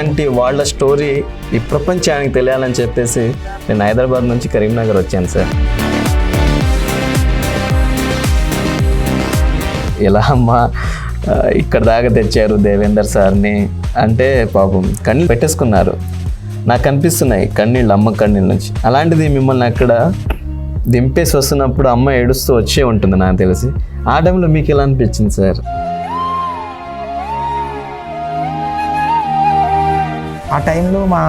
ఇలాంటి వాళ్ళ స్టోరీ ఈ ప్రపంచానికి తెలియాలని చెప్పేసి నేను హైదరాబాద్ నుంచి కరీంనగర్ వచ్చాను సార్. ఎలా అమ్మా ఇక్కడ దాకా తెచ్చారు దేవేందర్ సార్ని అంటే పాపం కన్నీళ్ళు పెట్టేసుకున్నారు. నాకు కనిపిస్తున్నాయి కన్నీళ్ళు, అమ్మ కన్నీళ్ళ నుంచి. అలాంటిది మిమ్మల్ని అక్కడ దింపేసి వస్తున్నప్పుడు అమ్మ ఏడుస్తూ వచ్చే ఉంటుంది నాకు తెలిసి. ఆ టైంలో మీకు ఎలా అనిపించింది సార్? ఆ టైంలో మా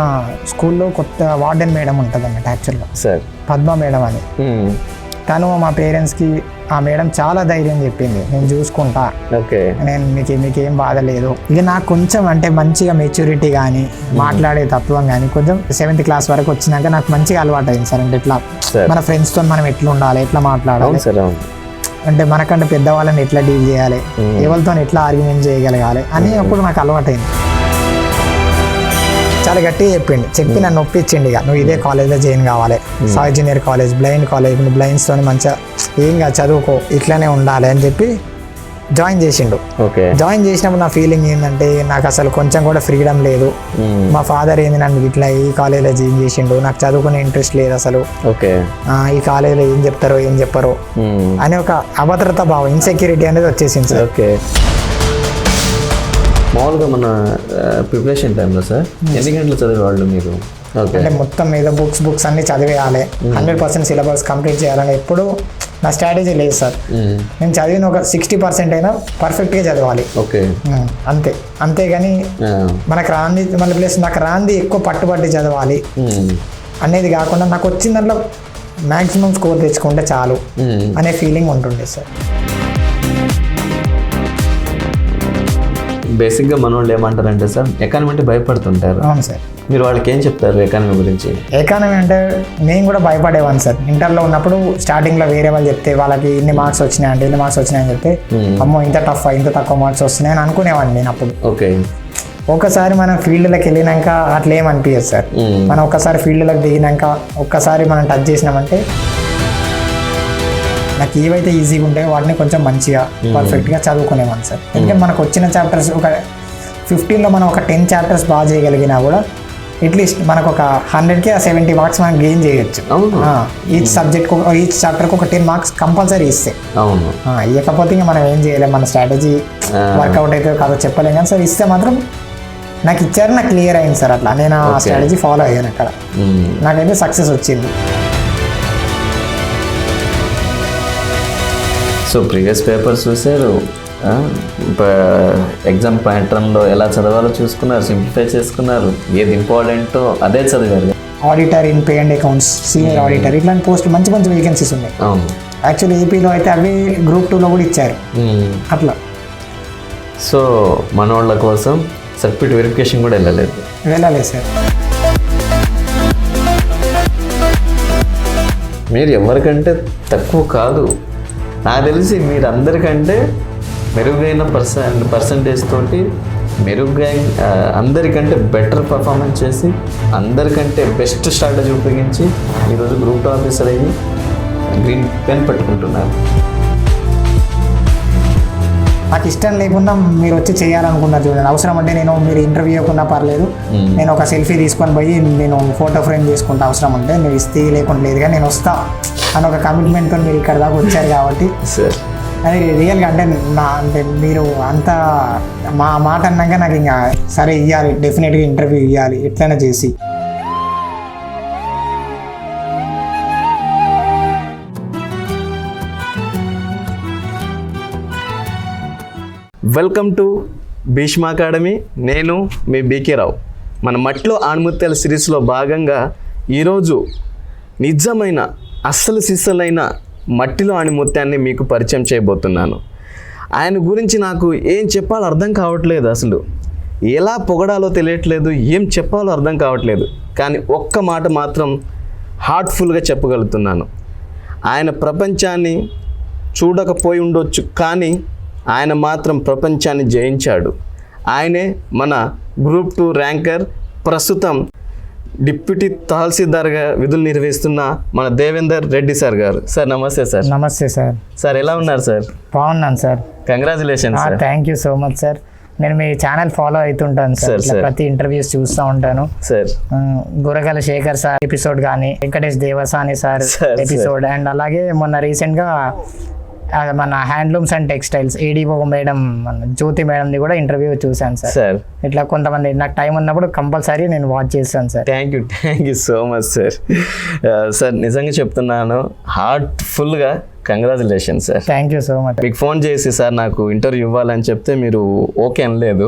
స్కూల్లో కొత్త వార్డెన్ మేడం ఉంటుంది అన్నమాట యాక్చువల్గా సార్, పద్మ మేడం అని. తను మా పేరెంట్స్కి ఆ మేడం చాలా ధైర్యం చెప్పింది, నేను చూసుకుంటా, ఓకే, నేను మీకేం బాధ లేదు. ఇక నాకు కొంచెం అంటే మంచిగా మెచ్యూరిటీ కానీ మాట్లాడే తత్వం కానీ కొంచెం 7th క్లాస్ వరకు వచ్చినాక నాకు మంచిగా అలవాటు అయింది సార్. అంటే ఇట్లా మన ఫ్రెండ్స్తో మనం ఎట్లా ఉండాలి, ఎట్లా మాట్లాడాలి, అంటే మనకంటే పెద్దవాళ్ళని ఎట్లా డీల్ చేయాలి, ఎవరితో ఎట్లా ఆర్గ్యుమెంట్ చేయగలగాలి అని అప్పుడు నాకు అలవాటైంది. చాలా గట్టిగా చెప్పి నన్ను ఒప్పించిండి. ఇక నువ్వు ఇదే కాలేజ్లో జాయిన్ కావాలి, Sai junior college, blind college, నువ్వు బ్లైండ్స్తో మంచిగా ఏం కాదు చదువుకో, ఇట్లానే ఉండాలి అని చెప్పి జాయిన్ చేసిండు. జాయిన్ చేసినప్పుడు నా ఫీలింగ్ ఏంటంటే నాకు అసలు కొంచెం కూడా ఫ్రీడమ్ లేదు. మా ఫాదర్ ఏంది నన్ను ఇట్లా ఈ కాలేజ్లో జాయిన్ చేసిండు, నాకు చదువుకునే ఇంట్రెస్ట్ లేదు అసలు, ఈ కాలేజ్లో ఏం చెప్తారో ఏం చెప్పారో అని ఒక అభద్రత భావం, ఇన్సెక్యూరిటీ అనేది వచ్చేసింది సార్. మామూలుగా మన ప్రిపరేషన్ టైంలో సార్ ఎన్ని గంటలు చదివేవాళ్ళు మీరు? అంటే మొత్తం మీద బుక్స్ అన్ని చదివేయాలి, 100% సిలబస్ కంప్లీట్ చేయాలని ఎప్పుడు నా స్ట్రాటజీ లేదు సార్. నేను చదివిన ఒక 60% అయినా పర్ఫెక్ట్గా చదవాలి, అంతేగాని మనకు రాంది మళ్ళీ ప్లస్ నాకు రాంది ఎక్కువ పట్టుబట్టి చదవాలి అనేది కాకుండా నాకు వచ్చిన దాంట్లో మ్యాక్సిమం స్కోర్ తెచ్చుకుంటే చాలు అనే ఫీలింగ్ ఉంటుండే సార్. బేసిక్గా మన వాళ్ళు ఏమంటారంటే సార్ ఎకానమీ అంటే భయపడుతుంటారు. అవును సార్. మీరు వాళ్ళకి ఏం చెప్తారు ఎకానమీ గురించి? ఎకానమీ అంటే నేను కూడా భయపడేవాడిని సార్. ఇంటర్లో ఉన్నప్పుడు స్టార్టింగ్లో వేరే వాళ్ళు చెప్తే వాళ్ళకి ఇన్ని మార్క్స్ వచ్చినాయంటే ఇన్ని మార్క్స్ వచ్చినాయని చెప్తే అమ్మో ఇంత టఫ్, ఇంత తక్కువ మార్క్స్ వస్తున్నాయని అనుకునేవాడిని నేను అప్పుడు. ఒకసారి మనం ఫీల్డ్లోకి వెళ్ళినాక అట్లా ఏమనిపించదు సార్. మనం ఒక్కసారి ఫీల్డ్లోకి దిగినాక ఒక్కసారి మనం టచ్ చేసినామంటే నాకు ఏవైతే ఈజీగా ఉంటాయో వాటిని కొంచెం మంచిగా పర్ఫెక్ట్గా చదువుకునేవాడిని సార్. ఎందుకంటే మనకు వచ్చిన చాప్టర్స్ ఒక 15లో మనం ఒక 10 చాప్టర్స్ బాగా చేయగలిగినా కూడా అట్లీస్ట్ మనకు ఒక 100కి 70 మార్క్స్ మనం గెయిన్ చేయొచ్చు. ఈచ్ సబ్జెక్ట్ ఈచ్ చాప్టర్కి ఒక 10 మార్క్స్ కంపల్సరీ ఇస్తే. ఇవ్వకపోతే ఇంకా మనం ఏం చేయలేము, మన స్ట్రాటజీ వర్కౌట్ అయితే కాదో చెప్పలేము. కానీ సార్ ఇస్తే మాత్రం నాకు ఇచ్చారు, నాకు క్లియర్ అయింది సార్. అట్లా నేను ఆ స్ట్రాటజీ ఫాలో అయ్యాను, అక్కడ నాకైతే సక్సెస్ వచ్చింది. సో ప్రీవియస్ పేపర్స్ చూసారు, ఎగ్జామ్ ప్యాటర్న్లో ఎలా చదవాలో చూసుకున్నారు, సింప్లిఫై చేసుకున్నారు, ఏది ఇంపార్టెంటో అదే చదివారు. Auditor in pay and accounts, senior auditor, ఇట్లాంటి పోస్ట్ మంచి వేకెన్సీస్ ఉన్నాయి. యాక్చువల్లీ ఏపీలో అయితే అవి Group 2లో కూడా ఇచ్చారు అట్లా. సో మన వాళ్ళ కోసం సర్టిఫికేట్ వెరిఫికేషన్ కూడా వెళ్ళలేదు సార్. మీరు ఎవరికంటే తక్కువ కాదు, నాకు తెలిసి మీరు అందరికంటే మెరుగైన పర్సంటేజ్ తోటి అందరికంటే బెటర్ పర్ఫార్మెన్స్ చేసి అందరికంటే బెస్ట్ స్ట్రాటజీ ఉపయోగించి ఈరోజు Group 2 ఆఫీసర్ అయ్యి గ్రీన్ పెన్ పట్టుకుంటున్నారు. నాకు ఇష్టం లేకుండా మీరు వచ్చి చేయాలనుకున్నారు చూడండి, అవసరం అంటే మీరు ఇంటర్వ్యూ ఇవ్వకుండా పర్లేదు, నేను ఒక సెల్ఫీ తీసుకొని పోయి నేను ఫోటో ఫ్రేమ్ చేసుకుంటా, అవసరం అంటే నువ్వు ఇస్తే లేకుండా లేదు కానీ నేను వస్తా అని ఒక కమిట్మెంట్తో మీరు ఇక్కడ దాకా వచ్చారు కాబట్టి అది రియల్గా అంటే మీరు అంత మా మాట అన్నాక నాకు ఇంకా సరే ఇవ్వాలి, డెఫినెట్గా ఇంటర్వ్యూ ఇవ్వాలి ఎట్లయినా చేసి. Welcome to Bhishma academy. నేను మీ బీకే రావు. మన మట్టిలో ఆణిముత్యాల సిరీస్లో భాగంగా ఈరోజు నిజమైన అస్సలు సిస్సలైన మట్టిలో ఆణిముత్యాన్ని మీకు పరిచయం చేయబోతున్నాను. ఆయన గురించి నాకు ఏం చెప్పాలో అర్థం కావట్లేదు, అసలు ఎలా పొగడాలో తెలియట్లేదు, ఏం చెప్పాలో అర్థం కావట్లేదు. కానీ ఒక్క మాట మాత్రం హార్ట్ఫుల్గా చెప్పగలుగుతున్నాను. ఆయన ప్రపంచాన్ని చూడకపోయి ఉండొచ్చు, కానీ ఆయన మాత్రం ప్రపంచాన్ని జయించాడు. ఆయనే మన Group 2 ర్యాంకర్, ప్రస్తుతం డిప్యూటీ తహసీల్దార్గా విధులు నిర్వహిస్తున్న మన దేవేందర్ రెడ్డి సార్ గారు. సార్ నమస్తే సార్. నమస్తే సార్. సార్ ఎలా ఉన్నారు సార్? బాగున్నాను sir. Congratulations sir. Thank you so much sir. నేను మీ ఛానల్ ఫాలో అవుతుంటాను సార్, ఇట్లా ప్రతి ఇంటర్వ్యూస్ చూస్తూ ఉంటాను సార్. గురగల శేఖర్ సార్ ఎపిసోడ్ కానీ, Venkatesh Devasani sir episode, and అలాగే మొన్న రీసెంట్ గా మన handlooms and textiles ADO madam, మన జ్యోతి మేడంది కూడా ఇంటర్వ్యూ చూశాను సార్. ఇట్లా కొంతమంది నాకు టైం ఉన్నప్పుడు కంపల్సరీ నేను వాచ్ చేస్తాను sir. Thank you so much sir. Sir నిజంగా చెప్తున్నాను, హార్ట్ఫుల్గా congratulations sir. Thank you so much. మీకు ఫోన్ చేసి సార్ నాకు ఇంటర్వ్యూ ఇవ్వాలని చెప్తే మీరు ఓకే అనలేదు.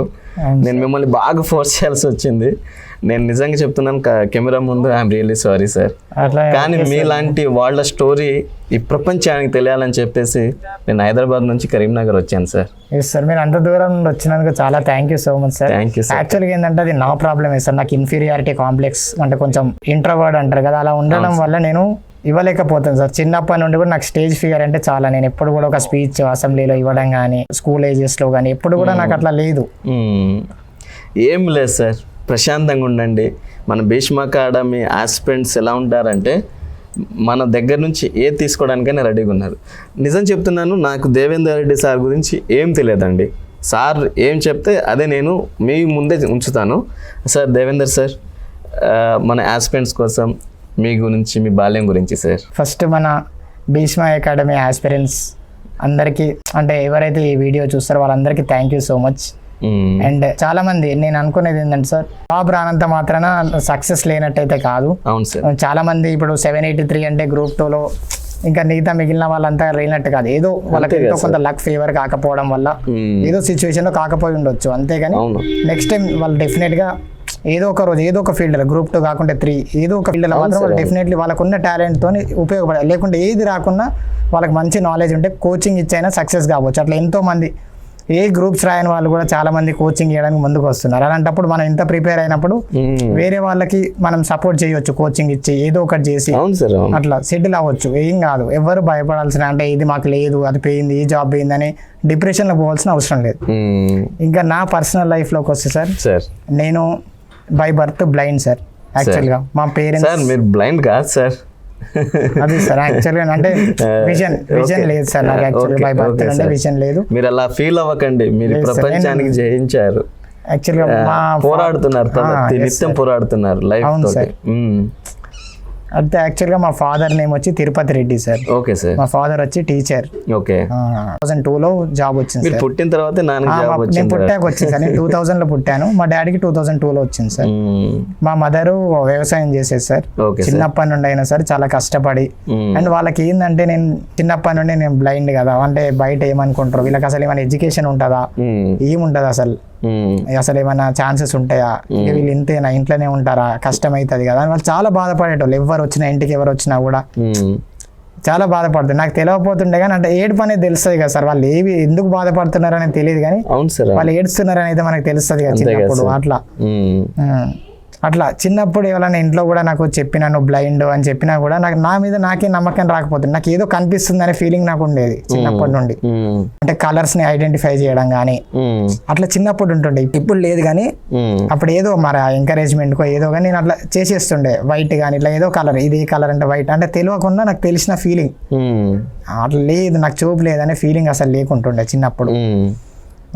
నేను మిమ్మల్ని బాగా ఫోర్స్ చేయాల్సి వచ్చింది. నేను నిజంగా చెప్తున్నాను, కెమెరా ముందు ఐఎమ్ రియల్లీ సారీ సార్. కానీ మీలాంటి వాళ్ళ స్టోరీ ఈ ప్రపంచానికి తెలియాలని చెప్పేసి నేను హైదరాబాద్ నుంచి కరీంనగర్ వచ్చాను సార్. ఎస్ సార్, మీరు అంత దూరం నుండి వచ్చినందుకు చాలా thank you so much sir. Thank you sir. యాక్చువల్గా ఏంటంటే అది నా ప్రాబ్లమే సార్, నాకు ఇన్ఫీరియారిటీ కాంప్లెక్స్ అంటే కొంచెం ఇంట్రోవర్డ్ అంటారు కదా, అలా ఉండడం వల్ల నేను ఇవ్వలేకపోతాను సార్. చిన్నప్పటి నుండి కూడా నాకు స్టేజ్ ఫిగర్ అంటే చాలా, నేను ఎప్పుడు కూడా ఒక స్పీచ్ అసెంబ్లీలో ఇవ్వడం కానీ, స్కూల్ ఏజెస్లో కానీ ఎప్పుడు కూడా నాకు అట్లా లేదు. ఏం లేదు సార్, ప్రశాంతంగా ఉండండి. మన భీష్మ అకాడమీ ఆస్పిరెంట్స్ ఎలా ఉంటారంటే మన దగ్గర నుంచి ఏది తీసుకోవడానికైనా రెడీగా ఉన్నారు. నిజం చెప్తున్నాను, నాకు దేవేందర్ రెడ్డి సార్ గురించి ఏం తెలియదండి. సార్ ఏం చెప్తే అదే నేను మీ ముందే ఉంచుతాను. సార్ దేవేందర్ సార్, మన ఆస్పిరెంట్స్ కోసం మీ గురించి, మీ బాల్యం గురించి సార్. ఫస్ట్ మన భీష్మ అకాడమీ ఆస్పిరెంట్స్ అందరికీ, అంటే ఎవరైతే ఈ వీడియో చూస్తారో వాళ్ళందరికీ thank you so much. And చాలా మంది నేను అనుకునేది ఏంటంటే సార్, జాబ్ రానంత మాత్రాన సక్సెస్ లేనట్టయితే కాదు. అవును సార్. చాలా మంది ఇప్పుడు 783 అంటే గ్రూప్ 2లో ఇంకా మిగతా మిగిలిన వాళ్ళంతా లేనట్టు కాదు, ఏదో వాళ్ళకి ఎంతో కొంత లక్ ఫేవర్ కాకపోవడం వల్ల ఏదో సిచ్యువేషన్ లో కాకపోయి ఉండొచ్చు, అంతేగాని నెక్స్ట్ టైం వాళ్ళు డెఫినెట్ గా ఏదో ఒక రోజు ఏదో ఒక ఫీల్డ్ లో గ్రూప్ 2 కాకుండా 3 ఏదో ఒక ఫీల్డ్ లో మాత్రం వాళ్ళు డెఫినెట్లీ వాళ్ళకున్న టాలెంట్ తోని ఉపయోగపడాలి. లేకుంటే ఏది రాకున్నా వాళ్ళకి మంచి నాలెడ్జ్ ఉంటే కోచింగ్ ఇచ్చైనా సక్సెస్ కావచ్చు. అట్లా ఎంతో మంది ఏ గ్రూప్స్ రాయని వాళ్ళు కూడా చాలా మంది కోచింగ్ చేయడానికి ముందుకు వస్తున్నారు. అలాంటప్పుడు మనం ఇంత ప్రిపేర్ అయినప్పుడు వేరే వాళ్ళకి మనం సపోర్ట్ చేయొచ్చు, కోచింగ్ ఇచ్చి ఏదో ఒకటి చేసి అట్లా సెటిల్ అవ్వచ్చు. ఏం కాదు, ఎవరు భయపడాల్సిన, అంటే ఇది మాకు లేదు, అది పోయింది, ఈ జాబ్ పోయింది అని డిప్రెషన్లో పోవాల్సిన అవసరం లేదు. ఇంకా నా పర్సనల్ లైఫ్లోకి వస్తే సార్, నేను బై బర్త్ బ్లైండ్ సార్. యాక్చువల్గా మా పేరెంట్స్. సార్ మీరు బ్లైండ్ కాదు సార్, అది సార్ యాక్చువల్గా అంటే విజన్ లేదు సార్ నాకు. యాక్చువల్గా బై బర్త్ అంటే విజన్ లేదు. మీరు అలా ఫీల్ అవ్వకండి, మీరు ప్రపంచానికి జయించారు. యాక్చువల్గా మా పోరాడుతున్నారు, నిత్యం పోరాడుతున్నారు లైఫ్ తోటి. అంటే యాక్చువల్గా మా ఫాదర్ నేమ్ వచ్చి Tirupati Reddy sir. Okay sir. మా ఫాదర్ వచ్చి టీచర్. ఓకే. 2002లో జాబ్ వచ్చింది సార్. పుట్టిన తర్వాత నేను పుట్టాక వచ్చింది సార్. నేను 2000లో పుట్టాను, మా డాడీకి 2002లో వచ్చింది సార్. మా మదరు వ్యవసాయం చేసేది సార్. చిన్నప్పటి నుండి అయినా సరే చాలా కష్టపడి. అండ్ వాళ్ళకి ఏంటంటే నేను చిన్నప్పటి నుండి నేను బ్లైండ్ కదా, అంటే బయట ఏమనుకుంటారు, వీళ్ళకి అసలు ఏమైనా ఎడ్యుకేషన్ ఉంటుందా, ఏముంటదా అసలు ఏమైనా ఛాన్సెస్ ఉంటాయా, వీళ్ళు ఇంతేనా, ఇంట్లోనే ఉంటారా, కష్టమవుతుంది కదా అని వాళ్ళు చాలా బాధపడేటోళ్ళు. ఎవరు వచ్చినా, ఇంటికి ఎవరు వచ్చినా కూడా చాలా బాధపడుతుంది. నాకు తెలియకపోతుండే కానీ, అంటే ఏడుపు అనేది తెలుస్తుంది కదా సార్, వాళ్ళు ఏవి ఎందుకు బాధపడుతున్నారు అనేది తెలియదు కానీ వాళ్ళు ఏడుస్తున్నారు అనేది మనకు తెలుస్తుంది కదా చిన్నప్పుడు. అట్లా చిన్నప్పుడు ఎవరైనా ఇంట్లో కూడా నాకు చెప్పినా నువ్వు బ్లైండ్ అని చెప్పినా కూడా నాకు నా మీద నాకే నమ్మకం రాకపోతుంది. నాకు ఏదో కనిపిస్తుంది అనే ఫీలింగ్ నాకు ఉండేది చిన్నప్పటి నుండి. అంటే కలర్స్ ని ఐడెంటిఫై చేయడం కానీ అట్లా చిన్నప్పుడు ఉంటుండే, ఇప్పుడు లేదు కానీ అప్పుడు ఏదో మరి ఎంకరేజ్మెంట్ కో ఏదో కానీ నేను అట్లా చేసేస్తుండే. వైట్ కానీ ఇట్లా ఏదో కలర్, ఇది కలర్ అంటే వైట్ అంటే తెలియకుండా నాకు తెలిసిన ఫీలింగ్. అట్లా లేదు, నాకు చూపు లేదనే ఫీలింగ్ అసలు లేకుంటుండే చిన్నప్పుడు.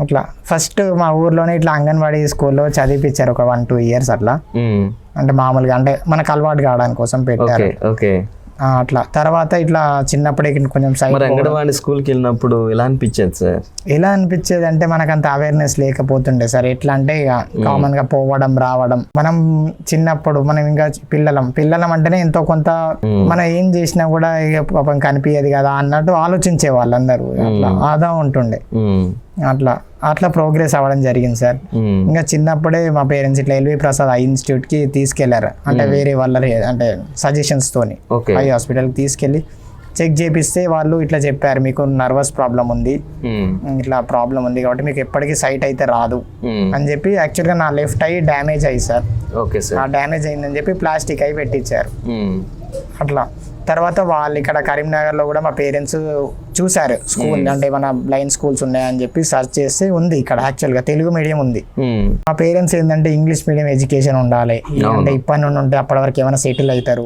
అట్లా ఫస్ట్ మా ఊర్లోనే ఇట్లా అంగన్వాడీ స్కూల్లో చదివిపించారు ఒక 1-2 ఇయర్స్ అట్లా. అంటే మామూలుగా అంటే మనకు అలవాటు కావడానికి కోసం పెట్టారు. అట్లా తర్వాత ఇట్లా చిన్నప్పుడే కొంచెం అంగన్వాడీ స్కూల్కి వెళ్ళినప్పుడు ఎలా అనిపించేది సార్? ఎలా అనిపించేది అంటే మనకు అంత అవేర్నెస్ లేకపోతుండే సార్. ఎట్లా అంటే ఇక కామన్ గా పోవడం రావడం, మనం చిన్నప్పుడు మనం ఇంకా పిల్లలం అంటేనే ఎంతో కొంత మనం ఏం చేసినా కూడా ఇక పాపం కనిపించదు కదా అన్నట్టు ఆలోచించే వాళ్ళందరూ. అట్లా ఆదా ఉంటుండే. అట్లా ప్రోగ్రెస్ అవ్వడం జరిగింది సార్. ఇంకా చిన్నప్పుడే మా పేరెంట్స్ ఇట్లా ఎల్వి ప్రసాద్ ఐ ఇన్స్టిట్యూట్ కి తీసుకెళ్లారు. అంటే వేరే వాళ్ళ అంటే సజెషన్స్ తోని ఐ హాస్పిటల్కి తీసుకెళ్లి చెక్ చేపిస్తే వాళ్ళు ఇట్లా చెప్పారు, మీకు నర్వస్ ప్రాబ్లం ఉంది, ఇట్లా ప్రాబ్లం ఉంది కాబట్టి మీకు ఎప్పటికీ సైట్ అయితే రాదు అని చెప్పి. యాక్చువల్గా నా లెఫ్ట్ ఐ డ్యామేజ్ అయ్యి సార్. ఆ డ్యామేజ్ అయిందని చెప్పి ప్లాస్టిక్ ఐ పెట్టించారు. అట్లా తర్వాత వాళ్ళు ఇక్కడ కరీంనగర్లో కూడా మా పేరెంట్స్ చూసారు స్కూల్, అంటే మన బ్లైండ్ స్కూల్స్ ఉన్నాయని చెప్పి సెర్చ్ చేస్తే ఉంది ఇక్కడ యాక్చువల్గా తెలుగు మీడియం ఉంది. మా పేరెంట్స్ ఏంటంటే ఇంగ్లీష్ మీడియం ఎడ్యుకేషన్ ఉండాలి, అంటే ఇప్పటి నుండి ఉంటే అప్పటి వరకు ఏమైనా సెటిల్ అవుతారు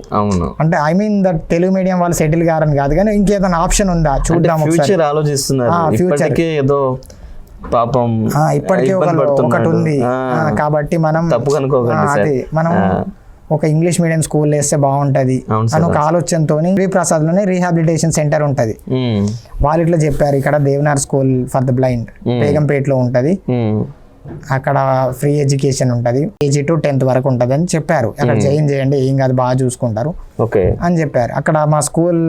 అంటే, I mean that Telugu medium వాళ్ళు సెటిల్ కారని కాదు కానీ ఇంకేదైనా ఆప్షన్ ఉందా చూద్దాం ఫ్యూచర్ ఆలోచిస్తున్నారు. ఫ్యూచర్ ఏదో పాపం ఇప్పటికీ ఇబ్బంది ఒకటి పడుతున్నాడు. ఉంది. కాబట్టి మనం తప్పు కనుక్కోకండి సార్. అది మనం ఒక ఇంగ్లీష్ మీడియం స్కూల్ వేస్తే బాగుంటది అవును అని ఒక ఆలోచనతో ప్రసాద్ లోనే రీహాబిలిటేషన్ సెంటర్ ఉంటది. వాళ్ళు ఇట్లా చెప్పారు, ఇక్కడ Devnar school for the blind బేగంపేటలో ఉంటది, అక్కడ ఫ్రీ ఎడ్యుకేషన్ ఉంటుంది, కేజీ టు 10th వరకు ఉంటుంది అని చెప్పారు. అక్కడ జాయిన్ చేయండి, ఏం కాదు, బాగా చూసుకుంటారు అని చెప్పారు. అక్కడ మా స్కూల్,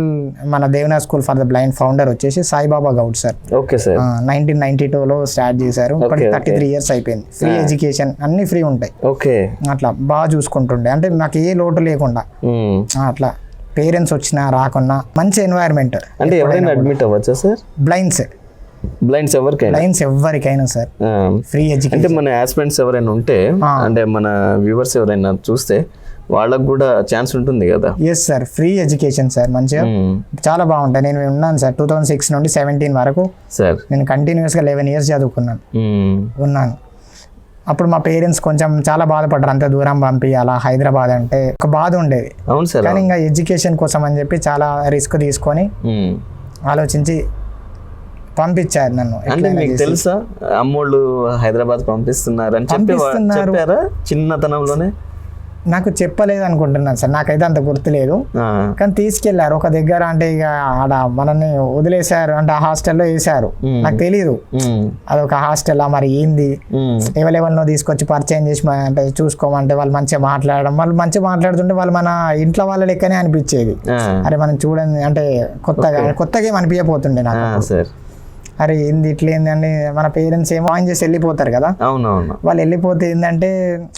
మన Devnar school for the blind founder వచ్చేసి సాయిబాబా గౌడ్ సార్. 1992లో స్టార్ట్ చేశారు. ఇప్పటికి 33 years అయిపోయింది. ఫ్రీ ఎడ్యుకేషన్ అన్ని ఫ్రీ ఉంటాయి. అట్లా బాగా చూసుకుంటుండే, అంటే నాకు ఏ లోటు లేకుండా అట్లా పేరెంట్స్ వచ్చినా రాకున్నా మంచి ఎన్వైరన్మెంట్. అంటే ఎవరైనా అడ్మిట్ అవ్వచ్చా సార్? బ్లైండ్స్ ఎవరికైనా సార్ ఫ్రీ ఎడ్యుకేషన్. అంటే మన ఆస్పిరెంట్స్ ఎవరైనా ఉంటే, అంటే మన వ్యూవర్స్ ఎవరైనా చూస్తే వాళ్ళకు కూడా ఛాన్స్ ఉంటుంది కదా? Yes sir, free education sir, మంచిగా చాలా బాగుంటాయి. నేను ఉన్నాను సార్ 2006 నుండి 17 వరకు సార్. నేను కంటిన్యూస్గా 11 years చదువుకున్నాను ఉన్నాను. అప్పుడు మా పేరెంట్స్ కొంచెం చాలా బాధపడ్డారు, అంత దూరం పంపించాలా హైదరాబాద్ అంటే ఒక బాధ ఉండేది. అవును సార్. కానీ ఇంకా ఎడ్యుకేషన్ కోసం అని చెప్పి చాలా రిస్క్ తీసుకొని ఆలోచించి పంపించారు నన్ను. అంటే మీకు తెలుసా అమ్మోళ్ళు హైదరాబాద్ పంపిస్తున్నారు అని చెప్పారా చిన్నతనంలోనే? నాకు చెప్పలేదు అనుకుంటున్నాను సార్, నాకైతే అంత గుర్తులేదు. కానీ తీసుకెళ్లారు ఒక దగ్గర, అంటే ఇక ఆడ మనల్ని వదిలేశారు, అంటే ఆ హాస్టల్లో వేసారు. నాకు తెలియదు అదొక హాస్టల్ మరి ఏంది, ఎవరెవరినో తీసుకొచ్చి పరిచయం చేసి అంటే చూసుకోమంటే వాళ్ళు మంచిగా మాట్లాడడం, వాళ్ళు మంచిగా మాట్లాడుతుంటే వాళ్ళు మన ఇంట్లో వాళ్ళ లెక్కనే అనిపించేది. అరే మనం చూడండి, అంటే కొత్తగా ఏం అనిపించపోతుండే నాకు. అరే ఏంది ఇట్లా ఏందని మన పేరెంట్స్ ఏమో ఆన్ చేసి వెళ్ళిపోతారు కదా. అవునవును. వాళ్ళు వెళ్ళిపోతే ఏంటంటే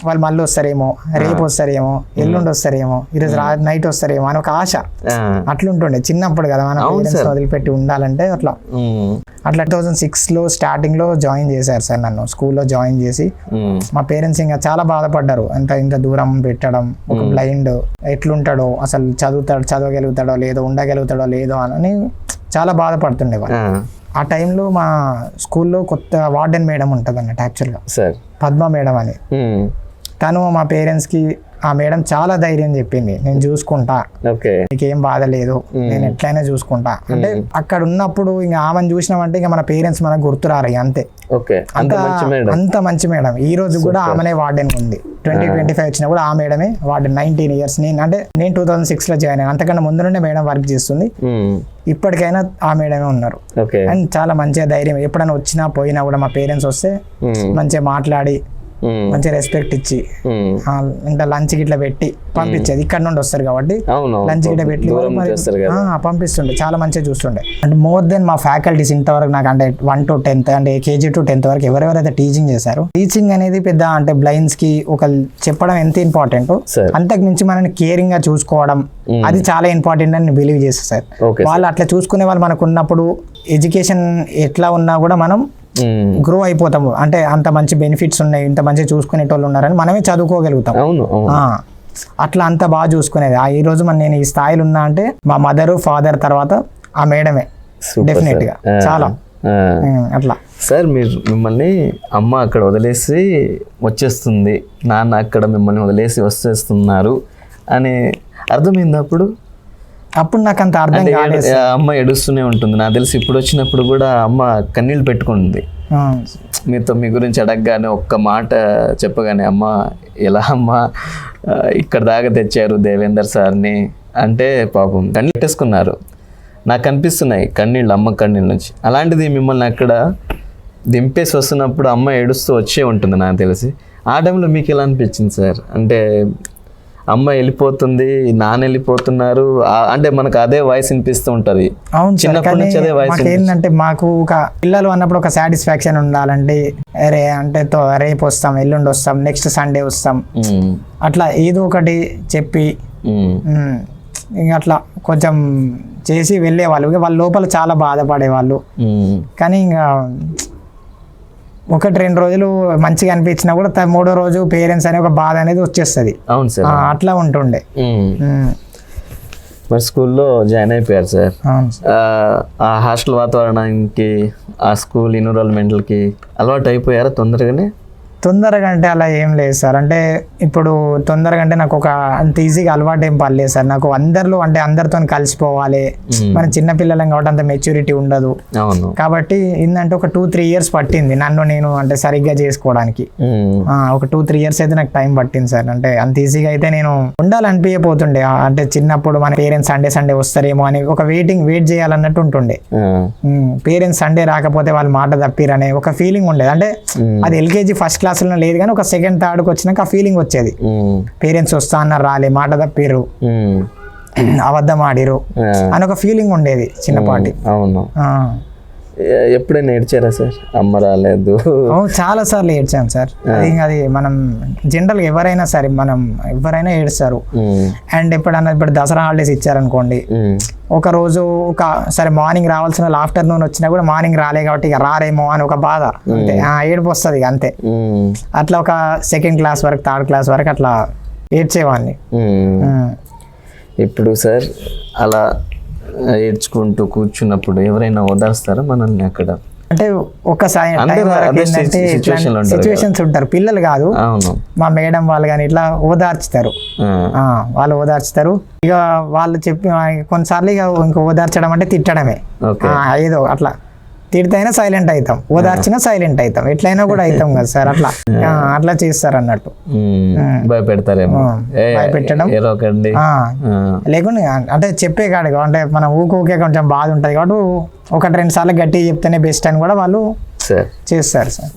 వాళ్ళు మళ్ళీ వస్తారేమో, రేపు వస్తారేమో, ఎల్లుండి వస్తారేమో, ఈరోజు నైట్ వస్తారేమో అని ఒక ఆశ అట్లుంటుండే చిన్నప్పుడు కదా. మన పేరెంట్స్ వదిలిపెట్టి ఉండాలంటే అట్లా 2006లో స్టార్టింగ్ లో జాయిన్ చేశారు సార్ నన్ను స్కూల్లో జాయిన్ చేసి. మా పేరెంట్స్ ఇంకా చాలా బాధపడ్డారు, ఇంత దూరం పెట్టడం, ఒక బ్లైండ్ ఎట్లుంటాడో, అసలు చదవగలుగుతాడో లేదో, ఉండగలుగుతాడో లేదో అని చాలా బాధపడుతుండే వాళ్ళు. ఆ టైంలో మా స్కూల్లో కొత్త వార్డెన్ మేడం ఉంటుంది అన్నట్టు, యాక్చువల్గా పద్మ మేడం అని. తను మా పేరెంట్స్కి, ఆ మేడం చాలా ధైర్యం చెప్పింది, నేను చూసుకుంటా, నీకేం బాధ లేదు, నేను ఎట్లయినా చూసుకుంటా. అంటే అక్కడ ఉన్నప్పుడు ఇంకా ఆమెను చూసినామంటే ఇంకా మన పేరెంట్స్ మనకు గుర్తురారు అంతే. అంత మంచి మేడం. ఈ రోజు కూడా ఆమెనే వార్డెన్ ఉంది. 2025 వచ్చినా కూడా ఆ మేడమే వార్డెన్. 19 years. నేను 2006లో జాయిన్ అయ్యాను, అంతకన్నా ముందు నుండే మేడం వర్క్ చేస్తుంది. ఇప్పటికైనా ఆ మేడమే ఉన్నారు. అండ్ చాలా మంచిగా ధైర్యం, ఎప్పుడైనా వచ్చినా పోయినా కూడా మా పేరెంట్స్ వస్తే మంచిగా మాట్లాడి మంచి రెస్పెక్ట్ ఇచ్చి ఇంకా లంచ్ గిట్లా పెట్టి పంపించేది. ఇక్కడ నుండి వస్తారు కాబట్టి లంచ్ గిట్లా పెట్టి పంపిస్తుండే, చాలా మంచిగా చూస్తుండే. అంటే మోర్ దెన్ మా ఫ్యాకల్టీస్ ఇంతవరకు నాకు, అంటే 1 to 10th, అంటే KG to 10th వరకు ఎవరెవరైతే టీచింగ్ చేశారు, టీచింగ్ అనేది పెద్ద, అంటే బ్లైండ్స్ కి ఒక చెప్పడం ఎంత ఇంపార్టెంట్, అంతకు మించి మనల్ని కేరింగ్ గా చూసుకోవడం అది చాలా ఇంపార్టెంట్ అని బిలీవ్ చేస్తారు సార్. వాళ్ళు అట్లా చూసుకునే వాళ్ళు మనకు ఉన్నప్పుడు ఎడ్యుకేషన్ ఎట్లా ఉన్నా కూడా మనం గ్రో అయిపోతాము. అంటే అంత మంచి బెనిఫిట్స్ ఉన్నాయి, ఇంత మంచిగా చూసుకునేటోళ్ళు ఉన్నారని మనమే చదువుకోగలుగుతాం. అట్లా అంత బాగా చూసుకునేది. ఈ రోజు నేను ఈ స్థాయిలో ఉన్నా అంటే మా మదర్ ఫాదర్ తర్వాత ఆ మేడమే డెఫినెట్ గా. చాలా అట్లా సార్. మిమ్మల్ని అమ్మ అక్కడ వదిలేసి వచ్చేస్తుంది, నాన్న అక్కడ మిమ్మల్ని వదిలేసి వచ్చేస్తున్నారు అని అర్థమైంది అప్పుడు నాకు అంత అర్థం కాలేదు. అమ్మ ఏడుస్తూనే ఉంటుంది నాకు తెలిసి. ఇప్పుడు వచ్చినప్పుడు కూడా అమ్మ కన్నీళ్ళు పెట్టుకుంటుంది. మీతో మీ గురించి అడగగానే ఒక్క మాట చెప్పగానే, అమ్మ ఎలా అమ్మ ఇక్కడ దాకా తెచ్చారు దేవేందర్ సార్ని అంటే, పాపం కన్నీళ్ళు పెట్టేసుకున్నారు. నాకు కనిపిస్తున్నాయి కన్నీళ్ళు, అమ్మ కన్నీళ్ళ నుంచి. అలాంటిది మిమ్మల్ని అక్కడ దింపేసి వస్తున్నప్పుడు అమ్మ ఏడుస్తూ వచ్చే ఉంటుంది నాకు తెలిసి. ఆ టైంలో మీకు ఎలా అనిపించింది సార్? అంటే అమ్మ వెళ్ళిపోతుంది, నాన్న వెళ్ళిపోతున్నారు, అంటే మనకు అదే వాయిస్ వినిపిస్తూ ఉంటది. చిన్నప్పటి నుంచి అదే వాయిస్. ఏంటంటే మాకు ఒక పిల్లలు అన్నప్పుడు ఒక సాటిస్ఫాక్షన్ ఉండాలంటే, అంటే రేపు వస్తాం, ఎల్లుండి వస్తాం, నెక్స్ట్ సండే వస్తాం, అట్లా ఏదో ఒకటి చెప్పి ఇంకా అట్లా కొంచెం చేసి వెళ్ళేవాళ్ళు. వాళ్ళ లోపల చాలా బాధపడేవాళ్ళు. కానీ ఇంకా 1-2 రోజులు మంచిగా అనిపించినా కూడా 3వ రోజు పేరెంట్స్ అనే ఒక బాధ అనేది వచ్చేస్తుంది. అవును సార్. అట్లా ఉంటుండే. మరి స్కూల్లో జాయిన్ అయిపోయారు సార్. ఆ హాస్టల్ వాతావరణానికి, ఆ స్కూల్ ఎన్విరాన్మెంట్కి అలవాటు అయిపోయారా తొందరగానే? తొందరగా అంటే అలా ఏం లేదు సార్. అంటే ఇప్పుడు తొందరగా అంటే నాకు ఒక అంత ఈజీగా అలవాటు ఏం పడలేదు సార్. నాకు అందరిలో అంటే అందరితో కలిసిపోవాలి, మనం చిన్నపిల్లలం కాబట్టి అంత మెచ్యూరిటీ ఉండదు. అవును. కాబట్టి ఏంటంటే ఒక 2-3 years పట్టింది నన్ను నేను అంటే సరిగ్గా చేసుకోవడానికి. ఒక 2-3 years అయితే నాకు టైం పట్టింది సార్. అంటే అంత ఈజీగా అయితే నేను ఉండాలనిపించపోతుండే. అంటే చిన్నప్పుడు మన పేరెంట్స్ సండే వస్తారేమో అని ఒక వెయిట్ చేయాలన్నట్టు ఉంటుండే. పేరెంట్స్ సండే రాకపోతే వాళ్ళు మాట తప్పిరనే ఒక ఫీలింగ్ ఉండేది. అంటే అది LKG ఫస్ట్ క్లాస్లో లేదు కానీ ఒక 2nd, 3rd వచ్చినాక ఆ ఫీలింగ్ వచ్చేది. పేరెంట్స్ వస్తా అన్నారు రాలే, మాట తప్పిరు, అబద్ధం ఆడిరు అని ఒక ఫీలింగ్ ఉండేది చిన్నపాటి. అవును. ఎప్పుడైనా ఏడ్చారా సార్? అమ్మ రాలేదు? చాలా సార్లు ఏడ్చాను సార్. అది మనం జనరల్గా ఎవరైనా సరే ఎవరైనా ఏడుస్తారు. అండ్ ఇప్పుడు దసరా హాలిడేస్ ఇచ్చారనుకోండి, ఒక రోజు సరే మార్నింగ్ రావాల్సిన వాళ్ళు ఆఫ్టర్నూన్ వచ్చినా కూడా మార్నింగ్ రాలే కాబట్టి ఇక రారేమో అని ఒక బాధ, అంతే ఏడుపు వస్తుంది అంతే. అట్లా ఒక 2nd class వరకు 3rd class వరకు అట్లా ఏడ్చేవాడిని. ఇప్పుడు సార్ అలా ఏడ్చుకుంటూ కూర్చున్నప్పుడు ఎవరైనా ఓదార్స్తారా మనల్ని అక్కడ? అంటే ఒకసారి సిచ్యువేషన్స్ ఉంటారు, పిల్లలు కాదు, మా మేడం వాళ్ళు కానీ ఇట్లా ఓదార్చుతారు. వాళ్ళు ఓదార్చుతారు. ఇక వాళ్ళు చెప్పి కొన్నిసార్లు ఇక ఇంకా ఓదార్చడం అంటే తిట్టడమే. ఏదో అట్లా తిడితేనే సైలెంట్ అవుతాం, ఓదార్చినా సైలెంట్ అవుతాం, ఎట్లయినా కూడా అవుతాం కదా సార్. అట్లా చేస్తారు అన్నట్టు. భయపెడతారేమో, భయపెట్టడం లేకుండా అంటే చెప్పే కాడు. అంటే మనం ఊకే కొంచెం బాధ ఉంటుంది కాబట్టి 1-2 సార్లు గట్టిగా చెప్తేనే బెస్ట్ అని కూడా వాళ్ళు చేస్తారు సార్.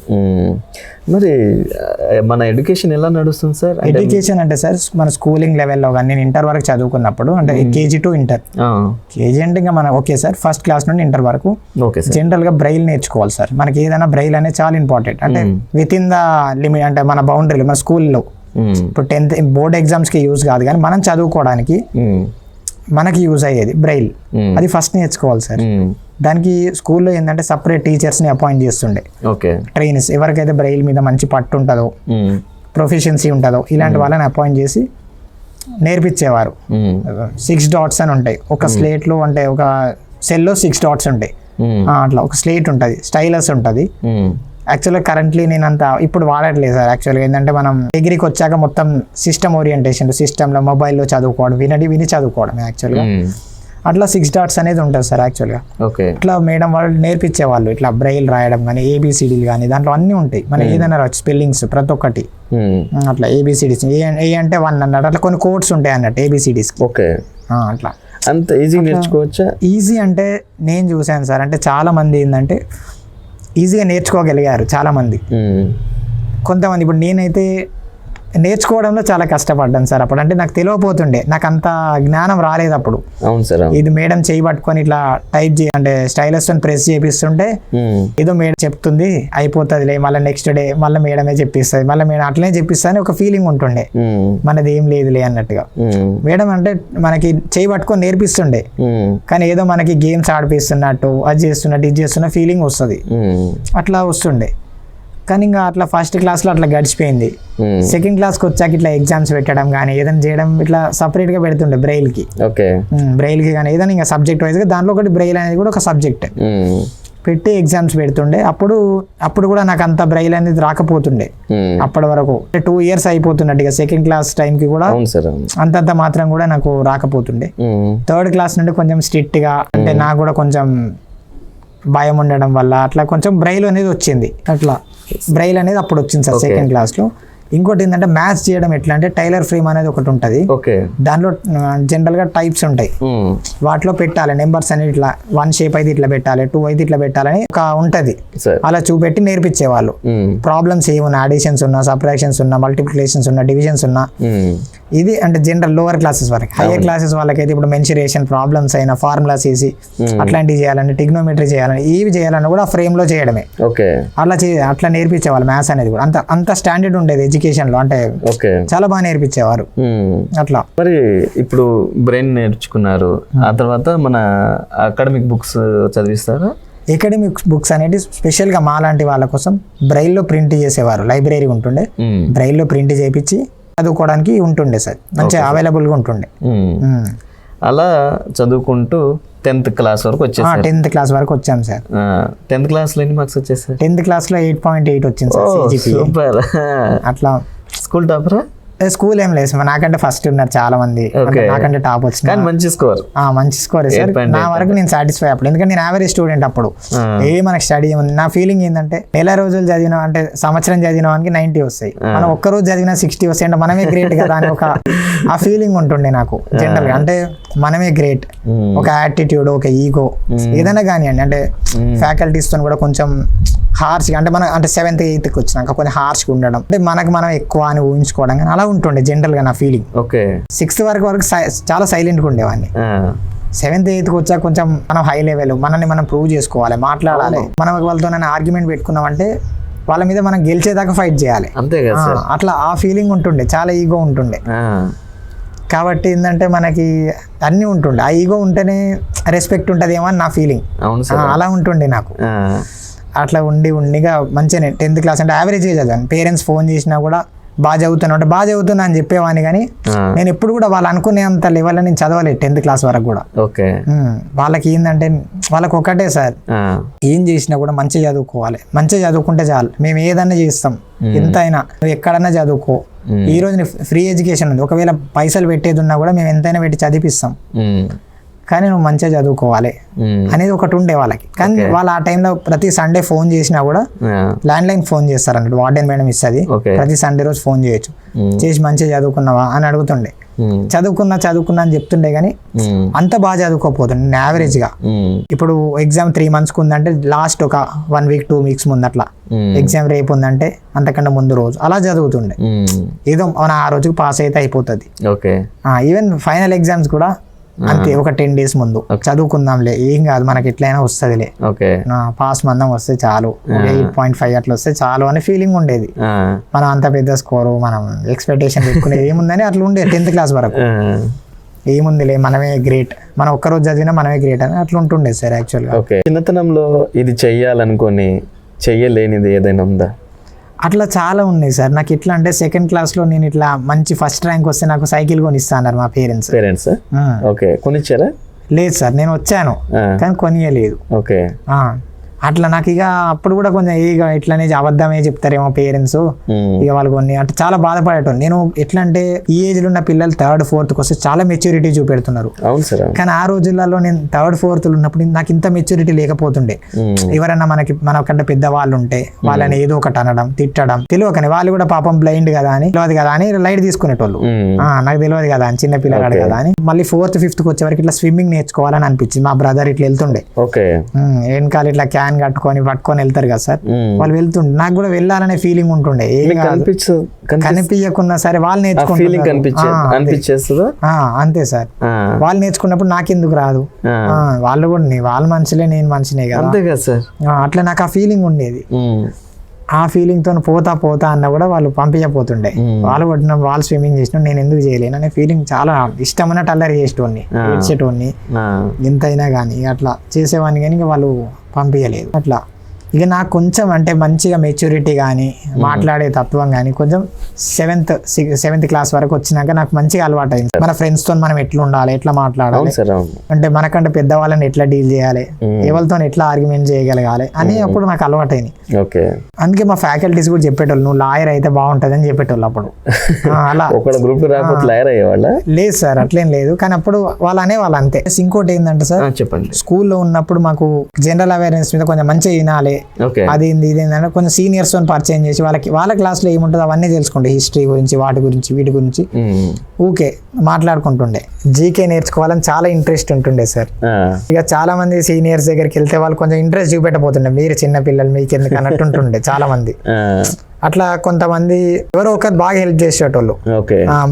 మరి మన ఎడ్యుకేషన్ ఎలా నడుస్తుంది సార్? ఎడ్యుకేషన్ అంటే సార్ మన స్కూలింగ్ లెవెల్లో కానీ నేను ఇంటర్ వరకు చదువుకున్నప్పుడు అంటే KG to ఇంటర్. KG అంటే ఇంకా మనం ఓకే సార్, 1st class నుండి ఇంటర్ వరకు జనరల్ గా బ్రైల్ నేర్చుకోవాలి సార్. మనకి ఏదైనా బ్రైల్ అనేది చాలా ఇంపార్టెంట్. అంటే విత్ ఇన్ ద లిమిట్, అంటే మన బౌండరీలో మన స్కూల్లో ఇప్పుడు 10th బోర్డ్ ఎగ్జామ్స్ కి యూజ్ కాదు కానీ మనం చదువుకోవడానికి మనకి యూజ్ అయ్యేది బ్రైల్. అది ఫస్ట్ నేర్చుకోవాలి సార్. దానికి స్కూల్లో ఏంటంటే సపరేట్ టీచర్స్ని అపాయింట్ చేస్తుండే, ట్రైనర్స్. ఎవరికైతే బ్రైల్ మీద మంచి పట్టు ఉంటుందో, ప్రొఫిషియన్సీ ఉంటుందో ఇలాంటి వాళ్ళని అపాయింట్ చేసి నేర్పించేవారు. 6 dots అని ఉంటాయి ఒక స్లేట్లో, అంటే ఒక సెల్లో 6 dots ఉంటాయి. అట్లా ఒక స్లేట్ ఉంటుంది, స్టైలస్ ఉంటుంది. యాక్చువల్గా కరెంట్లీ నేను అంత ఇప్పుడు వాడట్లేదు సార్. యాక్చువల్గా ఏంటంటే మనం డిగ్రీకి వచ్చాక మొత్తం సిస్టమ్ ఓరియంటేషన్, సిస్టంలో మొబైల్లో చదువుకోవడం, విని చదువుకోవడం యాక్చువల్గా. అట్లా 6 dots అనేది ఉంటుంది సార్ యాక్చువల్గా. ఇట్లా మేడం వాళ్ళు నేర్పించేవాళ్ళు ఇట్లా బ్రైల్ రాయడం కానీ, ABCDలు కానీ, దాంట్లో అన్నీ ఉంటాయి. మనం ఏదైనా స్పెల్లింగ్స్ ప్రతి ఒక్కటి అట్లా ABCDs, ఏ అంటే 1 అన్నట్టు అట్లా కొన్ని కోడ్స్ ఉంటాయి అన్నట్టు ABCDs. అట్లా అంత ఈజీ నేర్చుకోవచ్చా? ఈజీ అంటే నేను చూశాను సార్. అంటే చాలా మంది ఏంటంటే ఈజీగా నేర్చుకోగలిగారు చాలామంది. కొంతమంది ఇప్పుడు నేనైతే నేర్చుకోవడంలో చాలా కష్టపడ్డాను సార్. అప్పుడు అంటే నాకు తెలియపోతుండే, నాకు అంత జ్ఞానం రాలేదు అప్పుడు. అవును సార్. ఇది మేడం చేయి పట్టుకొని ఇట్లా టైప్ అంటే స్టైలస్ తో ప్రెస్ చేపిస్తుంటే ఏదో మేడం చెప్తుంది అయిపోతుందిలే, మళ్ళీ నెక్స్ట్ డే మళ్ళీ మేడమే చెప్పిస్తుంది, మళ్ళీ మేడం అట్లనే చెప్పిస్తుంది ఒక ఫీలింగ్ ఉంటుండే, మనది ఏం లేదులే అన్నట్టుగా. మేడం అంటే మనకి చేయి పట్టుకొని నేర్పిస్తుండే కానీ ఏదో మనకి గేమ్స్ ఆడిపిస్తున్నట్టు, అది చేస్తున్నట్టు, ఇది చేస్తున్న ఫీలింగ్ వస్తుంది, అట్లా వస్తుండే. కానీ ఇంకా అట్లా 1st classలో అట్లా గడిచిపోయింది. 2nd classకి వచ్చాక ఇట్లా ఎగ్జామ్స్ పెట్టడం కానీ ఏదైనా చేయడం ఇట్లా సపరేట్గా పెడుతుండే బ్రెయిల్కి. బ్రెయిల్కి కానీ ఏదైనా ఇంకా సబ్జెక్ట్ వైజ్గా దాంట్లో ఒకటి బ్రెయిల్ అనేది కూడా ఒక సబ్జెక్ట్ పెట్టి ఎగ్జామ్స్ పెడుతుండే. అప్పుడు కూడా నాకు అంత బ్రెయిల్ అనేది రాకపోతుండే అప్పటి వరకు. 2 years అయిపోతున్నట్టు ఇక 2nd class టైంకి కూడా అంతంత మాత్రం కూడా నాకు రాకపోతుండే. 3rd class నుండి కొంచెం స్ట్రిక్ట్గా, అంటే నాకు కూడా కొంచెం భయం ఉండడం వల్ల అట్లా కొంచెం బ్రెయిల్ అనేది వచ్చింది. అట్లా బ్రెయిల్ అనేది అప్పుడు వచ్చింది సార్ 2nd classలో. ఇంకోటి ఏంటంటే మ్యాథ్స్ చేయడం ఎట్లా అంటే టైలర్ ఫ్రేమ్ అనేది ఒకటి ఉంటుంది. దాంట్లో జనరల్ గా టైప్స్ ఉంటాయి, వాటిలో పెట్టాలి నెంబర్స్ అనేది. ఇట్లా 1 షేప్ అయితే ఇట్లా పెట్టాలి, 2 అయితే ఇట్లా పెట్టాలని ఒక ఉంటది, అలా చూపెట్టి నేర్పించేవాళ్ళు. ప్రాబ్లమ్స్ ఏమున్నా, అడిషన్స్ ఉన్నా, సబ్ట్రాక్షన్స్ ఉన్నా, మల్టిప్లికేషన్స్ ఉన్నా, డివిజన్స్ ఉన్నా, ఇది అంటే జనరల్ లోవర్ క్లాసెస్ వరకు. హైయర్ క్లాసెస్ వాళ్ళకైతే ఇప్పుడు మెన్సురేషన్ ప్రాబ్లమ్స్ అయినా, ఫార్ములాస్ వేసి అట్లాంటివి చేయాలని, ట్రిగ్నోమెట్రీ చేయాలని, ఇవి చేయాలని కూడా ఫ్రేమ్ లో చేయడమే. అట్లా నేర్పించేవాళ్ళు మ్యాథ్స్ అనేది కూడా. అంత స్టాండర్డ్ ఉండేది ఎడ్యుకేషన్ లో, అంటే చాలా బాగా నేర్పించేవారు అట్లా. మరి ఇప్పుడు బ్రెయిన్ నేర్చుకున్నారు, ఆ తర్వాత మన అకాడమిక్ బుక్స్ చదివిస్తారా? అకాడమిక్ బుక్స్ అనేది స్పెషల్గా మా లాంటి వాళ్ళ కోసం బ్రైల్లో ప్రింట్ చేసేవారు. లైబ్రరీ ఉంటుండే, బ్రైల్లో ప్రింట్ చేయించి చదువుకోవడానికి ఉంటుండే సార్, మంచిగా అవైలబుల్గా ఉంటుండే. అలా చదువుకుంటూ 10th క్లాస్ వరకు వచ్చేసారు. 10th క్లాస్ వరకు వచ్చాం సార్. 10th క్లాస్లో ఎన్ని మార్క్స్ వచ్చేసారు? 10th క్లాస్లో 8.8 వచ్చింది సార్ CGPA. సూపర్. అట్లా స్కూల్ టాపరా? స్కూల్ ఏం లేదు సార్, నాకంటే ఫస్ట్ ఉన్నారు చాలా మంది, నాకంటే టాప్ వచ్చింది. కానీ మంచి స్కోర్. మంచి స్కోర్ సార్. నా వరకు నేను సాటిస్ఫై అప్పుడు, ఎందుకంటే నేను యావరేజ్ స్టూడెంట్ అప్పుడు. మనకి స్టడీ ఉంది. నా ఫీలింగ్ ఏంటంటే నెల రోజులు చదివిన అంటే సంవత్సరం చదివిన వానికి 90 వస్తాయి, మనం ఒక్కరోజు చదివిన 60 వస్తాయి అంటే మనమే గ్రేట్ కదా అని ఒక ఆ ఫీలింగ్ ఉంటుండే నాకు జనరల్ గా. అంటే మనమే గ్రేట్, ఒక యాటిట్యూడ్, ఒక ఈగో ఏదైనా కానివ్వండి. అంటే ఫ్యాకల్టీస్ తో కూడా కొంచెం హార్ష్గా, అంటే మన అంటే 7th 8th వచ్చినాక కొంచెం హార్ష్గా ఉండడం, అంటే మనకు మనం ఎక్కువ అని ఊహించుకోవడం కానీ అలా ఉంటుండే జనరల్ గా నా ఫీలింగ్. 6th వరకు చాలా సైలెంట్గా ఉండేవాడిని. 7th 8th వచ్చాక కొంచెం మనం హై లెవెల్, మనల్ని మనం ప్రూవ్ చేసుకోవాలి, మాట్లాడాలి. మనం వాళ్ళతో ఆర్గ్యుమెంట్ పెట్టుకున్నామంటే వాళ్ళ మీద మనం గెలిచేదాకా ఫైట్ చేయాలి. అట్లా ఆ ఫీలింగ్ ఉంటుండే, చాలా ఈగో ఉంటుండే. కాబట్టి ఏంటంటే మనకి అన్నీ ఉంటుండే, ఆ ఈగో ఉంటేనే రెస్పెక్ట్ ఉంటుందేమో అని నా ఫీలింగ్. అలా ఉంటుండే నాకు. అట్లా ఉండిగా మంచిగా 10th క్లాస్ అంటే యావరేజ్ చదివాను. పేరెంట్స్ ఫోన్ చేసినా కూడా బాగా చదువుతున్నా అంటే బాగా చదువుతున్నా అని చెప్పేవాడిని, కానీ నేను ఎప్పుడు కూడా వాళ్ళు అనుకునేంత లెవెల్లో నేను చదవలేదు 10th క్లాస్ వరకు కూడా. వాళ్ళకి ఏంటంటే వాళ్ళకి ఒకటే సార్, ఏం చేసినా కూడా మంచిగా చదువుకోవాలి, మంచిగా చదువుకుంటే చాలు, మేము ఏదన్నా చేస్తాం, ఎంతైనా నువ్వు ఎక్కడన్నా చదువుకో. ఈ రోజు ఫ్రీ ఎడ్యుకేషన్ ఉంది, ఒకవేళ పైసలు పెట్టేది ఉన్నా కూడా మేము ఎంతైనా పెట్టి చదివిస్తాం, కానీ నువ్వు మంచిగా చదువుకోవాలి అనేది ఒకటి ఉండే వాళ్ళకి. కానీ వాళ్ళు ఆ టైంలో ప్రతి సండే ఫోన్ చేసినా కూడా ల్యాండ్ లైన్ ఫోన్ చేస్తారు అన్నట్టు, వార్డెన్ మేడం ఇస్తుంది, ప్రతి సండే రోజు ఫోన్ చేయొచ్చు, చేసి మంచిగా చదువుకున్నావా అని అడుగుతుండే. చదువుకున్నా అని చెప్తుండే, కానీ అంత బాగా చదువుకోపోతుండే నేను యావరేజ్ గా. ఇప్పుడు ఎగ్జామ్ 3 months ఉందంటే లాస్ట్ ఒక 1 week 2 weeks ముందు అట్లా ఎగ్జామ్ రేపు ఉందంటే అంతకన్నా ముందు రోజు అలా చదువుతుండే. ఏదో మన ఆ రోజుకి పాస్ అయితే అయిపోతుంది. ఈవెన్ ఫైనల్ ఎగ్జామ్స్ కూడా అంతే, ఒక 10 days ముందు చదువుకుందాంలే, ఏం కాదు మనకి ఎట్లయినా వస్తుందిలే, పాస్ మందం వస్తే చాలు, 8.5 అట్లా వస్తే చాలు అనే ఫీలింగ్ ఉండేది. మనం అంత పెద్ద స్కోరు మనం ఎక్స్పెక్టేషన్ పెట్టుకునేది ఏముందని అట్లా ఉండేది 10th క్లాస్ వరకు. ఏముందిలే మనమే గ్రేట్, మనం ఒక్కరోజు చదివినా మనమే గ్రేట్ అని అట్లా ఉంటుండే సార్ యాక్చువల్గా. చిన్నతనంలో ఇది చెయ్యాలనుకొని చెయ్యలేనిది ఏదైనా ఉందా? అట్లా చాలా ఉన్నాయి సార్. నాకు ఎట్లా అంటే 2nd క్లాస్లో నేను ఇట్లా మంచి ఫస్ట్ ర్యాంక్ వస్తే నాకు సైకిల్ కొనిస్తా అన్నారు మా పేరెంట్స్. కొనిచ్చారా? లేదు సార్, నేను వచ్చాను కానీ కొనియలేదు. అట్లా నాకు ఇక అప్పుడు కూడా కొంచెం ఇక ఇట్లానే అబద్ధమే చెప్తారేమో పేరెంట్స్, ఇక వాళ్ళు కొన్ని అంటే చాలా బాధపడేటోళ్ళు. నేను ఎట్లా అంటే ఈ ఏజ్ లో ఉన్న పిల్లలు 3rd 4th వస్తే చాలా మెచ్యూరిటీ చూపెడుతున్నారు, కానీ ఆ రోజులలో నేను 3rd 4th ఉన్నప్పుడు నాకు ఇంత మెచ్యూరిటీ లేకపోతుండే. ఎవరన్నా మనకంటే పెద్దవాళ్ళు ఉంటే వాళ్ళని ఏదో ఒకటి అనడం, తిట్టడం, తెలియకని వాళ్ళు కూడా పాపం బ్లైండ్ కదా అని, తెలియదు కదా అని లైట్ తీసుకునేటోళ్ళు. నాకు తెలియదు కదా అని, చిన్న పిల్లగాడు కదా అని. మళ్ళీ 4th 5th వచ్చే వరకు ఇట్లా స్విమ్మింగ్ నేర్చుకోవాలని అనిపించింది. మా బ్రదర్ ఇట్లా వెళ్తుండే, వెనకాల ఇట్లా క్యాన్ పట్టుకొని వెళ్తారు కదా సార్, వాళ్ళు వెళ్తుండే, నాకు కూడా వెళ్ళాలనే ఫీలింగ్ ఉంటుండే. కనిపించకున్నా సరే వాళ్ళు నేర్చుకుంటారు అంతే సార్. వాళ్ళు నేర్చుకున్నప్పుడు నాకెందుకు రాదు, వాళ్ళు కూడా వాళ్ళ మనుషులే నేను మనిషినే కదా, అట్లా నాకు ఆ ఫీలింగ్ ఉండేది. ఆ ఫీలింగ్ తో పోతా అన్న కూడా వాళ్ళు పంపించపోతుండే. వాళ్ళు కొట్టిన, వాళ్ళు స్విమ్మింగ్ చేసిన, నేను ఎందుకు చేయలేను అనే ఫీలింగ్ చాలా ఇష్టమైనట్టు అల్లరి చేసేటోని, ఏడ్చేటోని ఎంతైనా కానీ అట్లా చేసేవాడిని, కానీ వాళ్ళు పంపించలేదు. అట్లా ఇక నాకు కొంచెం అంటే మంచిగా మెచ్యూరిటీ కానీ మాట్లాడే తత్వం కానీ కొంచెం 7th క్లాస్ వరకు వచ్చినాక నాకు మంచిగా అలవాటు అయింది. మన ఫ్రెండ్స్ తో మనం ఎట్లా ఉండాలి, ఎట్లా మాట్లాడాలి, అంటే మనకంటే పెద్దవాళ్ళని ఎట్లా డీల్ చేయాలి, ఎవరితో ఎట్లా ఆర్గ్యుమెంట్ చేయగలగాలి అని అప్పుడు నాకు అలవాటు అయింది. అందుకే మా ఫ్యాకల్టీస్ కూడా చెప్పేటోళ్ళు, నువ్వు లాయర్ అయితే బాగుంటది అని చెప్పేటోళ్ళు అప్పుడు. అలా లేదు సార్, అట్లేం లేదు, కానీ అప్పుడు వాళ్ళు అనేవాళ్ళు అంతే. ఇంకోటి ఏంటంటే సార్, చెప్పండి, స్కూల్లో ఉన్నప్పుడు మాకు జనరల్ అవేర్నెస్ మీద కొంచెం మంచిగా వినాలి, అది ఇదేంటంటే కొంచెం సీనియర్స్ తో పరిచయం చేసి వాళ్ళ క్లాస్ లో ఏముంటుందో అవన్నీ తెలుసుకుంటే, హిస్టరీ గురించి, వాటి గురించి, వీటి గురించి ఊకే మాట్లాడుకుంటుండే. జీకే నేర్చుకోవాలని చాలా ఇంట్రెస్ట్ ఉంటుండే సార్. ఇక చాలా మంది సీనియర్స్ దగ్గరికి వెళ్తే వాళ్ళు కొంచెం ఇంట్రెస్ట్ చూపెట్టబోతుండే, మీరు చిన్న పిల్లలు మీకు ఎందుకు అన్నట్టు ఉంటుండే చాలా మంది. అట్లా కొంతమంది ఎవరో ఒకరు బాగా హెల్ప్ చేసేటోళ్ళు,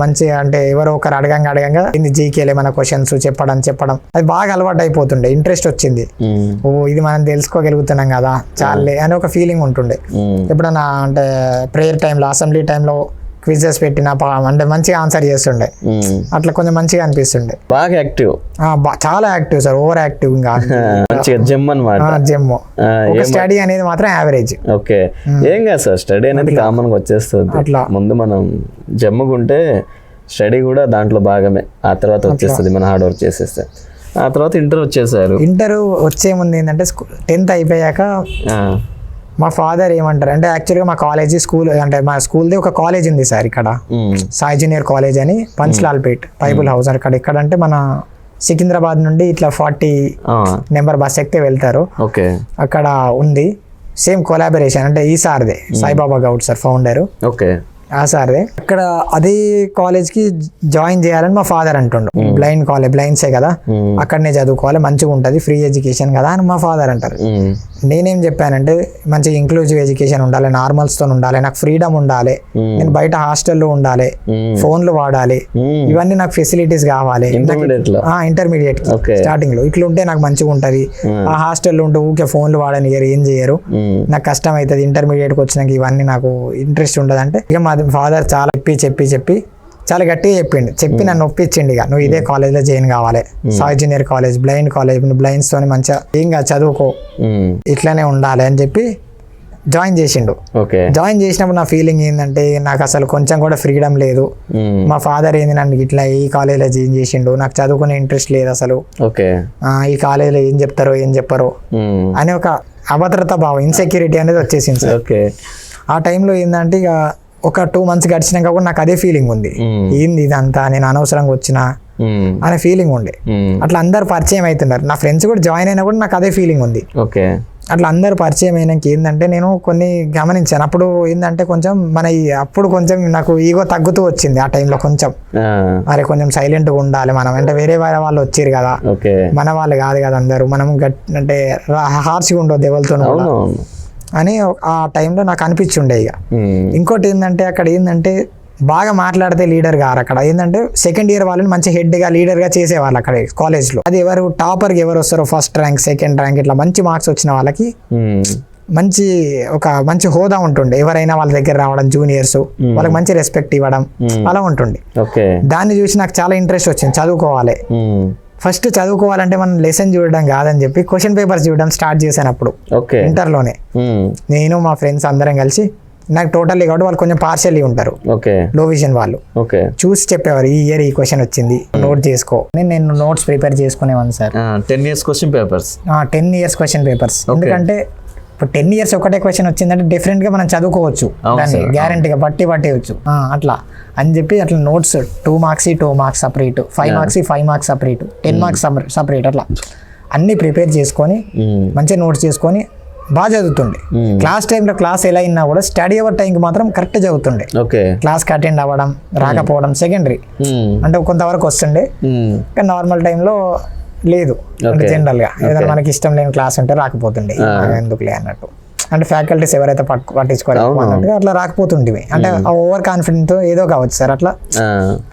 మంచిగా అంటే ఎవరో ఒకరు అడగంగా జీకేలే మన క్వశ్చన్స్ చెప్పడం అది బాగా అలవాటు అయిపోతుండే. ఇంట్రెస్ట్ వచ్చింది, ఓ ఇది మనం తెలుసుకోగలుగుతున్నాం కదా చాలే అని ఒక ఫీలింగ్ ఉంటుండే. ఎప్పుడన్నా అంటే ప్రేయర్ టైంలో, అసెంబ్లీ టైంలో క్విజెస్ పెట్టిన అంటే మంచిగా ఆన్సర్ చేస్తుండే, అట్లా కొంచెం మంచిగా అనిపిస్తుండే. బాగా యాక్టివ్, చాలా యాక్టివ్ సార్, ఓవర్ యాక్టివ్. ఇంకా జెమ్ స్టడీ అనేది మాత్రం యావరేజ్. ఏం కాదు సార్, స్టడీ అనేది కామన్ గా వచ్చేస్తుంది. అట్లా ముందు మనం జమ్ముకుంటే స్టడీ కూడా దాంట్లో భాగమే. ఆ తర్వాత వచ్చేస్తుంది మన హార్డ్ వర్క్ చేసేస్తే. ఆ తర్వాత ఇంటర్ వచ్చేసారు. ఇంటర్ వచ్చే ముందు ఏంటంటే 10th అయిపోయాక మా ఫాదర్ ఏమంటారు అంటే యాక్చువల్గా మా కాలేజీ స్కూల్ అంటే మా స్కూల్ది ఒక కాలేజ్ ఉంది సార్ ఇక్కడ, సాయి జూనియర్ కాలేజ్ అని పంచ్లాల్పేట్ బైబుల్ హౌస్. ఇక్కడ అంటే మన సికింద్రాబాద్ నుండి ఇట్లా 40 నెంబర్ బస్ ఎక్కితే వెళ్తారు. ఓకే, అక్కడ ఉంది. సేమ్ కొలాబరేషన్ అంటే ఈ సార్దే, Saibaba Goud sir founder. Okay, ఆ సార్దే. అక్కడ అదే కాలేజ్కి జాయిన్ చేయాలని మా ఫాదర్ అంటుండు. బ్లైండ్ కాలేజ్, బ్లైండ్సే కదా, అక్కడనే చదువుకోవాలి, మంచిగా ఉంటుంది, ఫ్రీ ఎడ్యుకేషన్ కదా అని మా ఫాదర్ అంటారు. నేనేం చెప్పానంటే మంచిగా ఇంక్లూజివ్ ఎడ్యుకేషన్ ఉండాలి, నార్మల్స్తో ఉండాలి, నాకు ఫ్రీడమ్ ఉండాలి, నేను బయట హాస్టల్లో ఉండాలి, ఫోన్లు వాడాలి, ఇవన్నీ నాకు ఫెసిలిటీస్ కావాలి. ఇంటర్మీడియట్ స్టార్టింగ్ లో ఇట్లా ఉంటే నాకు మంచిగా ఉంటది. ఆ హాస్టల్లో ఉంటే ఊకే ఫోన్లు వాడని ఏం చేయరు, నాకు కష్టం అవుతుంది. ఇంటర్మీడియట్కి వచ్చినాక ఇవన్నీ నాకు ఇంట్రెస్ట్ ఉండదు అంటే ఇక మా ఫాదర్ చాలా చెప్పి చాలా గట్టిగా చెప్పి నన్ను ఒప్పించిండి. ఇక నువ్వు ఇదే కాలేజ్లో జాయిన్ కావాలి, Sai junior college, blind college, blinds తోని మంచిగా ఇంకా చదువుకో, ఇట్లానే ఉండాలి అని చెప్పి జాయిన్ చేసిండు. జాయిన్ చేసినప్పుడు నా ఫీలింగ్ ఏంటంటే నాకు అసలు కొంచెం కూడా ఫ్రీడమ్ లేదు. మా ఫాదర్ ఏంది నన్ను ఇట్లా ఈ కాలేజ్లో జాయిన్ చేసిండు, నాకు చదువుకునే ఇంట్రెస్ట్ లేదు అసలు, ఈ కాలేజ్లో ఏం చెప్తారో ఏం చెప్పారో అని ఒక అభద్రతా భావం, ఇన్సెక్యూరిటీ అనేది వచ్చేసింది సార్. ఆ టైంలో ఏంటంటే ఇక ఒక 2 months గడిచినాక కూడా నాకు అదే ఫీలింగ్ ఉంది, ఏంది ఇదంతా నేను అనవసరంగా వచ్చినా అనే ఫీలింగ్ ఉండే. అట్లా అందరు పరిచయం అవుతున్నారు, నా ఫ్రెండ్స్ కూడా జాయిన్ అయినా కూడా నాకు అదే ఫీలింగ్ ఉంది. అట్లా అందరు పరిచయం అయినాక ఏంటంటే నేను కొన్ని గమనించాను. అప్పుడు ఏంటంటే కొంచెం అప్పుడు కొంచెం నాకు ఈగో తగ్గుతూ వచ్చింది. ఆ టైంలో కొంచెం అరే కొంచెం సైలెంట్గా ఉండాలి మనం, అంటే వేరే వాళ్ళు వచ్చారు కదా, మన వాళ్ళు కాదు కదా అందరూ, మనం అంటే హార్ష్గా ఉండొద్దు ఎవరితో అని ఆ టైంలో నాకు అనిపించుండే. ఇక ఇంకోటి ఏంటంటే అక్కడ ఏంటంటే బాగా మాట్లాడితే లీడర్ గారు, అక్కడ ఏంటంటే సెకండ్ ఇయర్ వాళ్ళని మంచి హెడ్గా లీడర్గా చేసేవాళ్ళు అక్కడ కాలేజ్లో. అది ఎవరు టాపర్కి ఎవరు వస్తారో, ఫస్ట్ ర్యాంక్, సెకండ్ ర్యాంక్, ఇట్లా మంచి మార్క్స్ వచ్చిన వాళ్ళకి మంచి హోదా ఉంటుండే. ఎవరైనా వాళ్ళ దగ్గర రావడం, జూనియర్స్ వాళ్ళకి మంచి రెస్పెక్ట్ ఇవ్వడం అలా ఉంటుండే. దాన్ని చూసి నాకు చాలా ఇంట్రెస్ట్ వచ్చింది, చదువుకోవాలి. ఫస్ట్ చదువుకోవాలంటే మనం లెసన్ చూడడం కాదని చెప్పి క్వశ్చన్ పేపర్స్ చూడడం స్టార్ట్ చేశాను అప్పుడు ఇంటర్లోనే. నేను మా ఫ్రెండ్స్ అందరం కలిసి, నాకు టోటల్లీ కాబట్టి వాళ్ళు కొంచెం పార్షియల్లీ ఉంటారు, లో విజన్ వాళ్ళు, చూసి చెప్పేవారు ఈ ఇయర్ ఈ క్వశ్చన్ వచ్చింది నోట్ చేసుకో. నేను నోట్స్ ప్రిపేర్ చేసుకునేవాడిని sir. 10 years question papers, 10 years question papers. ఎందుకంటే ఇప్పుడు 10 years ఒకటే క్వశ్చన్ వచ్చిందంటే డిఫరెంట్ గా మనం చదువుకోవచ్చు, దాన్ని గ్యారంటీగా పట్టేయచ్చు అట్లా అని చెప్పి అట్లా notes 2 marks 2 marks separate, 5 marks 5 marks separate, 10 marks separate, అట్లా అన్ని ప్రిపేర్ చేసుకొని మంచిగా నోట్స్ చేసుకొని బాగా చదువుతుండే. క్లాస్ టైంలో క్లాస్ ఎలా అయినా కూడా స్టడీ అవర్ టైంకి మాత్రం కరెక్ట్ చదువుతుండే. క్లాస్కి అటెండ్ అవ్వడం రాకపోవడం సెకండరీ, అంటే కొంతవరకు వస్తుండే, కానీ నార్మల్ టైంలో లేదు. అంటే జనరల్గా ఏదైనా మనకి ఇష్టం లేని క్లాస్ ఉంటే రాకపోతుండే, ఎందుకులే అన్నట్టు. అంటే ఫ్యాకల్టీస్ ఎవరైతే పట్టించుకోవాలి అన్నట్టుగా అట్లా రాకపోతుండేవి. అంటే ఓవర్ కాన్ఫిడెంట్ ఏదో కావచ్చు సార్, అట్లా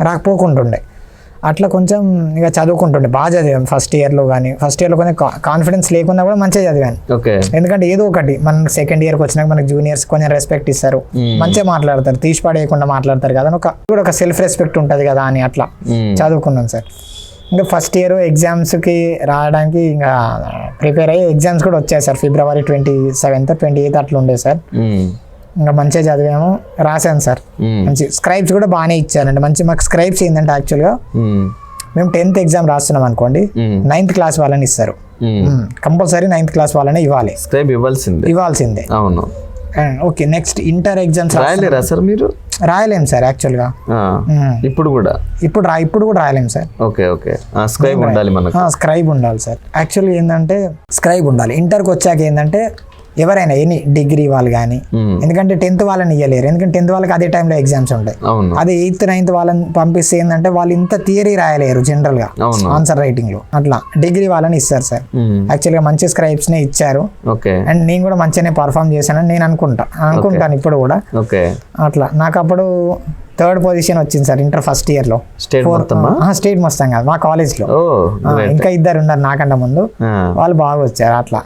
రాకపోకుంటుండే. అట్లా కొంచెం ఇక చదువుకుంటుండే, బాగా చదివాను ఫస్ట్ ఇయర్లో. కొంచెం కాన్ఫిడెన్స్ లేకుండా కూడా మంచిగా చదివాను. ఎందుకంటే ఏదో ఒకటి మనం సెకండ్ ఇయర్కి వచ్చినాక మనకి జూనియర్స్ కొంచెం రెస్పెక్ట్ ఇస్తారు, మంచిగా మాట్లాడతారు, తీసి పడేయకుండా మాట్లాడతారు కదా, ఒక సెల్ఫ్ రెస్పెక్ట్ ఉంటుంది కదా అని అట్లా చదువుకున్నాను సార్. ఇంకా ఫస్ట్ ఇయర్ ఎగ్జామ్స్కి రావడానికి ఇంకా ప్రిపేర్ అయ్యి ఎగ్జామ్స్ కూడా వచ్చాయి సార్. February 27th 28th అట్లా ఉండే సార్. ఇంకా మంచిగా చదివాము, రాశాను సార్. మంచి స్క్రైబ్స్ కూడా బాగానే ఇచ్చారండి. మాకు స్క్రైబ్స్ ఏంటంటే యాక్చువల్గా మేము 10th ఎగ్జామ్ రాస్తున్నాం అనుకోండి, 9th క్లాస్ వాళ్ళని ఇస్తారు, కంపల్సరీ 9th క్లాస్ వాళ్ళని ఇవ్వాలి, స్క్రైబ్ ఇవ్వాల్సిందే. అవును. ఓకే, నెక్స్ట్ ఇంటర్ ఎగ్జామ్స్ రాయలేరా సార్ మీరు? రాయలేం సార్ యాక్చువల్గా, ఇప్పుడు కూడా రాయలేం సార్. స్క్రైబ్ ఉండాలి సార్. యాక్చువల్గా ఏంటంటే స్క్రైబ్ ఉండాలి. ఇంటర్కి వచ్చాక ఏంటంటే ఎవరైనా ఎనీ డిగ్రీ వాళ్ళు కానీ, ఎందుకంటే 10th వాళ్ళని ఇవ్వలేరు, ఎందుకంటే 10th వాళ్ళకి అదే టైంలో ఎగ్జామ్స్ ఉంటాయి. అదే 8th 9th వాళ్ళని పంపిస్తే ఏంటంటే వాళ్ళు ఇంత థియరీ రాయలేరు జనరల్ గా ఆన్సర్ రైటింగ్ లో. అట్లా డిగ్రీ వాళ్ళని ఇస్తారు సార్. యాక్చువల్ గా మంచి స్క్రైబ్స్ నే ఇచ్చారు, అండ్ నేను కూడా మంచిగానే పర్ఫామ్ చేశానని నేను అనుకుంటాను ఇప్పుడు కూడా. అట్లా నాకు అప్పుడు 3rd పొజిషన్ వచ్చింది సార్ ఇంటర్ ఫస్ట్ ఇయర్ లో. స్టేట్ మొత్తం కాదు, మా కాలేజ్ లో ఇంకా 2 ఉన్నారు నాకంటే ముందు, వాళ్ళు బాగా వచ్చారు. అట్లా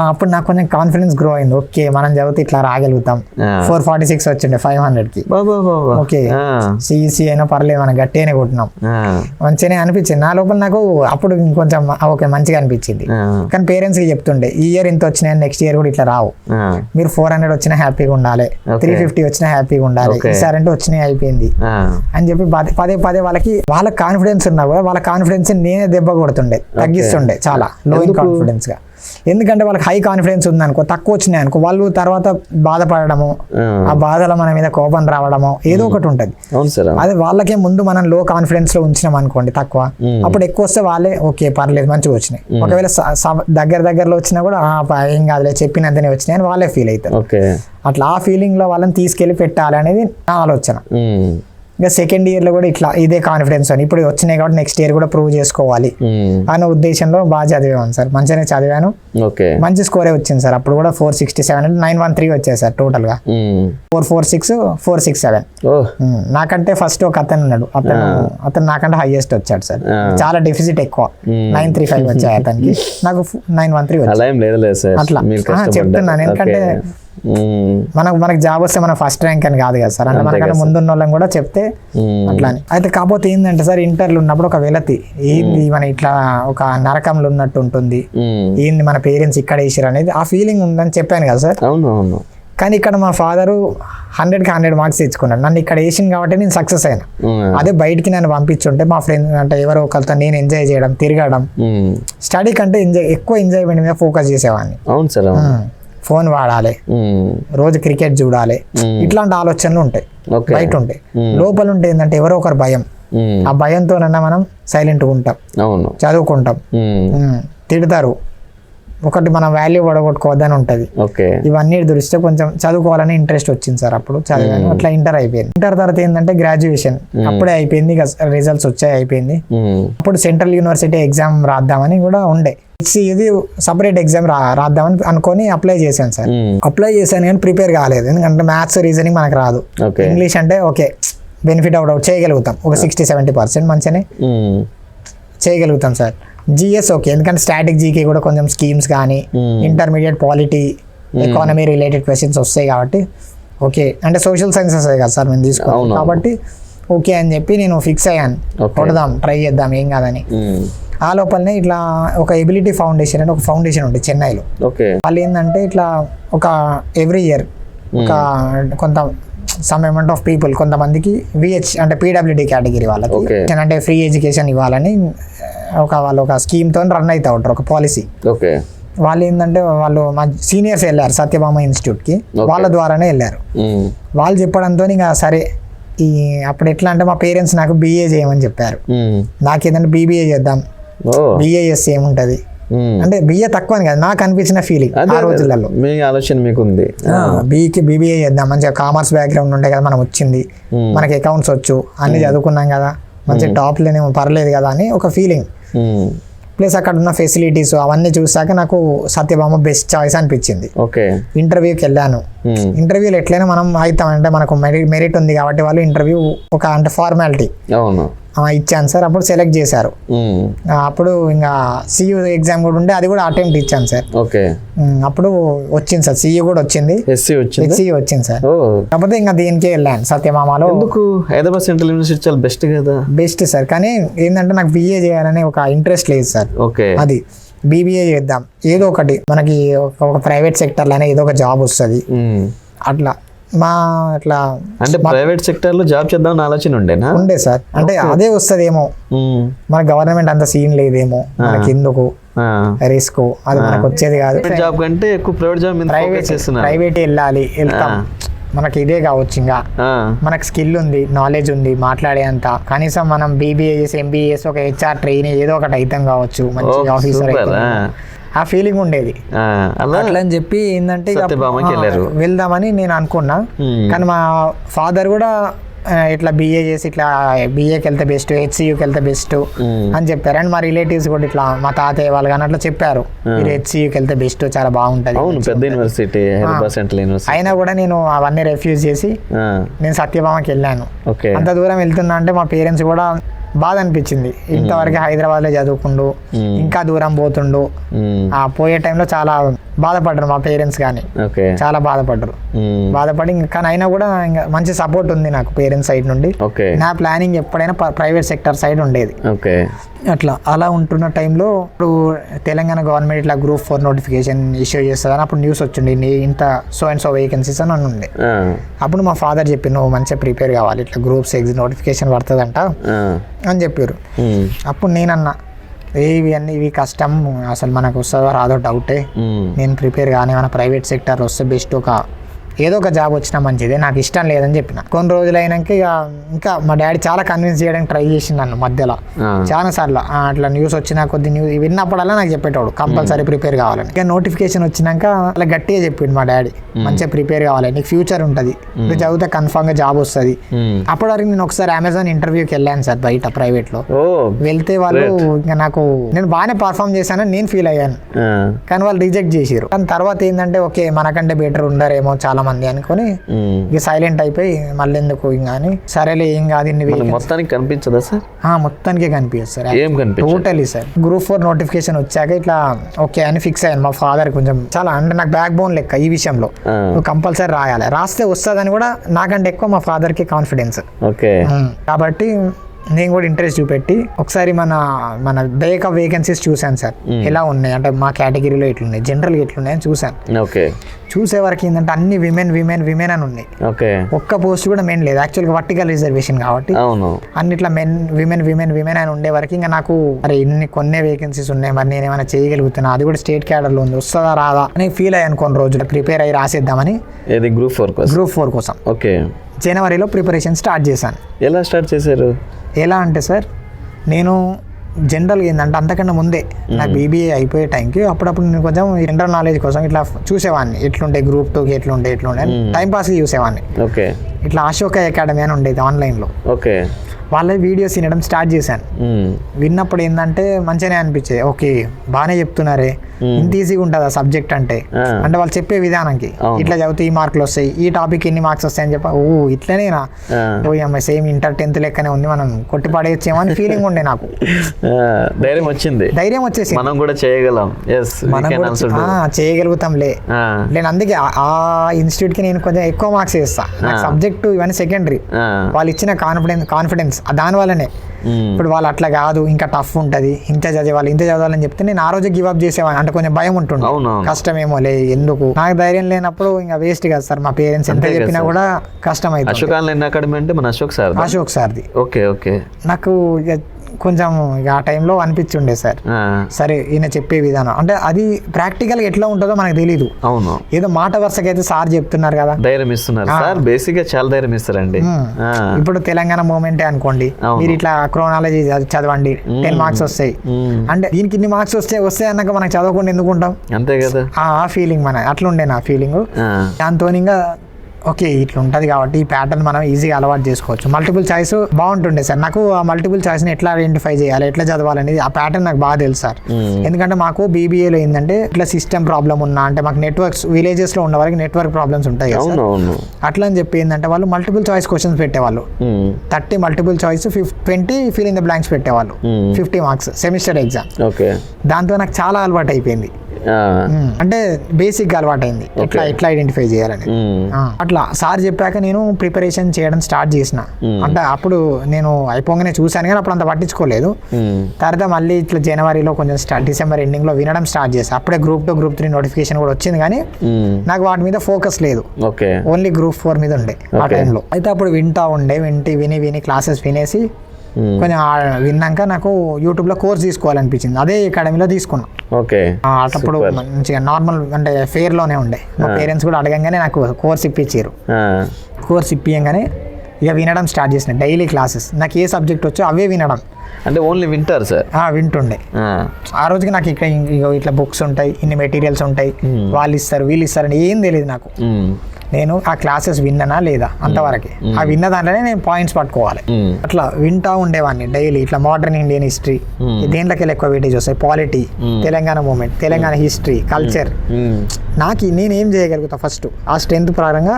అప్పుడు నాకు కొంచెం కాన్ఫిడెన్స్ గ్రో అయింది. ఓకే మనం చదివితే ఇట్లా రాగలుగుతాం. 446 వచ్చిండే 500కి. ఓకే సిఈసి అయినా పర్లేదు, మనం గట్టిగానే కొట్టినాం, మంచిగానే అనిపించింది నా లోపల. నాకు అప్పుడు కొంచెం ఓకే మంచిగా అనిపించింది. కానీ పేరెంట్స్ కి చెప్తుండే ఈ ఇయర్ ఇంత వచ్చినాయి, నెక్స్ట్ ఇయర్ కూడా ఇట్లా రావు, మీరు 400 వచ్చినా హ్యాపీగా ఉండాలి, 350 వచ్చినా హ్యాపీగా ఉండాలి, ఈసారి అంటే వచ్చినాయి అయిపోయింది అని చెప్పి పదే పదే వాళ్ళ కాన్ఫిడెన్స్ ఉన్నా కూడా వాళ్ళ కాన్ఫిడెన్స్ నేనే దెబ్బ కొడుతుండే, తగ్గిస్తుండే చాలా లో కాన్ఫిడెన్స్ గా. ఎందుకంటే వాళ్ళకి హై కాన్ఫిడెన్స్ ఉందనుకో, తక్కువ వచ్చినాయి అనుకో, వాళ్ళు తర్వాత బాధపడడము, ఆ బాధలో మన మీద కోపం రావడము ఏదో ఒకటి ఉంటది. అదే వాళ్ళకే ముందు మనం లో కాన్ఫిడెన్స్ లో ఉంచినాం అనుకోండి తక్కువ, అప్పుడు ఎక్కువ వస్తే వాళ్ళే ఓకే పర్లేదు మంచిగా వచ్చినాయి. ఒకవేళ దగ్గరలో వచ్చినా కూడా ఏం కాదులే చెప్పినంతనే వచ్చినాయి అని వాళ్ళే ఫీల్ అవుతారు. అట్లా ఆ ఫీలింగ్ లో వాళ్ళని తీసుకెళ్లి పెట్టాలి అనేది నా ఆలోచన. ఇంకా సెకండ్ ఇయర్ లో కూడా ఇట్లా ఇదే కాన్ఫిడెన్స్ అని ఇప్పుడు వచ్చినాయి కాబట్టి నెక్స్ట్ ఇయర్ కూడా ప్రూవ్ చేసుకోవాలి అనే ఉద్దేశంలో బాగా చదివాను సార్. మంచిగానే చదివాను, మంచి స్కోరే వచ్చింది సార్. అప్పుడు కూడా 467 అంటే 913 వచ్చాయి సార్ టోటల్ గా. 446, 467. నాకంటే ఫస్ట్ ఒక అతను ఉన్నాడు, అతను నాకంటే హైయెస్ట్ వచ్చాడు సార్. చాలా డెఫిసిట్ ఎక్కువ, 935 వచ్చాయి అతనికి, నాకు 913 వచ్చాయి. అట్లా చెప్తున్నాను ఎందుకంటే మనకు జాబ్ వస్తే మన ఫస్ట్ ర్యాంక్ అని కాదు కదా సార్, అంటే మనకన్నా ముందున్న వాళ్ళని కూడా చెప్తే అట్లా అని. అయితే కాకపోతే ఏంటంటే సార్ ఇంటర్లో ఉన్నప్పుడు ఒక వెలతి ఏంది మన ఇట్లా ఒక నరకంలో ఉన్నట్టు ఉంటుంది, ఏంది మన పేరెంట్స్ ఇక్కడ వేసారు అనేది ఆ ఫీలింగ్ ఉందని చెప్పాను కదా సార్. కానీ ఇక్కడ మా ఫాదరు 100కి 100 మార్క్స్ తెచ్చుకున్నాడు, నన్ను ఇక్కడ వేసింది కాబట్టి నేను సక్సెస్ అయినా. అదే బయటికి నన్ను పంపించుంటే మా ఫ్రెండ్స్ అంటే ఎవరో ఒకరితో నేను ఎంజాయ్ చేయడం, తిరగడం, స్టడీ కంటే ఎక్కువ ఎంజాయ్మెంట్ మీద ఫోకస్ చేసేవాడిని. అవును సార్, ఫోన్ వాడాలి, రోజు క్రికెట్ చూడాలి, ఇట్లాంటి ఆలోచనలు ఉంటాయి బయట ఉంటాయి. లోపల ఉంటే ఏంటంటే ఎవరో ఒకరు భయం, ఆ భయంతోనన్నా మనం సైలెంట్గా ఉంటాం, చదువుకుంటాం, తిడతారు, ఒకటి మన వాల్యూ పడగొట్టుకోవద్దని ఉంటది. ఇవన్నీ దృష్ట్యా కొంచెం చదువుకోవాలని ఇంట్రెస్ట్ వచ్చింది సార్. అప్పుడు చదివాను, అట్లా ఇంటర్ అయిపోయింది. ఇంటర్ తర్వాత ఏంటంటే గ్రాడ్యుయేషన్ అప్పుడే అయిపోయింది, రిజల్ట్స్ వచ్చాయి అయిపోయింది. అప్పుడు సెంట్రల్ యూనివర్సిటీ ఎగ్జామ్ రాద్దామని కూడా ఉండే, ఇది సపరేట్ ఎగ్జామ్ రాద్దామని అనుకొని అప్లై చేశాను సార్. అప్లై చేశాను కానీ ప్రిపేర్ కాలేదు, ఎందుకంటే మ్యాథ్స్ రీజనింగ్ మనకు రాదు. ఇంగ్లీష్ అంటే ఓకే బెనిఫిట్ అవుట్ చేయగలుగుతాం, ఒక 60-70% మంచిగానే చేయగలుగుతాం సార్. జిఎస్ ఓకే, ఎందుకంటే స్టాటిక్ జీకే కూడా కొంచెం స్కీమ్స్ కానీ intermediate polity economy related questions వస్తాయి కాబట్టి ఓకే, అంటే సోషల్ సైన్సెస్ కదా సార్ మేము తీసుకోవాలి కాబట్టి ఓకే అని చెప్పి నేను ఫిక్స్ అయ్యాను, కొడదాం ట్రై చేద్దాం ఏం కాదని. ఆ లోపలనే ఇట్లా ఒక ఎబిలిటీ ఫౌండేషన్ అంటే ఒక ఫౌండేషన్ ఉంటుంది చెన్నైలో. వాళ్ళు ఏంటంటే ఇట్లా ఒక ఎవ్రీ ఇయర్ ఒక కొంత సమ్ అమౌంట్ ఆఫ్ పీపుల్, కొంతమందికి విహెచ్ అంటే పీడబ్ల్యూడీ కేటగిరీ వాళ్ళకి అంటే ఫ్రీ ఎడ్యుకేషన్ ఇవ్వాలని వాళ్ళు ఒక స్కీమ్ తో రన్ అవుతా ఉంటారు, ఒక పాలసీ. వాళ్ళు ఏంటంటే వాళ్ళు మా సీనియర్స్ వెళ్ళారు సత్యభామ ఇన్స్టిట్యూట్ కి, వాళ్ళ ద్వారానే వెళ్ళారు. వాళ్ళు చెప్పడంతో ఇంకా సరే అప్పుడు ఎట్లా అంటే మా పేరెంట్స్ నాకు బీఏ చేయమని చెప్పారు, నాకేంటంటే బీబీఏ చేద్దాం, బీఏఎస్ ఏముంటది అంటే బిఏ తక్కువ అని కాదు, నాకు అనిపించిన ఫీలింగ్ ఆ రోజులలో. మీ ఆలోచన మీకు ఉంది, బీబీఏ చేద్దాం, మంచిగా కామర్స్ బ్యాక్గ్రౌండ్ ఉంటే కదా మనం వచ్చింది, మనకి అకౌంట్స్ వచ్చు, అన్ని చదువుకున్నాం కదా, మంచి టాప్ లేనేమో పర్లేదు కదా అని ఒక ఫీలింగ్. ప్లస్ అక్కడ ఉన్న ఫెసిలిటీస్ అవన్నీ చూసాక నాకు సత్యభామ బెస్ట్ చాయిస్ అనిపించింది. ఇంటర్వ్యూకి వెళ్ళాను, ఇంటర్వ్యూలు ఎట్లయినా మనం అవుతాం, అంటే మనకు మెరిట్ ఉంది కాబట్టి వాళ్ళు ఇంటర్వ్యూ ఒక అంటే ఫార్మాలిటీ ఇచ్చాను సార్. అప్పుడు సెలెక్ట్ చేశారు, అప్పుడు ఇంకా సియు ఎగ్జామ్ కూడా ఉండే, అది కూడా అటెంప్ట్ ఇచ్చాను సార్. అప్పుడు వచ్చింది సార్, సియు కూడా వచ్చింది, హెచ్సియు వచ్చింది సార్. కాకపోతే ఇంకా దీనికే వెళ్ళాను సత్యమామలో. హైదరాబాద్ సెంట్రల్ యూనివర్సిటీ చాలా బెస్ట్ కదా? బెస్ట్ సార్, కానీ ఏంటంటే నాకు బిఏ చేయాలనే ఒక ఇంట్రెస్ట్ లేదు సార్. అది బీబీఏ చేద్దాం, ఏదో ఒకటి మనకి ఒక ప్రైవేట్ సెక్టర్లోనే ఏదో ఒక జాబ్ వస్తుంది అట్లా మా అట్లా అంటే ప్రైవేట్ సెక్టర్ లో జాబ్ చేద్దాం ఆలోచన ఉండే సార్. అంటే అదే వస్తుందేమో, మన గవర్నమెంట్ అంత సీన్ లేదేమో, మనకి ఎందుకు రిస్క్, అది మనకు వచ్చేది కాదు. జాబ్ కంటే ఎక్కువ ప్రైవేట్ వెళ్ళాలి, వెళ్తాం, మనకి ఇదే కావచ్చు, ఇంకా మనకు స్కిల్ ఉంది, నాలెడ్జ్ ఉంది, మాట్లాడే అంత, కనీసం మనం బీబీఏ చేసి ఎంబీఏ చేసి ఒక హెచ్ఆర్ ట్రైన్ ఏదో ఒకటి అయితం కావచ్చు, మంచి ఆఫీసర్ అయితే ఆ ఫీలింగ్ ఉండేది. అట్లా అని చెప్పి ఏంటంటే వెళ్దామని నేను అనుకున్నా, కానీ మా ఫాదర్ కూడా ఇట్లా బిఏ చేసి ఇట్లా బిఏకి వెళ్తే బెస్ట్, హెచ్సియుకి వెళ్తే బెస్ట్ అని చెప్పారు. అండ్ మా రిలేటివ్స్ కూడా ఇట్లా మా తాతయ్య వాళ్ళు కానీ అట్లా చెప్పారు, మీరు హెచ్సియుకి వెళ్తే బెస్ట్, చాలా బాగుంటది, అయినా కూడా నేను అవన్నీ రెఫ్యూజ్ చేసి నేను సత్యభామకి వెళ్ళాను. అంత దూరం వెళ్తున్నా అంటే మా పేరెంట్స్ కూడా బాధ అనిపించింది. ఇంతవరకు హైదరాబాద్లో చదువుకుండు, ఇంకా దూరం పోతుండు. ఆ పోయే టైంలో చాలా బాధపడ్డారు మా పేరెంట్స్ కానీ, చాలా బాధపడ్డారు. బాధపడి కానీ అయినా కూడా ఇంకా మంచి సపోర్ట్ ఉంది నాకు పేరెంట్స్ సైడ్ నుండి. నా ప్లానింగ్ ఎప్పుడైనా ప్రైవేట్ సెక్టర్ సైడ్ ఉండేది. అలా ఉంటున్న టైంలో ఇప్పుడు తెలంగాణ గవర్నమెంట్ ఇట్లా Group 4 నోటిఫికేషన్ ఇష్యూ చేస్తుందని అప్పుడు న్యూస్ వచ్చింది, ఇంత సో అండ్ సో వేకెన్సీస్ అని ఉండే. అప్పుడు మా ఫాదర్ చెప్పి నువ్వు మంచిగా ప్రిపేర్ కావాలి, ఇట్లా గ్రూప్స్ నోటిఫికేషన్ పడుతుందంట అని చెప్పారు. అప్పుడు నేనన్నా ఇవి కష్టం, అసలు మనకు వస్తుందో రాదో డౌటే, నేను ప్రిపేర్ కానీ మన ప్రైవేట్ సెక్టర్ వస్తే బెస్ట్, ఏదో ఒక జాబ్ వచ్చినా మంచిదే, నాకు ఇష్టం లేదని చెప్పిన. కొన్ని రోజులు అయినాక ఇంకా మా డాడీ చాలా కన్విన్స్ చేయడానికి ట్రై చేసిండు నన్ను మధ్యలో చాలా సార్లు. అట్లా న్యూస్ వచ్చినా కొద్ది న్యూస్ విన్నప్పుడల్లా నాకు చెప్పేటోడు కంపల్సరీ ప్రిపేర్ కావాలని. ఇంకా నోటిఫికేషన్ వచ్చినాక అలా గట్టిగా చెప్పిండు మా డాడీ, మంచిగా ప్రిపేర్ కావాలి, నీకు ఫ్యూచర్ ఉంటుంది, నువ్వు చదివితే కన్ఫామ్ గా జాబ్ వస్తుంది. అప్పటి వరకు నేను ఒకసారి అమెజాన్ ఇంటర్వ్యూకి వెళ్ళాను సార్ బయట ప్రైవేట్ లో. వెళ్తే వాళ్ళు ఇంకా నేను బాగానే పర్ఫామ్ చేశానని నేను ఫీల్ అయ్యాను, కానీ వాళ్ళు రిజెక్ట్ చేసారు. కానీ తర్వాత ఏంటంటే ఓకే మనకంటే బెటర్ ఉండరేమో చాలా మంది అనుకొని ఇక సైలెంట్ అయిపోయి మళ్ళీ ఎందుకు ఇంకా అని సరేలే ఏం కాదు. మొత్తానికి కనిపించదా సార్? మొత్తానికే కనిపించదు sir, totally sir. Group 4 notification వచ్చాక ఇట్లా ఓకే అని ఫిక్స్ అయ్యాను. మా ఫాదర్ కొంచెం చాలా అంటే నాకు బ్యాక్ బోన్ లెక్క ఈ విషయంలో, నువ్వు కంపల్సరీ రాయాలి, రాస్తే వస్తుందని కూడా నాకంటే ఎక్కువ మా ఫాదర్ కి కాన్ఫిడెన్స్. కాబట్టి నేను కూడా ఇంట్రెస్ట్ చూపెట్టి ఒకసారి మన బ్రేక్ ఆఫ్ వేకెన్సీస్ చూశాను సార్, ఎలా ఉన్నాయి అంటే మా కేటగిరీలో ఎట్లున్నాయి, జనరల్గా ఎట్లున్నాయని చూశాను. చూసే వరకు ఏంటంటే అన్ని విమెన్ అని ఉన్నాయి, ఒక్క పోస్ట్ కూడా మెన్ లేదు. యాక్చువల్గా వర్టికల్ రిజర్వేషన్ కాబట్టి అన్నిట్లా విమెన్ అని ఉండే వరకు ఇంకా నాకు అరే కొన్ని వేకెన్సీస్ ఉన్నాయి, మరి నేను ఏమైనా చేయగలుగుతున్నా, అది కూడా స్టేట్ క్యాడర్లో ఉంది, వస్తుందా రాదా అని ఫీల్ అయ్యాను. కొన్ని రోజులు ప్రిపేర్ అయ్యి రాసేద్దామని Group 4 కోసం జనవరిలో ప్రిపరేషన్ స్టార్ట్ చేశాను. ఎలా స్టార్ట్ చేశారు? ఎలా అంటే సార్ నేను జనరల్గా ఏంటంటే అంతకన్నా ముందే నా BBA అయిపోయే టైంకి అప్పుడప్పుడు నేను కొంచెం జనరల్ నాలెడ్జ్ కోసం ఇట్లా చూసేవాడిని, ఎట్లుంటే Group 2కి ఎట్లుంటే టైం పాస్కి చూసేవాడిని. ఇట్లా అశోక అకాడమీ అని ఉండేది ఆన్లైన్లో, వాళ్ళ వీడియోస్ వినడం స్టార్ట్ చేశాను. విన్నప్పుడు ఏంటంటే మంచిగానే అనిపించేది, ఓకే బాగానే చెప్తున్నారే, ఇంత ఈజీగా ఉంటుంది ఆ సబ్జెక్ట్ అంటే వాళ్ళు చెప్పే విధానానికి ఇట్లా చదివితే ఈ మార్కులు వస్తాయి, ఈ టాపిక్ ఎన్ని మార్క్స్ వస్తాయని చెప్పి ఇట్లనేనా సేమ్ ఇంటర్ 10th లెక్కనే ఉంది, మనం కొట్టి పడేయచ్చేమో అని ఫీలింగ్ ఉండే నాకు. ధైర్యం వచ్చేసి మనం కూడా చేయగలం, చేయగలుగుతాంలే. నేను అందుకే ఆ ఇన్స్టిట్యూట్ కి నేను కొంచెం ఎక్కువ మార్క్స్ వేస్తా, నాకు సబ్జెక్టు ఇవన్నీ సెకండరీ, వాళ్ళు ఇచ్చిన కాన్ఫిడెన్స్ దాని వల్లనే. ఇప్పుడు వాళ్ళు అట్లా కాదు, ఇంకా టఫ్ ఉంటుంది, ఇంత చదవాలని చెప్తే నేను ఆ రోజు గివ్ అప్ చేసేవాడిని. అంటే కొంచెం భయం ఉంటుంది, కష్టమేమో లే ఎందుకు, నాకు ధైర్యం లేనప్పుడు ఇంకా వేస్ట్ కదా సార్, మా పేరెంట్స్ ఎంత చెప్పినా కూడా కష్టం అవుతుంది. అశోక్ సార్ది నాకు కొంచెం ఆ టైంలో అనిపించుండే సార్, సరే ఈయన చెప్పే విధానం అంటే అది ప్రాక్టికల్ గా ఎట్లా ఉంటుందో మనకు తెలీదు. ఏదో మాట వరుసకైతే సార్ చెప్తున్నారు కదా, ధైర్యం ఇస్తున్నారు సార్, బేసిక్ గా చాలా ధైర్యం ఇస్తారండి. ఇప్పుడు తెలంగాణ మూమెంటే అనుకోండి, మీరు ఇట్లా క్రోనాలజీ చదవండి 10 మార్క్స్ వస్తాయి అంటే దీనికి ఇన్ని మార్క్స్ వస్తాయి అన్నాక మనకు చదవకుండా ఎందుకు ఉంటాం, అంతే కదా. ఆ ఫీలింగ్ అట్లుండే నా ఫీలింగ్. దాంతో ఇంకా ఓకే ఇట్లా ఉంటుంది కాబట్టి ఈ ప్యాటర్న్ మనం ఈజీగా అలవాటు చేసుకోవచ్చు. మల్టిపుల్ చాయిస్ బాగుంటుండే సార్, నాకు ఆ మల్టిపుల్ చాయిస్ని ఎట్లా ఐడెంటిఫై చేయాలి, ఎట్లా చదవాలనేది ఆ ప్యాటర్న్ నాకు బాగా తెలుసు సార్. ఎందుకంటే మాకు BBAలో ఏంటంటే ఇట్లా సిస్టమ్ ప్రాబ్లమ్ ఉన్నా అంటే మాకు నెట్వర్క్స్ విలేజెస్లో ఉన్న వరకు నెట్వర్క్ ప్రాబ్లమ్స్ ఉంటాయి కదా సార్, అట్లా అని చెప్పి ఏంటంటే వాళ్ళు మల్టిపుల్ చాయిస్ క్వశ్చన్స్ పెట్టేవాళ్ళు, 30 multiple choice 20 fill in the blanks పెట్టేవాళ్ళు, 50 మార్క్స్ సెమిస్టర్ ఎగ్జామ్. దాంతో నాకు చాలా అలవాటు అయిపోయింది, అంటే బేసిక్ గా అలవాటు అయింది ఎట్లా ఐడెంటిఫై చేయాలని. అట్లా సార్ చెప్పాక నేను ప్రిపరేషన్ చేయడం స్టార్ట్ చేసిన. అంటే అప్పుడు నేను అయిపోగానే చూశాను కానీ అప్పుడు అంత పట్టించుకోలేదు. తర్వాత మళ్ళీ ఇట్లా జనవరిలో కొంచెం డిసెంబర్ ఎండింగ్ లో వినడం స్టార్ట్ చేశాను. అప్పుడే Group 2 Group 3 నోటిఫికేషన్ కూడా వచ్చింది కానీ నాకు వాటి మీద ఫోకస్ లేదు, ఓన్లీ Group 4 మీద ఉండే ఆ టైంలో. అయితే అప్పుడు విని క్లాసెస్ వినేసి కొంచెం విన్నాక నాకు యూట్యూబ్ లో కోర్స్ తీసుకోవాలనిపించింది, అదే అకాడమీలో తీసుకున్నా. అప్పుడు మంచిగా నార్మల్ అంటే ఫేర్ లోనే ఉండే, మా పేరెంట్స్ కూడా అడగంగానే నాకు కోర్స్ ఇప్పించారు. కోర్స్ ఇప్పియంగానే ఇక వినడం స్టార్ట్ చేసిన, డైలీ క్లాసెస్ నాకు ఏ సబ్జెక్ట్ వచ్చో అవే వినడం. అంటే ఓన్లీ వింటారు సార్? వింటుండే. ఆ రోజుకి నాకు ఇట్లా బుక్స్ ఉంటాయి, ఇన్ని మెటీరియల్స్ ఉంటాయి, వాళ్ళు ఇస్తారు వీళ్ళు ఇస్తారని ఏం తెలియదు నాకు. నేను ఆ క్లాసెస్ విన్నానా లేదా అంతవరకే, ఆ విన్న దాంట్లోనే నేను పాయింట్స్ పట్టుకోవాలి. అట్లా వింటా ఉండేవాడిని డైలీ. ఇట్లా మోడర్న్ ఇండియన్ హిస్టరీ, దేంట్లోకి ఎక్కువ వెయిటేజ్ వస్తాయి, polity, Telangana movement, Telangana history, culture, నేనేం చేయగలుగుతా ఫస్ట్ ఆ స్ట్రెంత్ ప్రకారంగా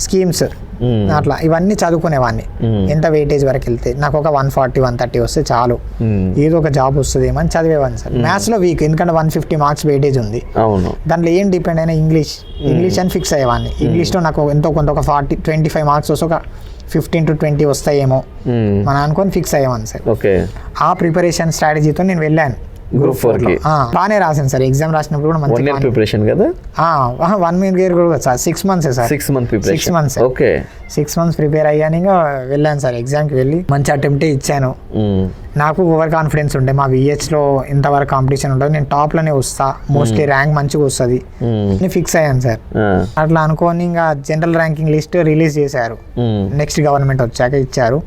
స్కీమ్స్ అట్లా ఇవన్నీ చదువుకునేవాడిని. ఎంత వెయిటేజ్ వరకు వెళ్తే నాకు ఒక 140 130 వస్తే చాలు, ఏదో ఒక జాబ్ వస్తుందేమో అని చదివేవాడిని సార్. మ్యాథ్స్లో వీక్, ఎందుకంటే 150 మార్క్స్ వెయిటేజ్ ఉంది. దాంట్లో ఏం డిపెండ్ అయినా ఇంగ్లీష్ అని ఫిక్స్ అయ్యేవాడిని. ఇంగ్లీష్లో నాకు ఎంతో కొంత ఒక 25 మార్క్స్ వస్తే ఒక 15 to 20 వస్తాయేమో మనం అనుకొని ఫిక్స్ అయ్యేవాడిని సార్. ఆ ప్రిపరేషన్ స్ట్రాటజీతో నేను వెళ్ళాను గ్రూప్ 4కి. బాగానే రాశాను సార్. ఎగ్జామ్ రాసినప్పుడు కూడా మంచి ప్రిపరేషన్ కదా. 1 మంత్ కూడా sir, 6 months sir. 6 month preparation. 6 months. Okay, 6 months prepare అయ్యాను. ఇంకా వెళ్ళాను సార్ ఎగ్జామ్కి. వెళ్ళి మంచి అటెంప్టే ఇచ్చాను. నాకు ఓవర్ కాన్ఫిడెన్స్ ఉండే, మా విహెచ్లో ఇంతవరకు కాంపిటీషన్ ఉంటుంది, నేను టాప్లోనే వస్తా, మోస్ట్లీ ర్యాంక్ మంచిగా వస్తుంది నేను ఫిక్స్ అయ్యాను సార్. అట్లా అనుకోని ఇంకా జనరల్ ర్యాంకింగ్ లిస్ట్ రిలీజ్ చేశారు. నెక్స్ట్ గవర్నమెంట్ వచ్చాక ఇచ్చారు.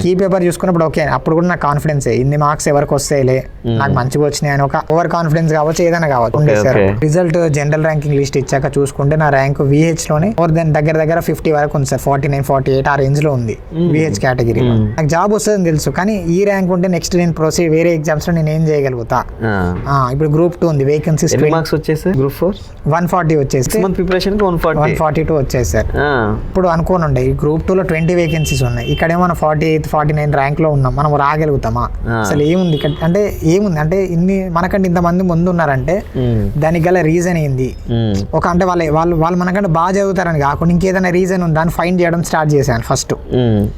కీ పేపర్ చూసుకున్నప్పుడు ఓకే, అప్పుడు కూడా నాకు కాన్ఫిడెన్స్ ఇన్ని మార్క్స్ ఎవరికి వస్తాయిలే, నాకు మంచిగా వచ్చినాయి అని ఒక ఓవర్ కాన్ఫిడెన్స్ కావచ్చు, ఏదైనా కావచ్చు ఉండే sir. Result general ranking list ఇచ్చాక చూసుకుంటే నా ర్యాంక్ విహెచ్ లోనే మోర్ దెన్ దగ్గర 50 వరకు ఉంది సార్. 49 48 ఆ రేంజ్ లో ఉంది విహెచ్ కేటగిరీలో. నాకు జాబ్ వస్తుందని తెలుసు, కానీ ఈ ర్యాంక్ ఉంటే నెక్స్ట్ నేను ప్రొసీడ్ వేరే ఎగ్జామ్స్ లో నేను ఏం చేయగలుగుతా. ఇప్పుడు గ్రూప్ 2 ఉంది, వేకెన్సీస్ గ్రూప్ 4 140 వచ్చేసి 142 వచ్చేసి సార్. ఇప్పుడు అనుకోని ఉండే ఈ గ్రూప్ 2 లో 20 వేకెన్సీస్ ఉన్నాయి, ఇక్కడేమో 48 49 ర్యాంక్ లో ఉన్నాం, మనం రాగలుగుతామా? అసలు ఏముంది ఇక్కడ అంటే, ఏముంది అంటే ఇన్ని మనకంటే ఇంతమంది ముందు ఉన్నారంటే దానికి గల రీజన్ ఏంది? ఒక అంటే వాళ్ళు మనకంటే బాగా చదువుతారని కాకుండా ఇంకేదైనా రీజన్ ఉందా అని ఫైండ్ చేయడం స్టార్ట్ చేశాను. ఫస్ట్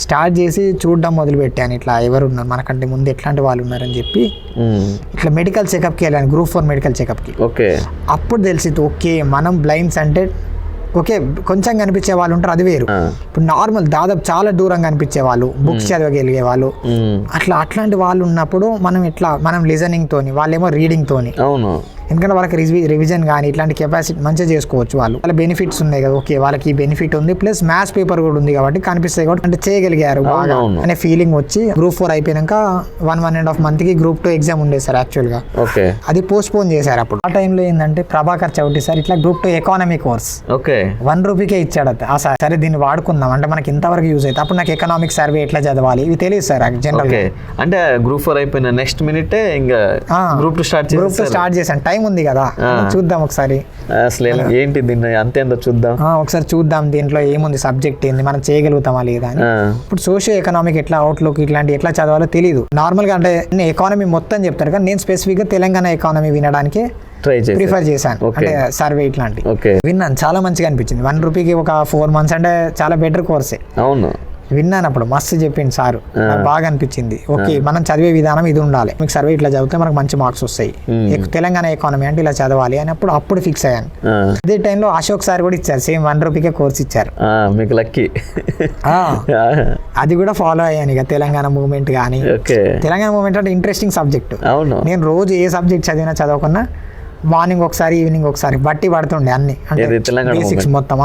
స్టార్ట్ చేసి చూడడం మొదలు పెట్టాను, ఇట్లా ఎవరు ఉన్నారు మనకంటే ముందు, ఎట్లాంటి వాళ్ళు ఉన్నారని చెప్పి ఇట్లా మెడికల్ చెకప్కి వెళ్ళాను, గ్రూప్ 4 మెడికల్ చెకప్కి. అప్పుడు తెలిసింది ఓకే మనం బ్లైండ్స్ అంటే ఓకే కొంచెం కనిపించే వాళ్ళు ఉంటారు, అది వేరు. ఇప్పుడు నార్మల్ దాదాపు చాలా దూరంగా కనిపించే వాళ్ళు, బుక్స్ చదవగలిగే వాళ్ళు, అట్లాంటి వాళ్ళు ఉన్నప్పుడు మనం లిజనింగ్ తోని, వాళ్ళేమో రీడింగ్ తోని, ఎందుకంటే వాళ్ళకి రివిజన్ కానీ ఇట్లాంటి కెపాసిటీ మంచిగా చేసుకోవచ్చు. వాళ్ళ బెనిఫిట్స్ ఉన్నాయి కదా, ఓకే వాళ్ళకి ఈ బెనిఫిట్ ఉంది, ప్లస్ మ్యాథ్స్ పేపర్ కూడా ఉంది కాబట్టి కనిపిస్తాయి కాబట్టి అంటే చేయగలిగారు బాగా అనే ఫీలింగ్ వచ్చి గ్రూప్ 4 అయిపోయాక 1.5 month కి గ్రూప్ 2 ఎగ్జామ్ ఉండే సార్. యాక్చువల్గా అది పోస్ట్ పోన్ చేశారు. అప్పుడు ఆ టైంలో ఏంటంటే ప్రభాకర్ చౌటి సార్ ఇట్లా గ్రూప్ 2 ఎకానమీ కోర్స్ ₹1 ఇచ్చాడు. సరే దీన్ని వాడుకుందాం అంటే మనకి ఇంతవరకు యూజ్ అవుతుంది. అప్పుడు నాకు ఎకనామిక్ సర్వే ఎట్లా చదవాలి ఇవి తెలియదు సార్ జనరల్. అంటే గ్రూప్ 4 అయిపోయిన నెక్స్ట్ మినిట్ ఇంకా గ్రూప్ 2 స్టార్ట్ చేశాను. టైం ఉంది కదా, చూద్దాం ఒకసారి అసలు ఏంటి దీన్ని అంతేందో చూద్దాం, ఒకసారి చూద్దాం దీంట్లో ఏముంది, సబ్జెక్ట్ ఏంది, మనం చేయగలుగుతామా లేదా అని. ఇప్పుడు సోషియో ఎకనామిక్ ఎట్లా, అవుట్లుక్ ఇట్లాంటి ఎట్లా చదవాలో తెలియదు. నార్మల్ గా అంటే ఎకానమీ మొత్తం చెప్తారు కానీ నేను స్పెసిఫిక్ గా తెలంగాణ ఎకానమీ వినడానికి ప్రిఫర్ చేశాను. అంటే సర్వే ఇట్లాంటి విన్నాను, చాలా మంచిగా అనిపించింది. ₹1 ఒక 4 months అంటే చాలా బెటర్ కోర్సే. అవును, విన్నాను అప్పుడు మస్తు చెప్పింది సార్, నాకు బాగా అనిపించింది. ఓకే మనం చదివే విధానం ఇది ఉండాలి, మీకు సర్వే ఇట్లా చదివితే మనకు మంచి మార్క్స్ వస్తాయి, తెలంగాణ ఎకానమీ అంటే ఇలా చదవాలి అని అప్పుడు ఫిక్స్ అయ్యాను. అదే టైంలో అశోక్ సార్ కూడా ఇచ్చారు, సేమ్ ₹1 కోర్స్ ఇచ్చారు. మీకు లక్కీ. అది కూడా ఫాలో అయ్యాను. ఇక తెలంగాణ మూవ్మెంట్ కానీ, తెలంగాణ మూవ్మెంట్ అంటే ఇంట్రెస్టింగ్ సబ్జెక్ట్. నేను రోజు ఏ సబ్జెక్ట్ చదవకున్నా మార్నింగ్ ఒకసారి ఈవినింగ్ ఒకసారి బట్టి పడుతుండే అన్ని, అంటే బేసిక్స్ మొత్తం.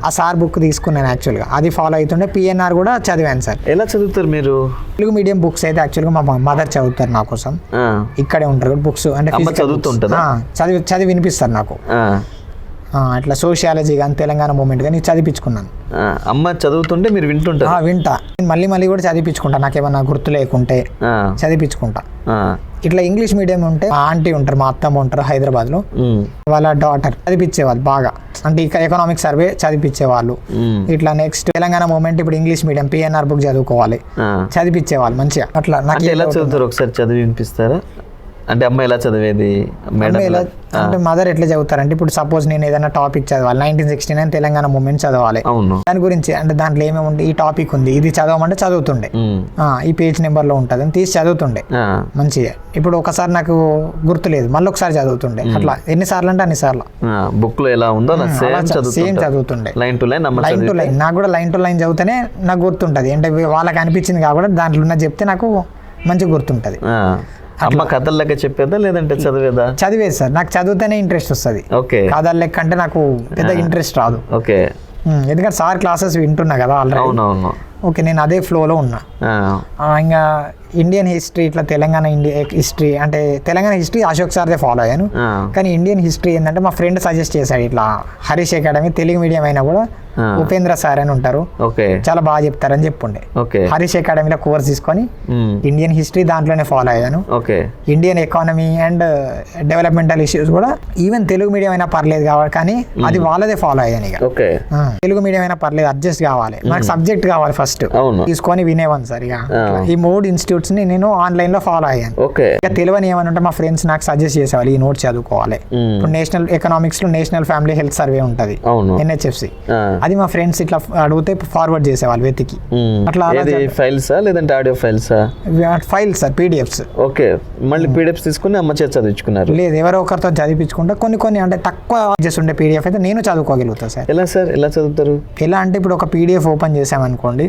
ఆ సార్ బుక్ తీసుకున్నాను యాక్చువల్గా, అది ఫాలో అవుతుండే. PNR కూడా చదివాను సార్. ఎలా చదువుతారు మీరు? తెలుగు మీడియం బుక్స్ అయితే యాక్చువల్గా మా మదర్ చదువుతారు నా కోసం, ఇక్కడే ఉంటారు బుక్స్. అంటే చదివి వినిపిస్తారు నాకు. ఇట్లా సోషియాలజీ కానీ తెలంగాణ మూమెంట్ కానీ చదివించుకున్నాను. అమ్మ చదువుతుంటే మీరు వింటుంటారు? వింటా, మళ్ళీ కూడా చదివించుకుంటా, నాకేమన్నా గుర్తు లేకుంటే చదివించుకుంటా. ఇట్లా ఇంగ్లీష్ మీడియం ఉంటే మా ఆంటీ ఉంటారు, మా అత్తమ్మ ఉంటారు హైదరాబాద్ లో, వాళ్ళ డాటర్ చదివించేవాళ్ళు బాగా, అంటే ఇక ఎకనామిక్ సర్వే చదివించేవాళ్ళు. ఇట్లా నెక్స్ట్ తెలంగాణ మూమెంట్ ఇప్పుడు ఇంగ్లీష్ మీడియం PNR బుక్ చదువుకోవాలి, చదివించేవాళ్ళు మంచిగా. అట్లా నాకు ఎలా చదువుతారు ఒకసారి చదివి వినిపిస్తారా? అంటే అమ్మ ఎలా చదివేది? అంటే మదర్ ఎట్లా చదువుతారంటే ఇప్పుడు సపోజ్ నేను ఏదైనా టాపిక్ చదవాలి, 1969 తెలంగాణ మూమెంట్ చదవాలి, దాని గురించి అంటే దాంట్లో ఏమేమి ఉంది, ఈ టాపిక్ ఉంది ఇది చదవమంటే చదువుతుండే, ఈ పేజ్ నెంబర్ లో ఉంటుంది అని తీసి చదువుతుండే మంచిగా. ఇప్పుడు ఒకసారి నాకు గుర్తులేదు, మళ్ళీ ఒకసారి చదువుతుండే. అట్లా ఎన్నిసార్లు అంటే అన్నిసార్లు బుక్ లో ఎలా ఉందో సేమ్ చదువుతుండే, లైన్ టు లైన్. నాకు కూడా లైన్ టు లైన్ చదివితేనే నాకు గుర్తుంటది. అంటే వాళ్ళకి అనిపించింది కాకుండా దాంట్లో ఉన్న చెప్తే నాకు మంచిగా గుర్తుంటది. అమ్మ కథల లెక్క చెప్పేదా లేదంటే చదివేదా? చదివేది సార్, నాకు చదివితేనే ఇంట్రెస్ట్ వస్తుంది. కథల లెక్క అంటే నాకు పెద్ద ఇంట్రెస్ట్ రాదు. ఎందుకంటే సార్ క్లాసెస్ వింటున్నా కదా ఆల్రెడీ, ఓకే నేను అదే ఫ్లోలో ఉన్నా. ఇంకా ఇండియన్ హిస్టరీ ఇట్లా తెలంగాణ హిస్టరీ అంటే తెలంగాణ హిస్టరీ అశోక్ సార్దే ఫాలో అయ్యాను. కానీ ఇండియన్ హిస్టరీ ఏంటంటే మా ఫ్రెండ్ సజెస్ట్ చేశాడు, ఇట్లా హరీష్ అకాడమీ తెలుగు మీడియం అయినా కూడా ఉపేంద్ర సార్ అని ఉంటారు, చాలా బాగా చెప్తారని చెప్పుండే. హరీష్ అకాడమీలో కోర్స్ తీసుకొని ఇండియన్ హిస్టరీ దాంట్లోనే ఫాలో అయ్యాను. Indian economy and developmental issues కూడా ఈవెన్ తెలుగు మీడియం అయినా పర్లేదు కావాలి, కానీ అది వాళ్ళదే ఫాలో అయ్యాను. ఇక తెలుగు మీడియం అయినా పర్లేదు, అడ్జస్ట్ కావాలి, నాకు సబ్జెక్ట్ కావాలి ఫస్ట్ తీసుకొని వినేవాను సార్. ఇక ఈ 3 ఇన్స్టిట్యూట్స్ ని నేను ఆన్లైన్ లో ఫాలో అయ్యాను. ఇక తెలియని ఏమని ఉంటే మా ఫ్రెండ్స్ నాకు సజెస్ట్ చేసేవాళ్ళు, ఈ నోట్స్ చదువుకోవాలి. ఇప్పుడు నేషనల్ ఎకనామిక్స్ లో నేషనల్ ఫ్యామిలీ హెల్త్ సర్వే ఉంటది, NHFC, అది మా ఫ్రెండ్స్ ఇట్లా అడిగితే ఫార్వర్డ్ చేసేవాళ్ళు వెతికి. అట్లా ఫైల్సా లేదంటే ఆడియో ఫైల్సా? Files sir, PDFs. ఓకే, మళ్ళీ PDFs తీసుకుని అమ్మ చేత చదివించుకున్నారు? లేదు, ఎవరో ఒకరితో చదివించుకుంటా. కొన్ని అంటే తక్కువ చేస్తుండే PDF అయితే నేను చదువుకోగలుగుతాను సార్. ఎలా సార్, ఎలా చదువుతారు? ఎలా అంటే ఇప్పుడు ఒక PDF ఓపెన్ చేసామనుకోండి,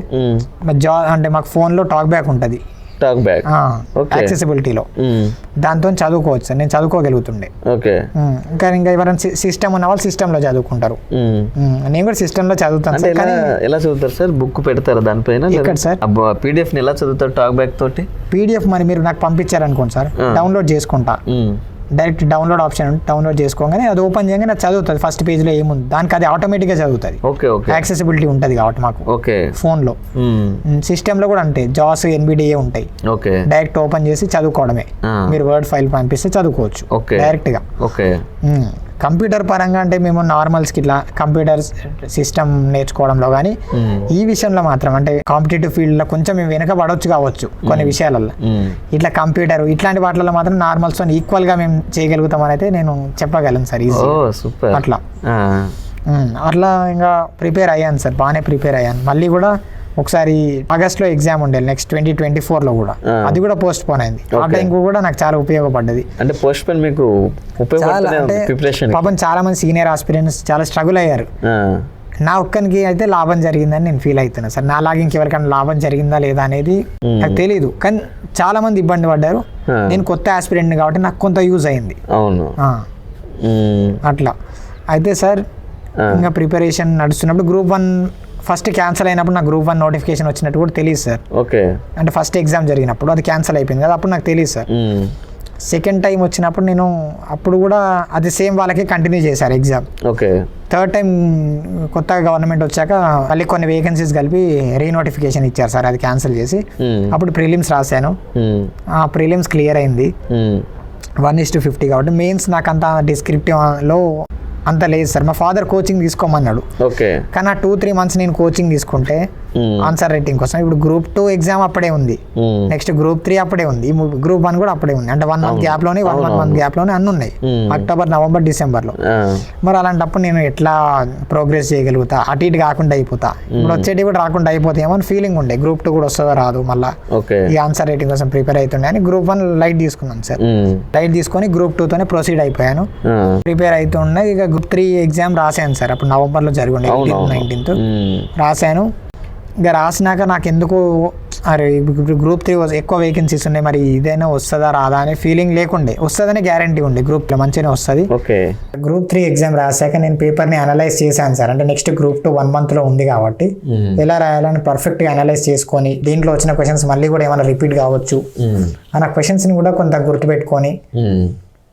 అంటే మాకు ఫోన్లో టాక్ బ్యాక్ ఉంటుంది, యాక్సెసిబిలిటీలో, దాంతో చదువుకోవచ్చు సార్. నేను చదువుకోగలుగుతుండే. ఇంకా ఎవరైనా సిస్టమ్ ఉన్న వాళ్ళు సిస్టమ్ లో చదువుకుంటారు, నేను కూడా సిస్టమ్ లో చదువుతాను సార్. ఎలా చదువుతారు సార్? బుక్ పెడతారా దానిపైన? ఇక్కడ సార్ PDF ని ఎలా చదువుతారు టాక్ బ్యాక్ తోటి? PDF మరి మీరు నాకు పంపించారనుకోండి సార్, డౌన్లోడ్ చేసుకుంటా, డైరెక్ట్ డౌన్లోడ్ ఆప్షన్ డౌన్లోడ్ చేసుకోగానే అది ఓపెన్ చేయగానే అది చదువుతుంది. ఫస్ట్ పేజ్లో ఏముంది దానికి అది ఆటోమేటిక్గా చదువుతుంది. యాక్సెసిబిలిటీ ఉంటుంది కాబట్టి మాకు ఫోన్లో. సిస్టంలో కూడా అంటే JAWS NVDA ఉంటాయి, డైరెక్ట్ ఓపెన్ చేసి చదువుకోవడమే. మీరు వర్డ్ ఫైల్ పంపిస్తే చదువుకోవచ్చు డైరెక్ట్గా. కంప్యూటర్ పరంగా అంటే మేము నార్మల్స్కి ఇట్లా కంప్యూటర్ సిస్టమ్ నేర్చుకోవడంలో కానీ ఈ విషయంలో మాత్రం అంటే కాంపిటేటివ్ ఫీల్డ్లో కొంచెం మేము వెనక పడవచ్చు కావచ్చు కొన్ని విషయాలలో. ఇట్లా కంప్యూటర్ ఇట్లాంటి వాటిలో మాత్రం నార్మల్స్తో ఈక్వల్గా మేము చేయగలుగుతామని అయితే నేను చెప్పగలను సార్. ఈజీ అట్లా అట్లా ఇంకా ప్రిపేర్ అయ్యాను సార్, బాగానే ప్రిపేర్ అయ్యాను. మళ్ళీ కూడా ఒకసారి ఆగస్ట్లో ఎగ్జామ్ ఉండే నెక్స్ట్ 2024లో కూడా, అది కూడా పోస్ట్ పోన్ అయింది. ఆ టైం కూడా నాకు చాలా ఉపయోగపడ్డది. అంటే పోస్ట్ పోన్ మీకు పాపం చాలా మంది సీనియర్ ఆస్పిరెంట్స్ చాలా స్ట్రగుల్ అయ్యారు. నా ఒక్కరికి అయితే లాభం జరిగిందని నేను ఫీల్ అవుతున్నా సార్. నా లాగా ఇంకెవరికైనా లాభం జరిగిందా లేదా అనేది నాకు తెలీదు, కానీ చాలా మంది ఇబ్బంది పడ్డారు. నేను కొత్త ఆస్పిరెంట్ కాబట్టి నాకు కొంత యూజ్ అయింది. అట్లా అయితే సార్ ఇంకా ప్రిపరేషన్ నడుస్తున్నప్పుడు Group 1 ఫస్ట్ క్యాన్సిల్ అయినప్పుడు నాకు Group 1 నోటిఫికేషన్ వచ్చినట్టు కూడా తెలియదు సార్. అంటే ఫస్ట్ ఎగ్జామ్ జరిగినప్పుడు అది క్యాన్సిల్ అయిపోయింది కదా, అప్పుడు నాకు తెలియదు సార్. సెకండ్ టైం వచ్చినప్పుడు నేను అప్పుడు కూడా అది సేమ్ వాళ్ళకి కంటిన్యూ చేశారు ఎగ్జామ్. థర్డ్ టైం కొత్తగా గవర్నమెంట్ వచ్చాక మళ్ళీ కొన్ని వేకెన్సీస్ కలిపి రీనోటిఫికేషన్ ఇచ్చారు సార్, అది క్యాన్సిల్ చేసి. అప్పుడు ప్రిలిమ్స్ రాశాను, ఆ ప్రిలిమ్స్ క్లియర్ అయింది 1:50 కాబట్టి. మెయిన్స్ నాకు అంత డిస్క్రిప్టివ్లో అంత లేదు సార్. మా ఫాదర్ కోచింగ్ తీసుకోమన్నాడు, కానీ ఆ 2-3 months నేను కోచింగ్ తీసుకుంటే ఆన్సర్ రైటింగ్ కోసం. ఇప్పుడు Group 2 ఎగ్జామ్ అప్పుడే ఉంది, నెక్స్ట్ Group 3 అప్పుడే ఉంది, Group 1 కూడా అప్పుడే ఉంది. అంటే 1 month గ్యాప్ లోనే 1 month గ్యాప్ లోనే అన్ని ఉన్నాయి, అక్టోబర్, నవంబర్, డిసెంబర్లో. మరి అలాంటప్పుడు నేను ఎట్లా ప్రోగ్రెస్ చేయగలుగుతా? అటు ఇటు కాకుండా అయిపోతా. ఇప్పుడు వచ్చేటి కూడా రాకుండా అయిపోతాయేమో అని ఫీలింగ్ ఉండే. Group 2 కూడా వస్తుందో రాదు, మళ్ళీ ఈ ఆన్సర్ రైటింగ్ కోసం ప్రిపేర్ అవుతుండే అని Group 1 లైట్ తీసుకున్నాను సార్. లైట్ తీసుకొని Group 2 తోనే ప్రొసీడ్ అయిపోయాను. ప్రిపేర్ అవుతుండే. ఇక Group 3 ఎగ్జామ్ రాశాను సార్, అప్పుడు నవంబర్లో జరిగింది, 18th రాశాను. ఇంకా రాసినాక నాకు ఎందుకు అరే Group 3 ఎక్కువ వేకెన్సీస్ ఉన్నాయి, మరి ఇదైనా వస్తుందా రాదా అనే ఫీలింగ్ లేకుండే. వస్తుందనే గ్యారంటీ ఉండే, గ్రూప్లో మంచిగానే వస్తుంది. Group 3 ఎగ్జామ్ రాశాక నేను పేపర్ని అనలైజ్ చేశాను సార్. అంటే నెక్స్ట్ Group 2 1 monthలో ఉంది కాబట్టి ఎలా రాయాలని పర్ఫెక్ట్గా అనలైజ్ చేసుకొని, దీంట్లో వచ్చిన క్వశ్చన్స్ మళ్ళీ కూడా ఏమైనా రిపీట్ కావచ్చు అన్న క్వశ్చన్స్ని కూడా కొంత గుర్తుపెట్టుకొని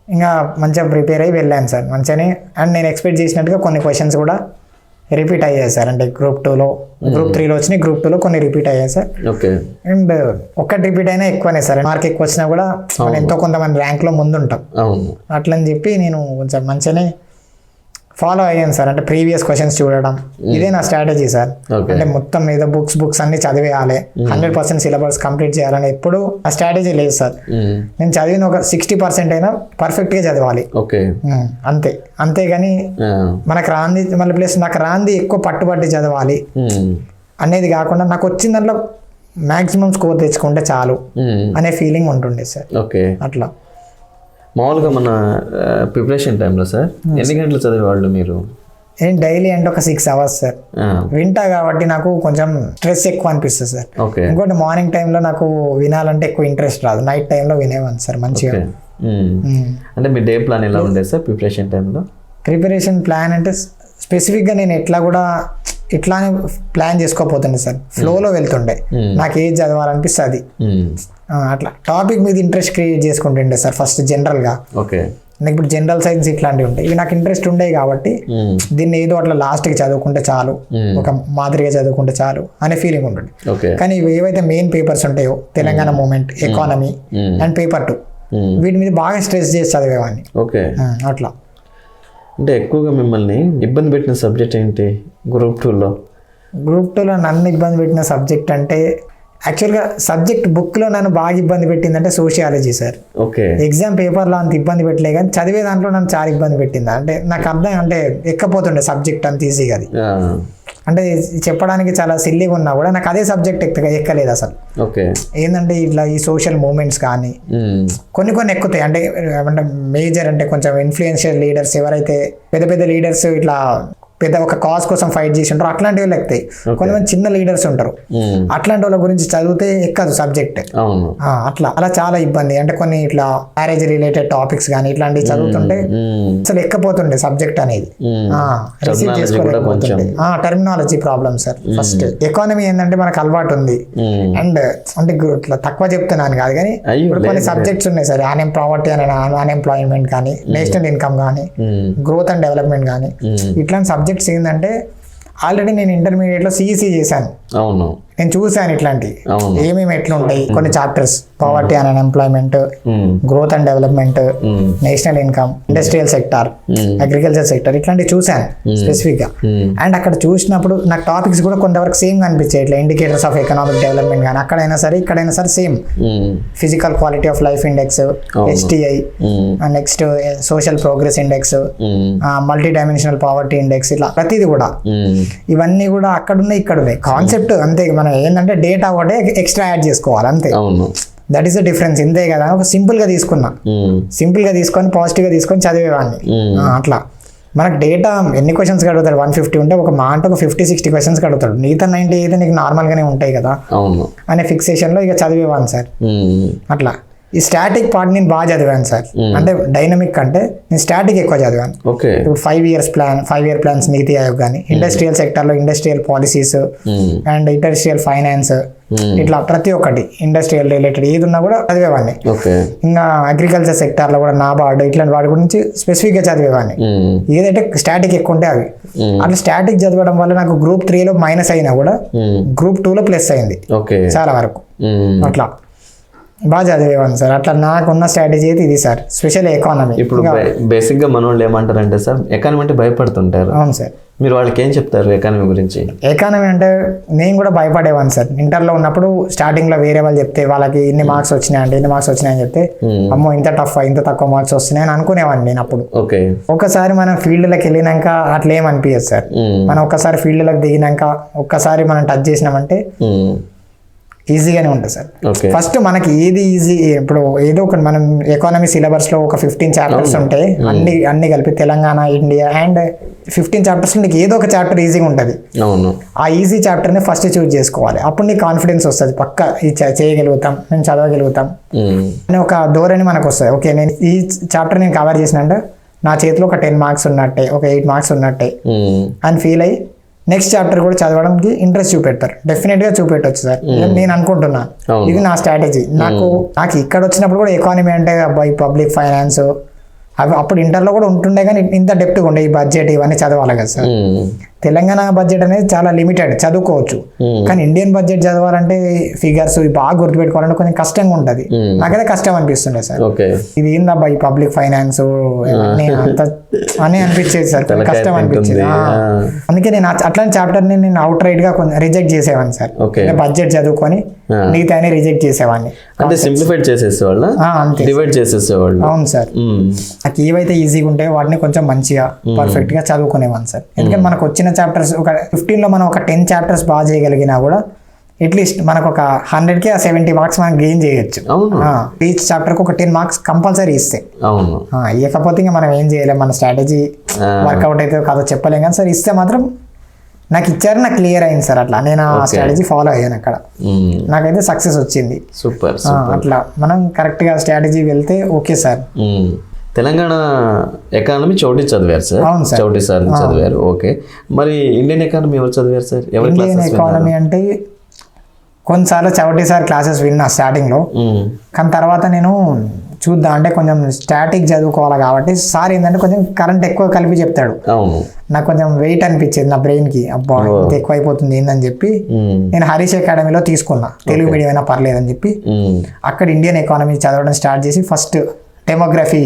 ఇంకా మంచిగా ప్రిపేర్ అయ్యి వెళ్ళాను సార్ మంచిగానే. అండ్ నేను ఎక్స్పెక్ట్ చేసినట్టుగా కొన్ని క్వశ్చన్స్ కూడా రిపీట్ అయ్యాయి సార్. అంటే Group 2లో Group 3లో వచ్చినాయి, Group 2లో కొన్ని రిపీట్ అయ్యాయి సార్. అండ్ ఒక్కటి రిపీట్ అయినా ఎక్కువనే సార్, మార్క్ ఎక్కువ వచ్చినా కూడా మనం ఎంతో కొంతమంది ర్యాంక్లో ముందుంటాం. అట్లని చెప్పి నేను కొంచెం మంచిగానే ఫాలో అయ్యాను సార్. అంటే ప్రీవియస్ క్వశ్చన్స్ చూడడం, ఇదే నా స్ట్రాటజీ సార్. అంటే మొత్తం మీద బుక్స్ అన్ని చదివేయాలి, 100% సిలబస్ కంప్లీట్ చేయాలని ఎప్పుడు ఆ స్ట్రాటజీ లేదు సార్. నేను చదివిన ఒక 60% అయినా పర్ఫెక్ట్గా చదవాలి అంతే. అంతేగాని మనకు రాంది మళ్ళీ ప్లస్ నాకు రాంది ఎక్కువ పట్టుబట్టి చదవాలి అనేది కాకుండా నాకు వచ్చిన దాంట్లో మ్యాక్సిమం స్కోర్ తెచ్చుకుంటే చాలు అనే ఫీలింగ్ ఉంటుండే సార్. అట్లా మామూలుగా మన ప్రిపరేషన్ టైంలో సార్ ఎన్ని గంటలు చదివేవాళ్ళు మీరు? నేను డైలీ అంటే ఒక 6 hours సార్. వింటా కాబట్టి నాకు కొంచెం స్ట్రెస్ ఎక్కువ అనిపిస్తుంది సార్. ఇంకోటి మార్నింగ్ టైంలో నాకు వినాలంటే ఎక్కువ ఇంట్రెస్ట్ రాదు, నైట్ టైంలో వినేవాను సార్ మంచిగా. అంటే మీ డే ప్లాన్ ఎలా ఉండేది సార్ ప్రిపరేషన్ టైంలో? ప్రిపరేషన్ ప్లాన్ అంటే స్పెసిఫిక్గా నేను ఎట్లా కూడా ఇట్లానే ప్లాన్ చేసుకోపోతుండే సార్, ఫ్లోలో వెళ్తుండే. నాకు ఏది చదవాలనిపిస్తే అది అట్లా టాపిక్ మీద ఇంట్రెస్ట్ క్రియేట్ చేసుకుంటుండే సార్ ఫస్ట్ జనరల్గా. ఓకే, నాకు ఇప్పుడు జనరల్ సైన్స్ ఇట్లాంటివి ఉంటాయి, ఇవి నాకు ఇంట్రెస్ట్ ఉండేవి కాబట్టి దీన్ని ఏదో అట్లా లాస్ట్కి చదువుకుంటే చాలు, ఒక మాదిరిగా చదువుకుంటే చాలు అనే ఫీలింగ్ ఉంటుంది. కానీ ఇవి ఏవైతే మెయిన్ పేపర్స్ ఉంటాయో Telangana movement, economy and paper 2 వీటి మీద బాగా స్ట్రెస్ చేసి చదివేవాడిని. ఓకే, అట్లా. అంటే ఎక్కువగా మిమ్మల్ని ఇబ్బంది పెట్టిన సబ్జెక్ట్ ఏంటి గ్రూప్ 2లో? గ్రూప్ 2లో నన్ను ఇబ్బంది పెట్టిన సబ్జెక్ట్ అంటే యాక్చువల్గా సబ్జెక్ట్ బుక్లో నన్ను బాగా ఇబ్బంది పెట్టిందంటే సోషియాలజీ సార్. ఓకే, ఎగ్జామ్ పేపర్లో అంత ఇబ్బంది పెట్టలే కానీ చదివే దాంట్లో నన్ను చాలా ఇబ్బంది పెట్టింది. అంటే నాకు అర్థం అంటే ఎక్కపోతుండే సబ్జెక్ట్ అంత ఈజీగా. అది అంటే చెప్పడానికి చాలా సిల్లీగా ఉన్నా కూడా నాకు అదే సబ్జెక్ట్ ఎక్కలేదు అసలు. ఓకే, ఏంటంటే ఇట్లా ఈ సోషల్ మూమెంట్స్ కానీ కొన్ని ఎక్కుతాయి. అంటే మేజర్ అంటే కొంచెం ఇన్ఫ్లుయెన్షియల్ లీడర్స్ ఎవరైతే పెద్ద పెద్ద లీడర్స్ ఇట్లా పెద్ద ఒక కాజ్ కోసం ఫైట్ చేసి ఉంటారు అట్లాంటి వాళ్ళు ఎక్కుతాయి. కొంతమంది చిన్న లీడర్స్ ఉంటారు, అట్లాంటి వాళ్ళ గురించి చదివితే ఎక్కదు సబ్జెక్ట్. అలా చాలా ఇబ్బంది. అంటే కొన్ని ఇట్లా మ్యారేజ్ రిలేటెడ్ టాపిక్స్ కానీ ఇట్లాంటివి చదువుతుంటే అసలు ఎక్కపోతుండే సబ్జెక్ట్ అనేది, రిసీవ్ చేసుకోలేకపోతుండే. Terminology problem sir first. Economy ఏంటంటే మనకు అలవాటు ఉంది, అండ్ అంటే ఇట్లా తక్కువ చెప్తున్నాను కాదు కానీ ఇప్పుడు కొన్ని సబ్జెక్ట్స్ ఉన్నాయి సార్, ప్రావర్టీ అని అన్ఎంప్లాయ్మెంట్ కానీ, నేషనల్ ఇన్కమ్ కానీ, గ్రోత్ అండ్ డెవలప్మెంట్ కానీ, ఇట్లాంటి సబ్జెక్ట్స్ ఏంటంటే ఆల్రెడీ నేను ఇంటర్మీడియట్లో సిఈసి చేశాను. అవును, నేను చూసాను ఇట్లాంటి ఏమేమి ఎట్లా ఉంటాయి కొన్ని chapters, poverty and unemployment, growth and development, national income, industrial sector, agriculture sector, ఇట్లాంటివి చూసాను స్పెసిఫిక్ గా. అండ్ అక్కడ చూసినప్పుడు నాకు టాపిక్స్ కూడా కొంతవరకు సేమ్ కనిపించాయి. ఇట్లా ఇండికేటర్స్ ఆఫ్ ఎకనామిక్ డెవలప్మెంట్ కానీ అక్కడైనా సరే ఇక్కడైనా సరే same. Physical quality of life index, HTI, next social progress index, multi dimensional poverty index, ఇట్లా ప్రతిదీ కూడా ఇవన్నీ కూడా అక్కడ ఉన్నాయి ఇక్కడ ఉన్నాయి. కాన్సెప్ట్ అంతే, మనం ఏంటంటే డేటా ఒకటే ఎక్స్ట్రా యాడ్ చేసుకోవాలి అంతే. That is the difference. ఇంతే కదా, ఒక సింపుల్ గా తీసుకున్నా, సింపుల్ గా తీసుకొని పాజిటివ్ గా తీసుకొని చదివేవాడిని. అట్లా మనకు డేటా ఎన్ని క్వశ్చన్స్ అడుగుతాడు, 150 ఉంటే ఒక మాట ఒక 50-60 క్వశ్చన్స్ అడుగుతాడు. మిగతా 90 అయితే నీకు నార్మల్ గానే ఉంటాయి కదా అనే ఫిక్సేషన్ లో ఇక చదివేవాడిని సార్. అట్లా ఈ స్టాటిక్ పార్ట్ నేను బాగా చదివాను సార్. అంటే డైనమిక్ అంటే నేను స్టాటిక్ ఎక్కువ చదివాను. ఇప్పుడు 5 ఇయర్ ప్లాన్స్ నీతి ఆయోగ్ కానీ, ఇండస్ట్రియల్ సెక్టర్ లో industrial policies and industrial finance, ఇట్లా ప్రతి ఒక్కటి ఇండస్ట్రియల్ రిలేటెడ్ ఏది ఉన్నా కూడా చదివేవాడిని. ఇంకా అగ్రికల్చర్ సెక్టార్ లో కూడా నాబార్డ్ ఇట్లాంటి వాటి గురించి స్పెసిఫిక్ గా చదివేవాడిని. ఏదంటే స్టాటిక్ ఎక్కువ ఉంటే అవి. అట్లా స్టాటిక్ చదవడం వల్ల నాకు గ్రూప్ 3లో మైనస్ అయినా కూడా గ్రూప్ 2లో ప్లస్ అయింది చాలా వరకు. అట్లా బాగా చదివేవాడిని సార్. అట్లా నాకున్న స్ట్రాటజీ అయితే ఇది సార్, స్పెషల్ ఎకానమీ. ఇప్పుడు బేసిక్ గా మన వాళ్ళు ఏమంటారంటే సార్, ఎకానమీ అంటే భయపడుతుంటారు. అవును సార్. మీరు వాళ్ళకి ఏం చెప్తారు ఎకానమీ గురించి? ఎకానమీ అంటే నేను కూడా భయపడేవాడిని సార్. ఇంటర్లో ఉన్నప్పుడు స్టార్టింగ్ లో వేరే వాళ్ళు చెప్తే వాళ్ళకి ఇన్ని మార్క్స్ వచ్చినాయి అంటే ఇన్ని మార్క్స్ వచ్చినాయని చెప్తే అమ్మో ఇంత టఫ్ ఇంత తక్కువ మార్క్స్ వస్తున్నాయని అనుకునేవాడిని నేను అప్పుడు. ఒకసారి మనం ఫీల్డ్లోకి వెళ్ళినాక అట్లా ఏమనిపించదు సార్. మనం ఒక్కసారి ఫీల్డ్లోకి దిగినాక ఒక్కసారి మనం టచ్ చేసినామంటే ఈజీగానే ఉంటుంది సార్. ఫస్ట్ మనకి ఏది ఈజీ, ఇప్పుడు ఏదో ఒక మనం ఎకానమీ సిలబస్ లో ఒక 15 చాప్టర్స్ ఉంటాయి, అన్ని కలిపి తెలంగాణ, ఇండియా అండ్ 15 చాప్టర్స్ లో నీకు ఏదో ఒక చాప్టర్ ఈజీగా ఉంటుంది. ఆ ఈజీ చాప్టర్ ని ఫస్ట్ చూస్ చేసుకోవాలి. అప్పుడు నీకు కాన్ఫిడెన్స్ వస్తుంది, పక్క చేయగలుగుతాం, మేము చదవగలుగుతాం అని ఒక ధోరణి మనకు వస్తుంది. ఓకే, నేను ఈ చాప్టర్ నేను కవర్ చేసిన అంటే నా చేతిలో ఒక 10 మార్క్స్ ఉన్నట్టే, ఒక 8 మార్క్స్ ఉన్నట్టే అని ఫీల్ అయ్యి నెక్స్ట్ చాప్టర్ కూడా చదవడానికి ఇంట్రెస్ట్ చూపెడతారు. డెఫినెట్ గా చూపెట్టవచ్చు సార్, నేను అనుకుంటున్నాను. ఇది నా స్ట్రాటజీ. నాకు ఇక్కడ వచ్చినప్పుడు కూడా ఎకానమీ అంటే అబ్బాయి పబ్లిక్ ఫైనాన్స్ అవి అప్పుడు ఇంటర్లో కూడా ఉంటుండే కానీ ఇంత డెప్త్గా ఉండే ఈ బడ్జెట్ ఇవన్నీ చదవాలి కదా సార్. తెలంగాణ బడ్జెట్ అనేది చాలా లిమిటెడ్, చదువుకోవచ్చు. కానీ ఇండియన్ బడ్జెట్ చదవాలంటే ఫిగర్స్ బాగా గుర్తుపెట్టుకోవాలంటే కొంచెం కష్టంగా ఉంటుంది. నాకైతే కష్టం అనిపిస్తుండే సార్. ఇది ఏందబ్బా ఈ పబ్లిక్ ఫైనాన్స్ అంత అని అనిపించేది సార్, కష్టం అనిపించేది. అందుకే నేను అట్లాంటి చాప్టర్ ని నేను అవుట్ రైట్ గా రిజెక్ట్ చేసేవాడిని సార్. బడ్జెట్ చదువుకొని మిగతా రిజెక్ట్ చేసేవాడిని. అంటే సింప్లిఫై చేసేసేవాళ్ళ, డివైడ్ చేసేసేవాళ్ళు. అవును సార్. నాకు ఏవైతే ఈజీగా ఉంటాయో వాటిని కొంచెం మంచిగా పర్ఫెక్ట్ గా చదువుకునేవాడిని సార్. ఎందుకంటే మనకు వచ్చిన చాప్టర్స్ ఒక 15 లో మనం ఒక 10 చాప్టర్స్ బాగా చేయగలిగినా కూడా అట్లీస్ట్ మనకు ఒక 100కి 70 మార్క్స్ మనం గెయిన్ చేయొచ్చు. ఈచ్ చాప్టర్కి ఒక 10 మార్క్స్ కంపల్సరీ ఇస్తే. ఇవ్వకపోతే ఇంకా మనం ఏం చేయలేం, మన స్ట్రాటజీ వర్కౌట్ అయితే కాదో చెప్పలేం. కానీ సార్ ఇస్తే మాత్రం నాకు ఇచ్చారు, నాకు క్లియర్ అయింది సార్. అట్లా నేను ఆ స్ట్రాటజీ ఫాలో అయ్యాను, అక్కడ నాకైతే సక్సెస్ వచ్చింది. సూపర్. అట్లా మనం కరెక్ట్ గా స్ట్రాటజీ వెళ్తే okay sir. Telangana economy Chouti చదివారు సార్. అవును సార్. చౌటి సార్ చదివారు. ఓకే, మరి ఇండియన్ ఎకానమీ ఎవరు చదివారు సార్? ఎవరి ఇండియన్ క్లాసెస్ ఎకానమీ అంటే కొన్నిసార్లు చౌటి సార్ క్లాసెస్ విన్నా స్టార్టింగ్లో, కానీ తర్వాత నేను చూద్దాం అంటే కొంచెం స్టాటిక్ చదువుకోవాలి కాబట్టి సార్ ఏంటంటే కొంచెం కరెంట్ ఎక్కువ కలిపి చెప్తాడు. అవును, నాకు కొంచెం వెయిట్ అనిపించేది నా బ్రెయిన్కి, అబ్బా ఇంత ఎక్కువ అయిపోతుంది ఏందని చెప్పి నేను హరీష్ అకాడమీలో తీసుకున్నా. తెలుగు మీడియం అయినా పర్లేదని చెప్పి అక్కడ ఇండియన్ ఎకానమీ చదవడం స్టార్ట్ చేసి ఫస్ట్ డెమోగ్రఫీ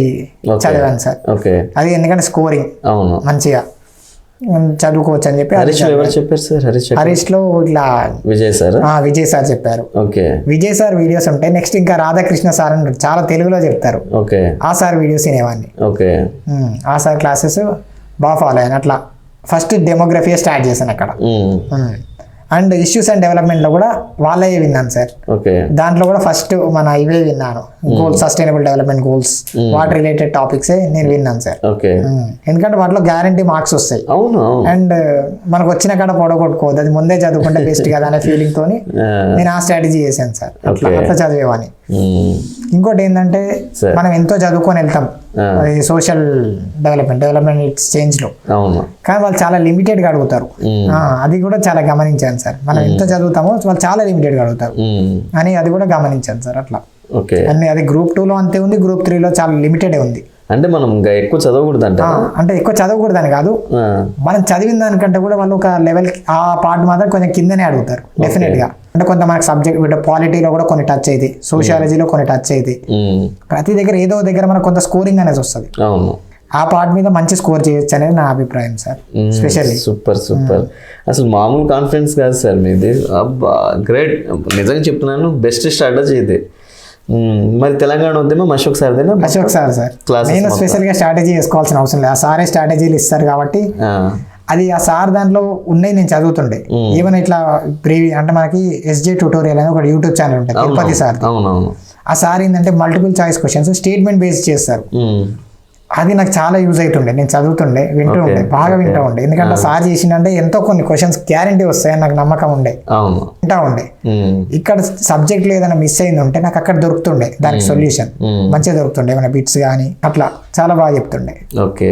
చదివాను సార్. ఓకే, అది ఎందుకంటే స్కోరింగ్ అవును మంచిగా చదువుకోవచ్చు అని చెప్పి హరీష్ ఎవరు చెప్పారు సార్? హరీష్ లో ఇట్లా విజయ్ సార్. విజయ్ సార్ చెప్పారు. ఓకే, విజయ్ సార్ వీడియోస్ ఉంటాయి. నెక్స్ట్ ఇంకా రాధాకృష్ణ సార్ అని చాలా తెలుగులో చెప్తారు. ఓకే, ఆ సార్ వీడియోస్ వినేవాడిని. ఓకే, ఆ సార్ క్లాసెస్ బాగా ఫాలో అయ్యాను. అట్లా ఫస్ట్ డెమోగ్రఫీ స్టార్ట్ చేశాను అక్కడ. అండ్ ఇష్యూస్ అండ్ డెవలప్మెంట్లో కూడా వాళ్ళే విన్నాను సార్. ఓకే, దాంట్లో కూడా ఫస్ట్ మన ఇవే విన్నాను, గోల్స్, సస్టైనబుల్ డెవలప్మెంట్ గోల్స్, వాటి రిలేటెడ్ టాపిక్సే నేను విన్నాను సార్. ఓకే, ఎందుకంటే వాటిలో గ్యారంటీ మార్క్స్ వస్తాయి. అవును, అండ్ మనకు వచ్చిన కాడ పొడగొట్టుకోవద్దు, అది ముందే చదువుకుంటే బెస్ట్ కదా అనే ఫీలింగ్ తోని నేను ఆ స్ట్రాటజీ చేశాను సార్. అట్లా చదివేవాని. ఇంకోటి ఏంటంటే మనం ఎంతో చదువుకొని వెళ్తాం సోషల్ డెవలప్మెంట్ ఇట్స్ చేంజ్ లో, కానీ వాళ్ళు చాలా లిమిటెడ్ గా అడుగుతారు. అది కూడా చాలా గమనించాను సార్. మనం ఎంత చదువుతామో వాళ్ళు చాలా లిమిటెడ్ గా అడుగుతారు అని అది కూడా గమనించాను సార్. అట్లా అన్ని అది గ్రూప్ 2లో అంతే ఉంది, గ్రూప్ 3లో చాలా లిమిటెడ్ ఉంది. అంటే మనం ఇంకా ఎక్కువ చదవకూడదు అంటే ఎక్కువ చదవకూడదని కాదు, మనం చదివిన దానికంటే కూడా వాళ్ళు ఒక లెవెల్ ఆ పార్ట్ మాత్రం కొంచెం కిందనే అడుగుతారు డెఫినెట్ గా. అంటే కొంత మనకి సబ్జెక్ట్ పాలిటీలో కూడా కొన్ని టచ్ అయితే, సోషియాలజీలో కొన్ని టచ్ అయితే, ప్రతి దగ్గర ఏదో దగ్గర మనకు కొంత స్కోరింగ్ అనేది వస్తుంది. ఆ పార్ట్ మీద మంచి స్కోర్ చేయొచ్చు అనేది నా అభిప్రాయం సార్. స్పెషల్లీ సూపర్ సూపర్, అసలు మామూలు కాన్ఫిడెన్స్ కాదు సార్ మీది. అబ్బా గ్రేట్, నిజంగా చెప్తున్నాను, బెస్ట్ స్ట్రాటజీ ఇది. మరి తెలంగాణ ఉద్యమం అశోక్ సార్ సార్ నేను స్పెషల్ గా స్ట్రాటజీ చేసుకోవాల్సిన అవసరం లేదు, ఆ సారే స్ట్రాటజీలు ఇస్తారు కాబట్టి అది ఆ సార్ దాంట్లో ఉన్నాయి. నేను చదువుతుండే ఈవెన్ ఇట్లా అంటే మనకి ఎస్జే ట్యూటోరియల్ అని ఒక యూట్యూబ్ ఛానల్ ఉంటుంది తిరుపతి సార్. ఆ సార్ ఏంటంటే multiple choice questions statement base చేస్తారు. అది నాకు చాలా యూజ్ అవుతుండే, నేను చదువుతుండే, వింటూ ఉండే, బాగా వింటూ ఉండే. ఎందుకంటే సార్ చేసిందంటే ఎంతో కొన్ని క్వశ్చన్స్ గ్యారంటీ వస్తాయని నాకు నమ్మకం ఉండే, వింటా ఉండే. ఇక్కడ సబ్జెక్ట్ లో ఏదైనా మిస్ అయింది ఉంటే నాకు అక్కడ దొరుకుతుండే దానికి సొల్యూషన్ మంచిగా దొరుకుతుండే, ఏమైనా బిట్స్ కానీ అట్లా చాలా బాగా చెప్తుండే. ఓకే,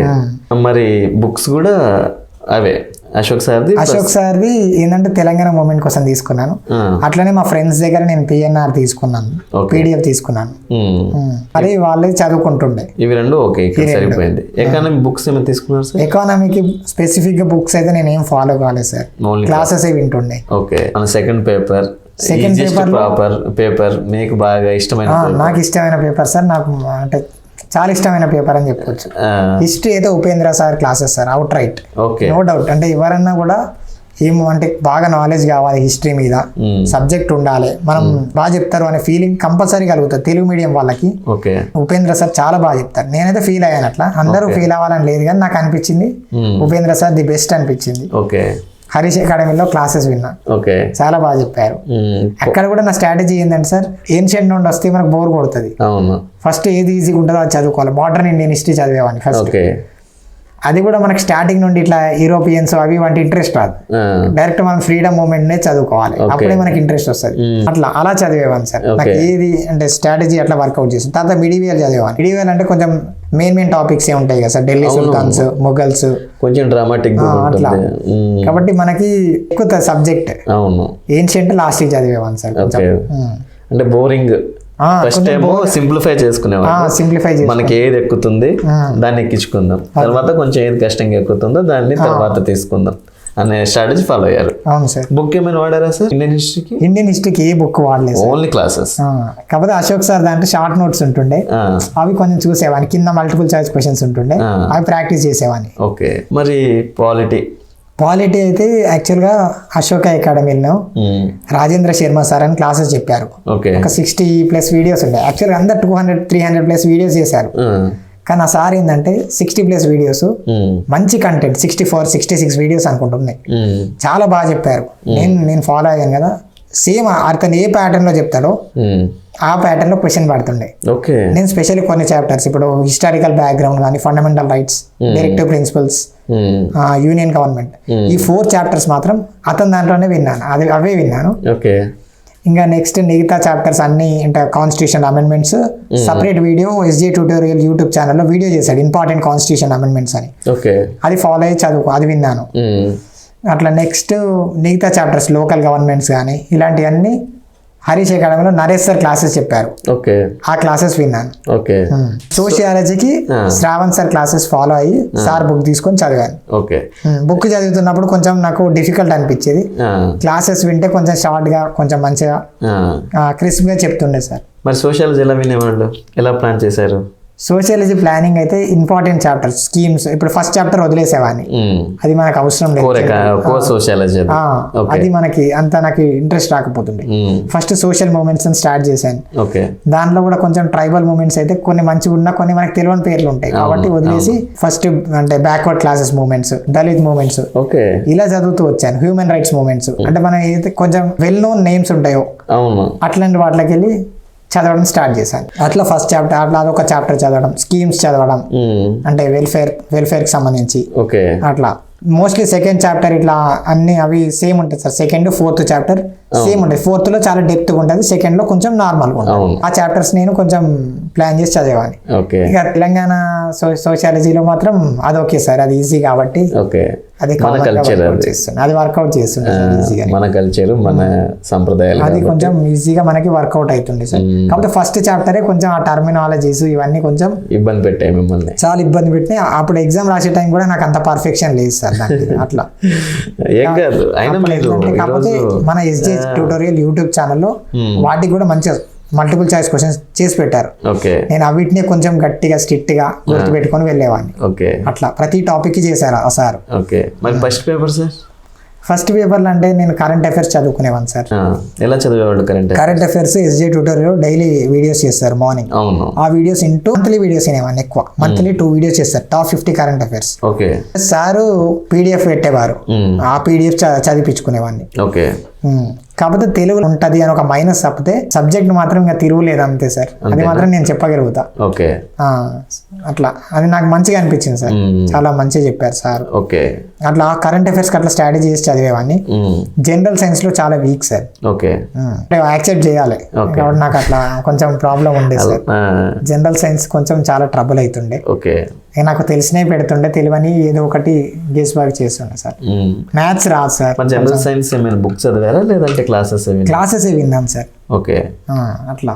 మరి బుక్స్ కూడా అవే అశోక్ సార్ది ఏంటంటే తెలంగాణ మూమెంట్ కోసం తీసుకున్నాను. అట్లనే మా ఫ్రెండ్స్ దగ్గర నేను పిఎన్ఆర్ తీసుకున్నాను, పీడిఎఫ్ తీసుకున్నాను. అది వాళ్ళే చదువుకుంటుండే. ఇవి రెండు ఓకే సరిపోయింది. ఎకానమీ బుక్స్ ఏమైనా తీసుకున్నారు సార్? ఎకానమీకి స్పెసిఫిక్ గా బుక్స్ అయితే నేను ఏం ఫాలో కాలేదు సార్, క్లాసెస్ వింటుండే. ఓకే, సెకండ్ పేపర్ మీకు బాగా ఇష్టమైన? నాకు ఇష్టమైన పేపర్ సార్, నాకు అంటే చాలా ఇష్టమైన పేపర్ అని చెప్పొచ్చు. హిస్టరీ అయితే Upendra sir classes sir, outright, no doubt. అంటే ఎవరన్నా కూడా ఏమో అంటే బాగా నాలెడ్జ్ కావాలి హిస్టరీ మీద, సబ్జెక్ట్ ఉండాలి, మనం బాగా చెప్తారు అనే ఫీలింగ్ కంపల్సరీ కలుగుతుంది తెలుగు మీడియం వాళ్ళకి. ఉపేంద్ర సార్ చాలా బాగా చెప్తారు. నేనైతే ఫీల్ అయ్యాను, అట్లా అందరూ ఫీల్ అవ్వాలని లేదు కానీ నాకు అనిపించింది ఉపేంద్ర సార్ ది బెస్ట్ అనిపించింది. హరీష్ అకాడమీలో క్లాసెస్ విన్నా, చాలా బాగా చెప్పారు. అక్కడ కూడా నా స్ట్రాటజీ ఏంటంటే సార్, ఏన్షియంట్ నుండి వస్తే మనకు బోర్ కొడుతుంది. ఫస్ట్ ఏది ఈజీగా ఉంటుందో అది చదువుకోవాలి. మోడర్న్ ఇండియన్ హిస్టరీ చదివేవాడిని ఫస్ట్. అది కూడా మనకి స్టార్టింగ్ నుండి ఇట్లా యూరోపియన్స్ అవి వంటి ఇంట్రెస్ట్ రాదు, డైరెక్ట్ మనం ఫ్రీడమ్ మూమెంట్ నే చదువుకోవాలి, అప్పుడే మనకి ఇంట్రెస్ట్ వస్తుంది. అలా చదివేవాడిని సార్. నాకు ఏది అంటే స్ట్రాటజీ అట్లా వర్కౌట్ చేస్తాను. తర్వాత మిడివియల్ చదివేవాడిని. మిడివియల్ అంటే కొంచెం మెయిన్ టాపిక్స్ ఏ ఉంటాయి కదా సార్, ఢిల్లీ సుల్తాన్స్, మొఘల్స్, కొంచెం డ్రామాటిక్ అట్లా. కాబట్టి మనకి ఎక్కువ సబ్జెక్ట్ ఏన్షియంట్ లాస్ట్ చదివేవాడిని సార్. అంటే బోరింగ్ ఫస్ట్ ఏమో సింప్లిఫై చేసుకునేవాళ్ళు, మనకి ఏది ఎక్కుతుంది దాన్ని ఎక్కించుకుందాం, తర్వాత కొంచెం ఏది కష్టంగా ఎక్కుతుందో దాన్ని తర్వాత తీసుకుందాం అనే స్ట్రాటజీ ఫాలో అయ్యారు. అవును సార్. బుక్ ఏమైనా వాడారా సార్? ఇండియన్ హిస్టరీకి ఏ బుక్ వాడలేదు, ఓన్లీ క్లాసెస్. కాకపోతే అశోక్ సార్ దాంట్లో షార్ట్ నోట్స్ ఉంటుండే, అవి కొంచెం చూసేవాని, కింద మల్టిపుల్ చాయిస్ క్వశ్చన్స్ ఉంటుండే, అవి ప్రాక్టీస్ చేసేవాని. ఓకే, మరి పాలిటీ అయితే యాక్చువల్గా అశోక అకాడమీలో రాజేంద్ర శర్మ సార్ అని క్లాసెస్ చెప్పారు. ఒక 60+ వీడియోస్ ఉండే. యాక్చువల్గా అందరు 200-300+ వీడియోస్ చేశారు, కానీ ఆ సార్ ఏంటంటే 60+ వీడియోస్ మంచి కంటెంట్, 64-66 వీడియోస్ అనుకుంటున్నాయి, చాలా బాగా చెప్పారు. నేను ఫాలో అయ్యాను కదా, సేమ్ అతను ఏ ప్యాటర్న్ లో చెప్తాడో ఆ ప్యాటర్న్ లో క్వశ్చన్ పడుతుండే. నేను స్పెషల్లీ కొన్ని చాప్టర్స్, ఇప్పుడు హిస్టారికల్ బ్యాక్గ్రౌండ్ కానీ, fundamental rights, directive principles, union government, ఈ 4 చాప్టర్స్ మాత్రం అతని దాంట్లోనే విన్నాను, అవే విన్నాను. ఇంకా నెక్స్ట్ మిగతా చాప్టర్స్ అన్ని అంటే constitution amendments separate video SJ tutorial YouTube ఛానల్లో వీడియో చేశాడు ఇంపార్టెంట్ కాన్స్టిట్యూషన్ అమెండ్మెంట్స్ అని. ఓకే, అది ఫాలో అయ్యి చదువు అది విన్నాను. అట్లా నెక్స్ట్ మిగతా చాప్టర్స్ లోకల్ గవర్నమెంట్స్ కానీ ఇలాంటివన్నీ హరీష్ అకాడమీలో నరేష్ సార్ క్లాసెస్ చెప్పారు. ఓకే, ఆ క్లాసెస్ విన్నాను. ఓకే, సోషియాలజీకి శ్రావణ్ సార్ క్లాసెస్ ఫాలో అయ్యి సార్ బుక్ తీసుకొని చదివాను. ఓకే, బుక్ చదువుతున్నప్పుడు కొంచెం నాకు డిఫికల్ట్ అనిపించేది. క్లాసెస్ వింటే కొంచెం షార్ట్ గా కొంచెం మంచిగా క్రిస్ప్ గా చెప్తుండే సార్. మరి సోషియాలజీ ఎలా వినేవాళ్ళు, ఎలా ప్లాన్ చేశారు? సోషియాలజీ ప్లానింగ్ అయితే ఇంపార్టెంట్ చాప్టర్ స్కీమ్స్ ఇప్పుడు ఫస్ట్ చాప్టర్ వదిలేసేవాడిని, అది మనకు అవసరం లేదు. అది మనకి అంత నాకు ఇంట్రెస్ట్ రాకపోతుండే. ఫస్ట్ సోషల్ మూమెంట్స్ స్టార్ట్ చేశాను. దాంట్లో కూడా కొంచెం ట్రైబల్ మూమెంట్స్ అయితే కొన్ని మంచిగా ఉన్నా కొన్ని మనకి తెలియని పేర్లు ఉంటాయి కాబట్టి వదిలేసి ఫస్ట్ అంటే backward classes movements, Dalit movements ఇలా చదువుతూ వచ్చాను. హ్యూమన్ రైట్స్ మూమెంట్స్ అంటే మన ఏదైతే కొంచెం వెల్ నోన్ నేమ్స్ ఉంటాయో అట్లాంటి వాటికి వెళ్ళి చదవడం స్టార్ట్ చేశాను. అట్లా ఫస్ట్ చాప్టర్ అట్లా అదొక చాప్టర్ చదవడం, స్కీమ్స్ చదవడం అంటే వెల్ఫేర్కి సంబంధించి అట్లా. మోస్ట్లీ సెకండ్ చాప్టర్ ఇట్లా అన్ని అవి సేమ్ ఉంటుంది sir. Second fourth chapter same ఉంటుంది. ఫోర్త్ లో చాలా డెప్త్ ఉంటుంది, సెకండ్ లో కొంచెం నార్మల్ గా ఉంటుంది. ఆ చాప్టర్స్ నేను కొంచెం ప్లాన్ చేసి చదివాను. ఇక తెలంగాణ సోషియాలజీలో మాత్రం అది ఓకే సార్, అది ఈజీ కాబట్టి అది అది వర్కౌట్ చేస్తుండే మన కల్చర్ మన సంప్రదాయాలు అది కొంచెం ఈజీగా మనకి వర్కౌట్ అవుతుండే సార్. కాకపోతే ఫస్ట్ చాప్టరే కొంచెం ఆ టర్మినాలజీస్ ఇవన్నీ కొంచెం ఇబ్బంది పెట్టాయి మిమ్మల్ని, చాలా ఇబ్బంది పెట్టినాయి. అప్పుడు ఎగ్జామ్ రాసే టైం కూడా నాకు అంత పర్ఫెక్షన్ లేదు సార్ అట్లా. కాకపోతే మన ఎస్జే ట్యూటోరియల్ యూట్యూబ్ ఛానల్లో వాటికి కూడా మంచిగా మల్టిపుల్ చాయిస్ క్వశ్చన్స్ చేసి పెట్టారు. నేను అవిటిని కొంచెం గట్టిగా స్ట్రిక్ట్ గా గుర్తు పెట్టుకొని వెళ్ళేవాడిని. అట్లా ప్రతి టాపిక్ కి చేశారు ఆ sir. First paper sir, first పేపర్లు అంటే నేను కరెంట్ అఫైర్స్ చదువుకునేవాను సార్. ఎలా చదివేవాళ్ళు? Current affairs SJ tutorial daily videos చేస్తారు మార్నింగ్. ఆ వీడియోస్ మంత్లీ వీడియోస్ వినేవాడిని ఎక్కువ. మంత్లీ 2 వీడియోస్ చేస్తారు, top 50 current affairs. Sir PDF పెట్టేవారు, ఆ పీడిఎఫ్ చదివించుకునేవాడిని. కాకపోతే తెలుగు ఉంటది అని ఒక మైనస్ తప్పితే సబ్జెక్ట్ మాత్రం ఇంకా తిరుగులేదు అంతే సార్. అది మాత్రం నేను చెప్పగలుగుతా. అట్లా అది నాకు మంచిగా అనిపించింది సార్, చాలా మంచిగా చెప్పారు సార్. అట్లా కరెంట్ అఫైర్స్ అట్లా స్ట్రాటజీ చేసి చదివేవాడిని. జనరల్ సైన్స్ లో చాలా వీక్ సార్, యాక్సెప్ట్ చేయాలి కాబట్టి నాకు అట్లా కొంచెం ప్రాబ్లం ఉండే సార్. జనరల్ సైన్స్ కొంచెం చాలా ట్రబుల్ అవుతుండే. నాకు తెలిసినవి పెడుతుండే, తెలియని ఏదో ఒకటి గెస్ వర్క్ చేస్తుండే సార్. మ్యాథ్స్ రాదు సార్. జనరల్ సైన్స్ బుక్ చదివారా లేదంటే క్లాసెస్ విన్నాం సార్. అట్లా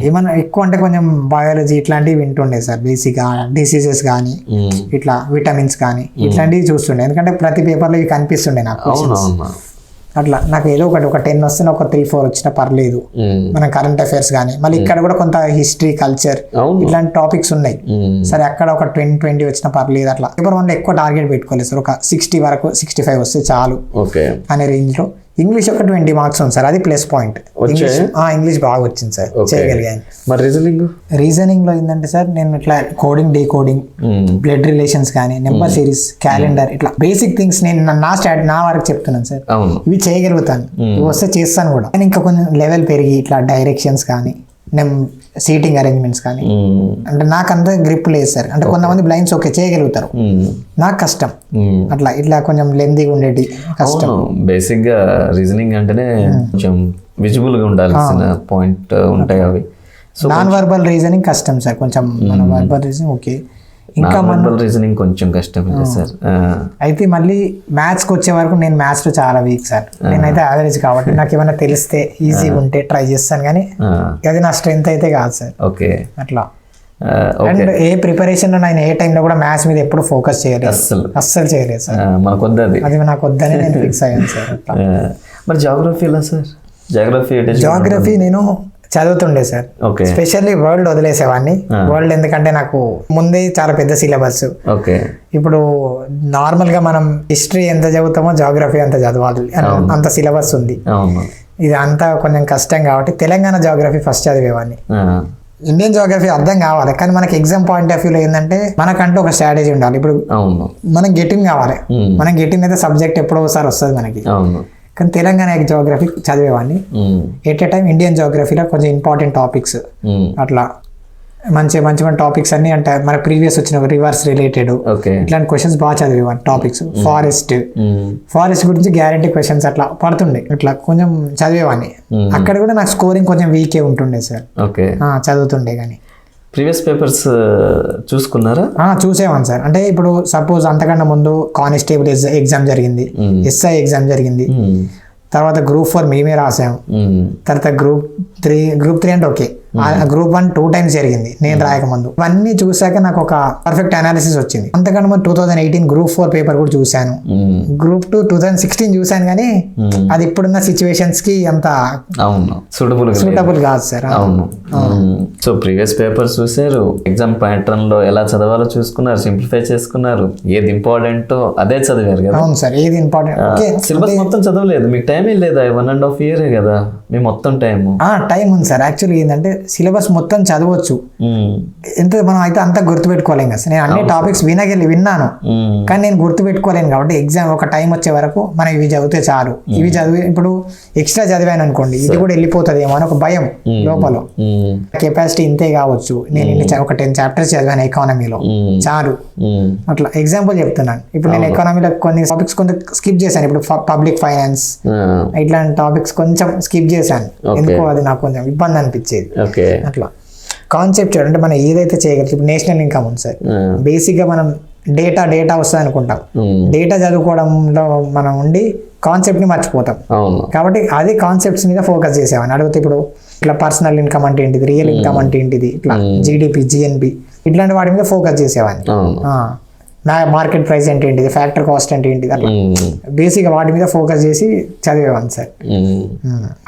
ఏమన్నా ఎక్కువ అంటే కొంచెం బయాలజీ ఇట్లాంటివి వింటుండే సార్. బేసిక్ గా డిసీజెస్ కానీ ఇట్లా విటమిన్స్ కానీ ఇట్లాంటివి చూస్తుండే, ఎందుకంటే ప్రతి పేపర్లో ఇవి కనిపిస్తుండే నాకు. అట్లా నాకు ఏదో ఒక 10 వస్తున్నా, ఒక 3-4 వచ్చినా పర్లేదు. మన కరెంట్ అఫైర్స్ కానీ మళ్ళీ ఇక్కడ కూడా కొంత హిస్టరీ కల్చర్ ఇట్లాంటి టాపిక్స్ ఉన్నాయి సరే. అక్కడ ఒక 20 వచ్చినా పర్లేదు. అట్లా పేపర్ 1 ఎక్కువ టార్గెట్ పెట్టుకోలేదు సార్. ఒక 60 వరకు 65 వస్తే చాలు అనే రేంజ్ లో. ఇంగ్లీష్ ఒక 20 మార్క్స్ ఉంది సార్, అది ప్లస్ పాయింట్. ఇంగ్లీష్ బాగా వచ్చింది సార్, చేయగలిగాను. రీజనింగ్ లో ఏంటంటే సార్ నేను ఇట్లా కోడింగ్, డీకోడింగ్, బ్లడ్ రిలేషన్స్ కానీ నెంబర్ సిరీస్, క్యాలెండర్ ఇట్లా బేసిక్ థింగ్స్ నేను నా వరకు చెప్తున్నాను సార్. ఇవి చేయగలుగుతాను, ఇవి వస్తే చేస్తాను కూడా. ఇంకా కొంచెం లెవెల్ పెరిగి ఇట్లా డైరెక్షన్స్ కానీ సీటింగ్ అరేంజ్మెంట్స్ కానీ అంటే నాకు అంత గ్రిప్ లేదు సార్. అంటే కొంతమంది బ్లైండ్స్ ఓకే చేయగలుగుతారు, నాకు కష్టం. అట్లా ఇట్లా కొంచెం లెందీగా ఉండేది కష్టం. బేసిక్ గా రీజనింగ్ అంటేనే కొంచెం విజిబుల్ గా ఉండాల్సిన పాయింట్ ఉంటాయి అవి. నాన్ వర్బల్ రీజనింగ్ కష్టం సార్ కొంచెం. మన వర్బల్ రీజనింగ్ ఓకే, ఇంకా రీజనింగ్ కొంచెం కష్టం సార్. అయితే మళ్ళీ మ్యాథ్స్కి వచ్చే వరకు నేను మ్యాథ్స్ లో చాలా వీక్ సార్. నేనైతే యావరేజ్ కాబట్టి నాకు ఏమైనా తెలిస్తే ఈజీగా ఉంటే ట్రై చేస్తాను, కానీ అది నా స్ట్రెంత్ అయితే కాదు సార్. అట్లా అండ్ ఏ ప్రిపరేషన్ నేను ఏ టైంలో కూడా మ్యాథ్స్ మీద ఎప్పుడు ఫోకస్ చేయలేదు, అస్సలు చేయలేదు సార్. అది నాకు వద్దని నేను ఫిక్స్ అయ్యాను సార్. మరి జాగ్రఫీ ఎలా సార్? జాగ్రఫీ నేను చదువుతుండే సార్. స్పెషల్లీ వరల్డ్ వదిలేసేవాడిని. వరల్డ్ ఎందుకంటే నాకు ముందే చాలా పెద్ద సిలబస్. ఇప్పుడు నార్మల్ గా మనం హిస్టరీ ఎంత చదువుతామో జాగ్రఫీ అంత చదవాలి, అంత సిలబస్ ఉంది. ఇది అంతా కొంచెం కష్టం కాబట్టి తెలంగాణ జాగ్రఫీ ఫస్ట్ చదివేవాడిని. ఇండియన్ జాగ్రఫీ అర్థం కావాలి, కానీ మనకి ఎగ్జామ్ పాయింట్ ఆఫ్ వ్యూలో ఏంటంటే మనకంటూ ఒక స్ట్రాటజీ ఉండాలి. ఇప్పుడు మనం గెటిన్ కావాలి, మనం గెటిన్ అయితే సబ్జెక్ట్ ఎప్పుడో ఒకసారి వస్తుంది మనకి. కానీ తెలంగాణ జాగ్రఫీ చదివేవాడిని. ఎట్ ఏ టైం ఇండియన్ జాగ్రఫీలో కొంచెం ఇంపార్టెంట్ టాపిక్స్ అట్లా మంచి మంచి టాపిక్స్ అన్ని అంటే మన ప్రీవియస్ వచ్చిన రివర్స్ రిలేటెడ్ ఓకే. ఇట్లాంటి క్వశ్చన్స్ బాగా చదివేవాడిని. టాపిక్స్ ఫారెస్ట్ గురించి గ్యారంటీ క్వశ్చన్స్ అట్లా పడుతుండే, ఇట్లా కొంచెం చదివేవాడిని. అక్కడ కూడా నాకు స్కోరింగ్ కొంచెం వీకే ఉంటుండే సార్. ఓకే. చదువుతుండే కానీ ప్రీవియస్ పేపర్స్ చూసుకున్నారా? చూసేవాను సార్. అంటే ఇప్పుడు సపోజ్ అంతకన్నా ముందు కానిస్టేబుల్ ఎగ్జామ్ జరిగింది, ఎస్ఐ ఎగ్జామ్ జరిగింది, తర్వాత గ్రూప్ 4 మేమే రాసాం, తర్వాత గ్రూప్ 3 అంటే ఓకే, గ్రూప్ 1 2 times జరిగింది నేను రాయకముందు. ఇవన్నీ చూసాక నాకు ఒక పర్ఫెక్ట్ అనాలిసిస్ వచ్చింది. అంతకన్నా ముందు 2018 గ్రూప్ 4 పేపర్ కూడా చూశాను, గ్రూప్ 2 2016 చూశాను, కానీ అది ఇప్పుడున్న సిచ్యువేషన్స్ కి అంత సూటబుల్ కాదు సార్. అవును. సో ప్రీవియస్ పేపర్స్ చూసారు, ఎగ్జామ్ ప్యాటర్న్ లో ఎలా చదవాలో చూసుకున్నారు, సింప్లిఫై చేసుకున్నారు, ఏది ఇంపార్టెంటో అదే చదివారు కదా. అవును సార్, ఏది ఇంపార్టెంట్. సిలబస్ మొత్తం చదవలేదు, మీకు టైం లేదా? 1.5 year కదా మీ మొత్తం టైం ఉంది సార్. యాక్చువల్లీ ఏంటంటే సిలబస్ మొత్తం చదవచ్చు, ఎంత మనం అయితే అంత గుర్తుపెట్టుకోలేం కదా. నేను అన్ని టాపిక్స్ విన్నాను, కానీ నేను గుర్తుపెట్టుకోలేను. కాబట్టి ఎగ్జామ్ ఒక టైం వచ్చే వరకు మనం ఇవి చదివితే చాలు. ఇవి చదివి ఇప్పుడు ఎక్స్ట్రా చదివాను అనుకోండి, ఇది కూడా వెళ్ళిపోతుందేమో అని ఒక భయం లోపల. కెపాసిటీ ఇంతే కావచ్చు, నేను ఒక 10 chapters చదివాను ఎకానమీలో, చాలు. అట్లా ఎగ్జాంపుల్ చెప్తున్నాను. ఇప్పుడు నేను ఎకానమీలో కొన్ని టాపిక్స్ కొంచెం స్కిప్ చేశాను. ఇప్పుడు పబ్లిక్ ఫైనాన్స్ ఇట్లాంటి టాపిక్స్ కొంచెం స్కిప్ చేశాను, ఎందుకో అది నాకు కొంచెం ఇబ్బంది అనిపించేది. అట్లా కాన్సెప్ట్ అంటే మనం ఏదైతే చేయగలం. ఇప్పుడు నేషనల్ ఇన్కమ్ ఉంది సార్, బేసిక్ గా మనం డేటా వస్తుంది అనుకుంటాం, డేటా చదువుకోవడంలో మనం ఉండి కాన్సెప్ట్ ని మర్చిపోతాం. కాబట్టి అది కాన్సెప్ట్స్ మీద ఫోకస్ చేసేవాడిని. అడిగితే ఇప్పుడు ఇట్లా పర్సనల్ ఇన్కమ్ అంటే ఏంటిది, రియల్ ఇన్కమ్ అంటే ఏంటిది, ఇట్లా జీడిపి, జిఎన్పి ఇట్లాంటి వాటి మీద ఫోకస్ చేసేవాడిని. మార్కెట్ ప్రైస్ అంటే ఏంటిది, ఫ్యాక్టర్ కాస్ట్ అంటే ఏంటిది, అట్లా బేసిక్ వాటి మీద ఫోకస్ చేసి చదివేవాడిని సార్.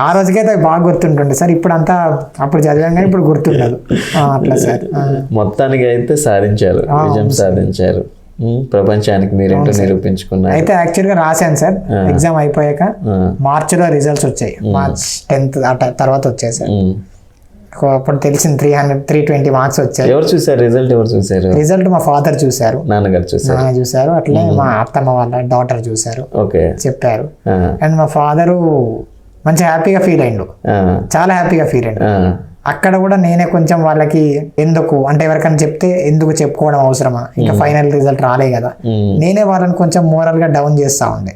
ఆ రోజుకైతే బాగా గుర్తుంటుండే సార్. ఇప్పుడు అంతా అప్పుడు చదివాం కానీ ఇప్పుడు గుర్తుండదు. అట్లా సార్. మొత్తానికి అయితే సాధించారు, విజయం సాధించారు, ప్రపంచానికి మీరేంటో నిరూపించుకున్నారు. అయితే యాక్చువల్ గా రాశాను సార్. ఎగ్జామ్ అయిపోయాక మార్చిలో రిజల్ట్స్ వచ్చాయి, March 10th తర్వాత వచ్చాయి సార్. అప్పుడు తెలిసింది 320 మార్క్స్ వచ్చాయి. ఎవరు చూసారు రిజల్ట్? రిజల్ట్ మా ఫాదర్ చూసారు, నాన్నగారు చూసారు. అట్లే మా అత్తమ్మ వాళ్ళ డాటర్ చూసారు, చెప్పారు. అండ్ మా ఫాదరు మంచి హ్యాపీగా ఫీల్ అయ్యిండు, చాలా హ్యాపీగా ఫీల్ అయ్యిండు. అక్కడ కూడా నేనే కొంచెం వాళ్ళకి ఎందుకు అంటే ఎవరికైనా చెప్తే ఎందుకు చెప్పుకోవడం అవసరమా, ఇంకా ఫైనల్ రిజల్ట్ రాలే కదా, నేనే వాళ్ళని కొంచెం మోరల్ గా డౌన్ చేస్తా ఉండే.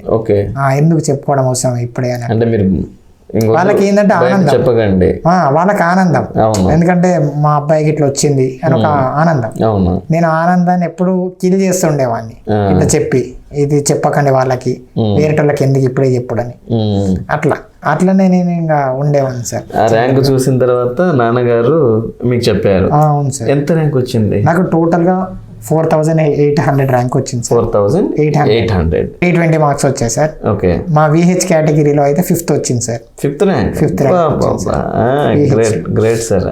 ఎందుకు చెప్పుకోవడం అవసరం ఇప్పుడే అని. అంటే మీరు వాళ్ళకి ఏంటంటే ఆనందం, చెప్పకండి, వాళ్ళకి ఆనందం. ఎందుకంటే మా అబ్బాయికి ఇట్లా వచ్చింది అని ఒక ఆనందం. నేను ఆనందాన్ని ఎప్పుడు కిల్ చేస్తుండేవాడిని, ఇట్లా చెప్పి ఇది చెప్పకండి వాళ్ళకి, వేరేటోళ్ళకి ఎందుకు ఇప్పుడే చెప్పుడని. అట్లనే నేను ఇంకా ఉండేవాడిని సార్. ఆ ర్యాంక్ చూసిన తర్వాత నాన్నగారు మీకు చెప్పారు? అవును సార్. ఎంత ర్యాంక్ వచ్చింది? నాకు టోటల్ గా 4800 ర్యాంక్ వచ్చింది సార్. 4800 320 మార్క్స్ వచ్చాయి సార్. ఓకే. మా విహెచ్ కేటగిరీలో అయితే 5th వచ్చింది sir. 5th rank. Great sir.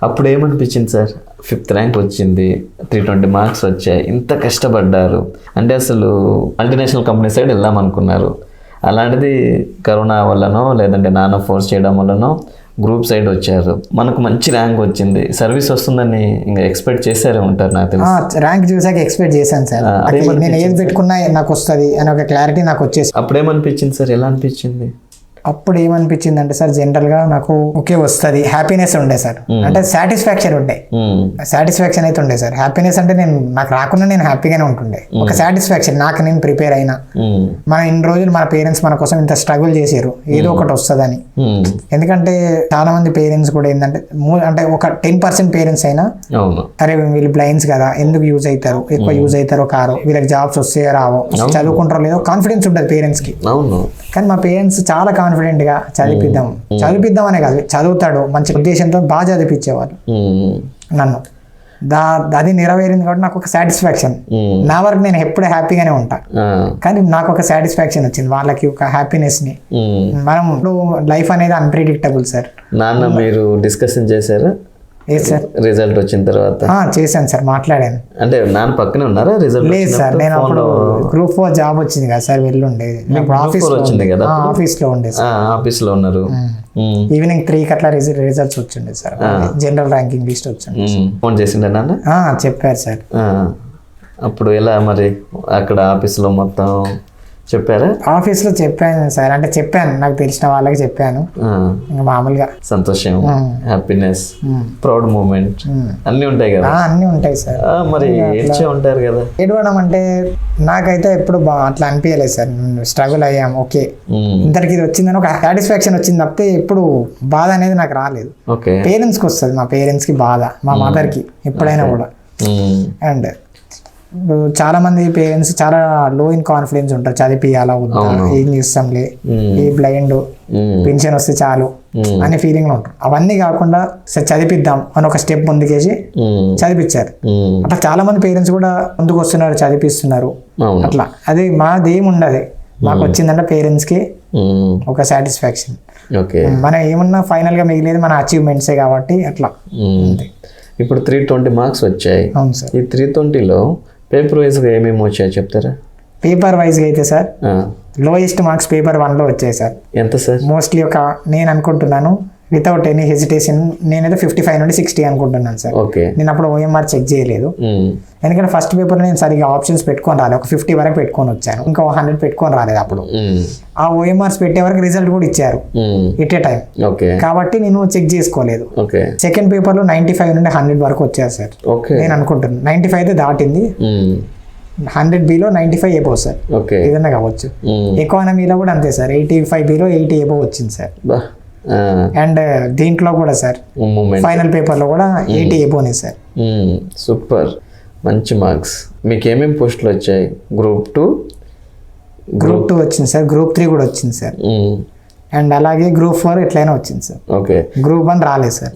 అప్పుడు ఏమనిపించింది సార్? 5th ర్యాంక్ వచ్చింది, 320 మార్క్స్ వచ్చాయి, ఇంత కష్టపడ్డారు అంటే అసలు మల్టీనేషనల్ కంపెనీ సైడ్ వెళ్దాం అనుకున్నారు. అలాంటిది కరోనా వల్లనో లేదంటే నాన్న ఫోర్స్ చేయడం వల్లనో గ్రూప్ సైడ్ వచ్చారు, మనకు మంచి ర్యాంక్ వచ్చింది, సర్వీస్ వస్తుందని ఇంకా ఎక్స్పెక్ట్ చేశారే ఉంటారు నాకు తెలిసి. ర్యాంక్ చూసాక ఎక్స్పెక్ట్ చేశాను సార్. నేను ఏది పెట్టుకున్నా నాకు వస్తుంది అని ఒక క్లారిటీ నాకు వచ్చేసి. అప్పుడు ఏమనిపించింది సార్? ఎలా అనిపించింది? అప్పుడు ఏమనిపించింది అంటే సార్, జనరల్ గా నాకు ఓకే వస్తుంది, హ్యాపీనెస్ ఉండే సార్. అంటే సాటిస్ఫాక్షన్ ఉండే, సాటిస్ఫాక్షన్ అయితే ఉండే సార్. హ్యాపీనెస్ అంటే నాకు రాకుండా నేను హ్యాపీగానే ఉంటుండే. ఒక సాటిస్ఫాక్షన్, నాకు నేను ప్రిపేర్ అయినా, మన ఇన్ని రోజులు మన పేరెంట్స్ మన కోసం ఇంత స్ట్రగుల్ చేసారు, ఏదో ఒకటి వస్తుందని. ఎందుకంటే చాలా మంది పేరెంట్స్ కూడా ఏంటంటే అంటే ఒక 10% పేరెంట్స్ అయినా అరే వీళ్ళు బ్లైండ్స్ కదా, ఎందుకు యూజ్ అవుతారు, ఎక్కువ యూజ్ అవుతారో కారో, వీళ్ళకి జాబ్స్ వస్తే రావో, చదువుకుంటారో లేదో కాన్ఫిడెన్స్ ఉంటుంది పేరెంట్స్ కి. కానీ మా పేరెంట్స్ చాలా కాన్ఫిడెంట్ గా చదివిద్దాం అనే కాదు, చదువుతాడు మంచి ఉద్దేశంతో బాగా చదివించేవాళ్ళు నన్ను. అది నెరవేరింది కాబట్టి నాకు ఒక సాటిస్ఫాక్షన్. నా వరకు నేను ఎప్పుడు హ్యాపీగానే ఉంటా, కానీ నాకు ఒక సాటిస్ఫాక్షన్ వచ్చింది, వాళ్ళకి ఒక హ్యాపీనెస్ ని. మనం లైఫ్ అనేది అన్ప్రెడిక్టబుల్ సార్. నాన్న మీరు డిస్కషన్ చేశారా రిజల్ట్ వచ్చిన తర్వాత? చేశాను సార్, మాట్లాడాను. అంటే నాన్న పక్కనే ఉన్నారా రిజల్ట్? లేదు సార్, నేను అప్పుడు గ్రూప్ 4 జాబ్ వచ్చింది కదా సార్, వెళ్ళుండేది. ఆఫీస్ వచ్చింది కదా, ఆఫీస్ లో ఉండేది. ఆఫీస్ లో ఉన్నారు. ఈవినింగ్ 3 అట్లా రిజల్ట్స్ వచ్చిండే సార్, జనరల్ ర్యాంకింగ్ లిస్ట్ వచ్చింది. ఫోన్ చేసిండే నాన్న? చెప్పారు సార్. అప్పుడు ఎలా మరి అక్కడ ఆఫీస్ లో మొత్తం చెప్పారా? ఆఫీస్లో చెప్పాను సార్, అంటే చెప్పాను నాకు తెలిసిన వాళ్ళకి చెప్పాను. ఇంకా మామూలుగా సంతోషం, హ్యాపీనెస్, ప్రౌడ్ మూమెంట్ అన్నీ ఉంటాయి కదా. అన్నీ ఉంటాయి సార్. మరి ఏడ్చే ఉంటారు కదా. ఏడవడం అంటే నాకైతే ఎప్పుడు అట్లా అనిపించలేదు సార్. స్ట్రగుల్ అయ్యాం, ఓకే ఇంతటికి ఇది వచ్చిందని ఒక సాటిస్ఫాక్షన్ వచ్చింది తప్పితే ఎప్పుడు బాధ అనేది నాకు రాలేదు. పేరెంట్స్కి వస్తుంది, మా పేరెంట్స్కి బాధ, మా మదర్కి ఎప్పుడైనా కూడా. అండ్ చాలా మంది పేరెంట్స్ చాలా లో ఇన్ కాన్ఫిడెన్స్ ఉంటారు, చదివిపియాలా వద్దా, ఏం చేస్తాంలే, ఏ బ్లైండ్, పెన్షన్ వస్తే చాలు అనే ఫీలింగ్ లో ఉంటారు. అవన్నీ కాకుండా సరే చదివిద్దాం అని ఒక స్టెప్ ముందుకేసి చదివించారు. అట్లా చాలా మంది పేరెంట్స్ కూడా ముందుకు వస్తున్నారు, చదివిస్తున్నారు. అట్లా అది మాది ఏముండదు, మాకు వచ్చిందంటే పేరెంట్స్ కి ఒక సాటిస్ఫాక్షన్. మనం ఏమన్నా ఫైనల్ గా మిగిలేదు మన అచీవ్మెంట్సే కాబట్టి అట్లా. ఇప్పుడు 320 మార్క్స్ వచ్చాయి. అవును సార్. ఈ 320లో పేపర్ వైజ్గా ఏమేమి వచ్చాయో చెప్తారా? పేపర్ వైజ్గా అయితే సార్ లోయెస్ట్ మార్క్స్ పేపర్ 1లో వచ్చాయి సార్. ఎంత సార్? మోస్ట్లీ నేను అనుకుంటున్నాను వితౌట్ ఎనీ హెజిటేషన్ నేనైతే 55 నుండి 60 అనుకుంటున్నాను సార్. నేను అప్పుడు ఓఎంఆర్ చెక్ చేయలేదు, ఎందుకంటే ఫస్ట్ పేపర్ నేను సరిగా ఆప్షన్స్ పెట్టుకొని రాలేదు. ఒక 50 వరకు పెట్టుకొని వచ్చాను, ఇంకా 100 పెట్టుకొని రాలేదు. అప్పుడు ఆ ఓఎంఆర్స్ పెట్టే వరకు రిజల్ట్ కూడా ఇచ్చారు ఇట్ ఏ టైం, కాబట్టి నేను చెక్ చేసుకోలేదు. సెకండ్ పేపర్ లో 95 నుండి 100 వరకు వచ్చారు సార్. నేను అనుకుంటున్నాను 95 అయితే దాటింది, 100Bలో 95 ఎబో సార్. ఏదన్నా కావచ్చు. ఎకానమీలో కూడా అంతే సార్, 85Bలో 80 ఎబో వచ్చింది సార్. అండ్ దీంట్లో కూడా సార్ ఫైనల్ పేపర్లో కూడా 80 ఎబోనే సార్. సూపర్, మంచి మార్క్స్. మీకు ఏమేమి పోస్టులు వచ్చాయి? గ్రూప్ 2 వచ్చింది సార్, గ్రూప్ 3 కూడా వచ్చింది సార్, అండ్ అలాగే గ్రూప్ 4 ఎట్లయినా వచ్చింది సార్. గ్రూప్ 1 రాలేదు సార్.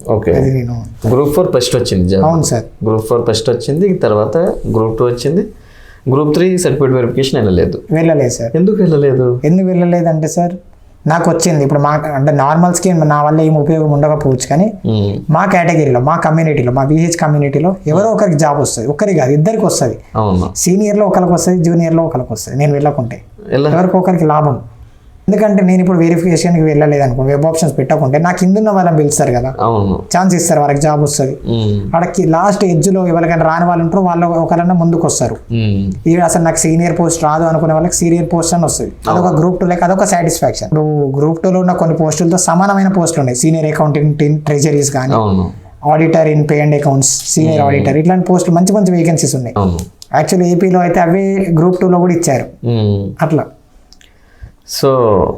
గ్రూప్ 4 ఫస్ట్ వచ్చింది. అవును సార్, గ్రూప్ 4 ఫస్ట్ వచ్చింది, తర్వాత గ్రూప్ 2 వచ్చింది. గ్రూప్ 3 సర్టిఫికేట్ వెరిఫికేషన్ వెళ్ళలేదు సార్. ఎందుకు వెళ్ళలేదు అంటే సార్ నాకు వచ్చింది. ఇప్పుడు మా అంటే నార్మల్స్కి నా వల్ల ఏం ఉపయోగం ఉండకపోవచ్చు, కానీ మా కేటగిరీలో, మా కమ్యూనిటీలో, మా విహెచ్ కమ్యూనిటీలో ఎవరో ఒకరికి జాబ్ వస్తుంది. ఒక్కరికి కాదు, ఇద్దరికి వస్తుంది. సీనియర్లో ఒకరికి వస్తుంది, జూనియర్లో ఒకరికి వస్తుంది. నేను వెళ్ళకుంటే ఎవరికి ఒకరికి లాభం. ఎందుకంటే నేను ఇప్పుడు వెరిఫికేషన్కి వెళ్ళలేదు అనుకో, వెబ్ ఆప్షన్స్ పెట్టకుంటే నాకు కిందున్న వాళ్ళని పిలుస్తారు కదా, ఛాన్స్ ఇస్తారు, వాళ్ళకి జాబ్ వస్తుంది. అక్కడికి లాస్ట్ ఎడ్జ్లో ఎవరికైనా రాని వాళ్ళు ఉంటారు, వాళ్ళు ఒకరైనా ముందుకు వస్తారు. ఇది అసలు నాకు సీనియర్ పోస్ట్ రాదు అనుకునే వాళ్ళకి సీనియర్ పోస్ట్ అని వస్తుంది. అదొక గ్రూప్ 2 లేక అదొక సాటిస్ఫాక్షన్. ఇప్పుడు గ్రూప్ 2లో ఉన్న కొన్ని పోస్టులతో సమానమైన పోస్టులు ఉన్నాయి, సీనియర్ అకౌంటెంట్ ఇన్ ట్రెజరీస్ కానీ, auditor in pay and accounts, senior auditor, ఇట్లాంటి పోస్టులు మంచి మంచి వేకెన్సీస్ ఉన్నాయి. యాక్చువల్లీ ఏపీలో అయితే అవే గ్రూప్ 2లో కూడా ఇచ్చారు. అట్లా సో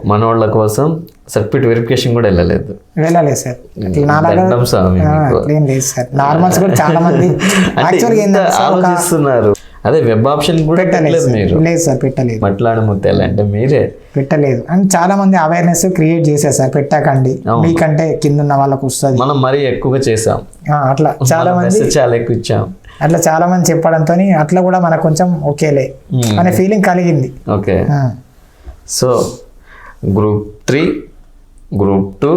మన వాళ్ళ కోసం సర్టిఫికేట్ వెరిఫికేషన్ కూడా వెళ్ళలేదు సార్. నార్మల్స్ కూడా చాలా మంది ఆలోచిస్తున్నారు. అదే వెబ్ ఆప్షన్ కూడా పెట్టలేదు మీరు? లేదు సార్, పెట్టలేదు. మట్లాడి ముత్యాలు అంటే మీరే పెట్టలేదు. అండ్ చాలా మంది అవేర్నెస్ క్రియేట్ చేశారు సార్, పెట్టకండి మీకంటే కింద ఉన్న వాళ్ళకి వస్తుంది. మనం మరీ ఎక్కువగా చేసాం, అట్లా చాలా మంది చాలా ఎక్కువ ఇచ్చాం. అట్లా చాలా మంది చెప్పడంతో అట్లా కూడా మనకు కొంచెం ఓకేలే అనే ఫీలింగ్ కలిగింది. So group 3, group 2,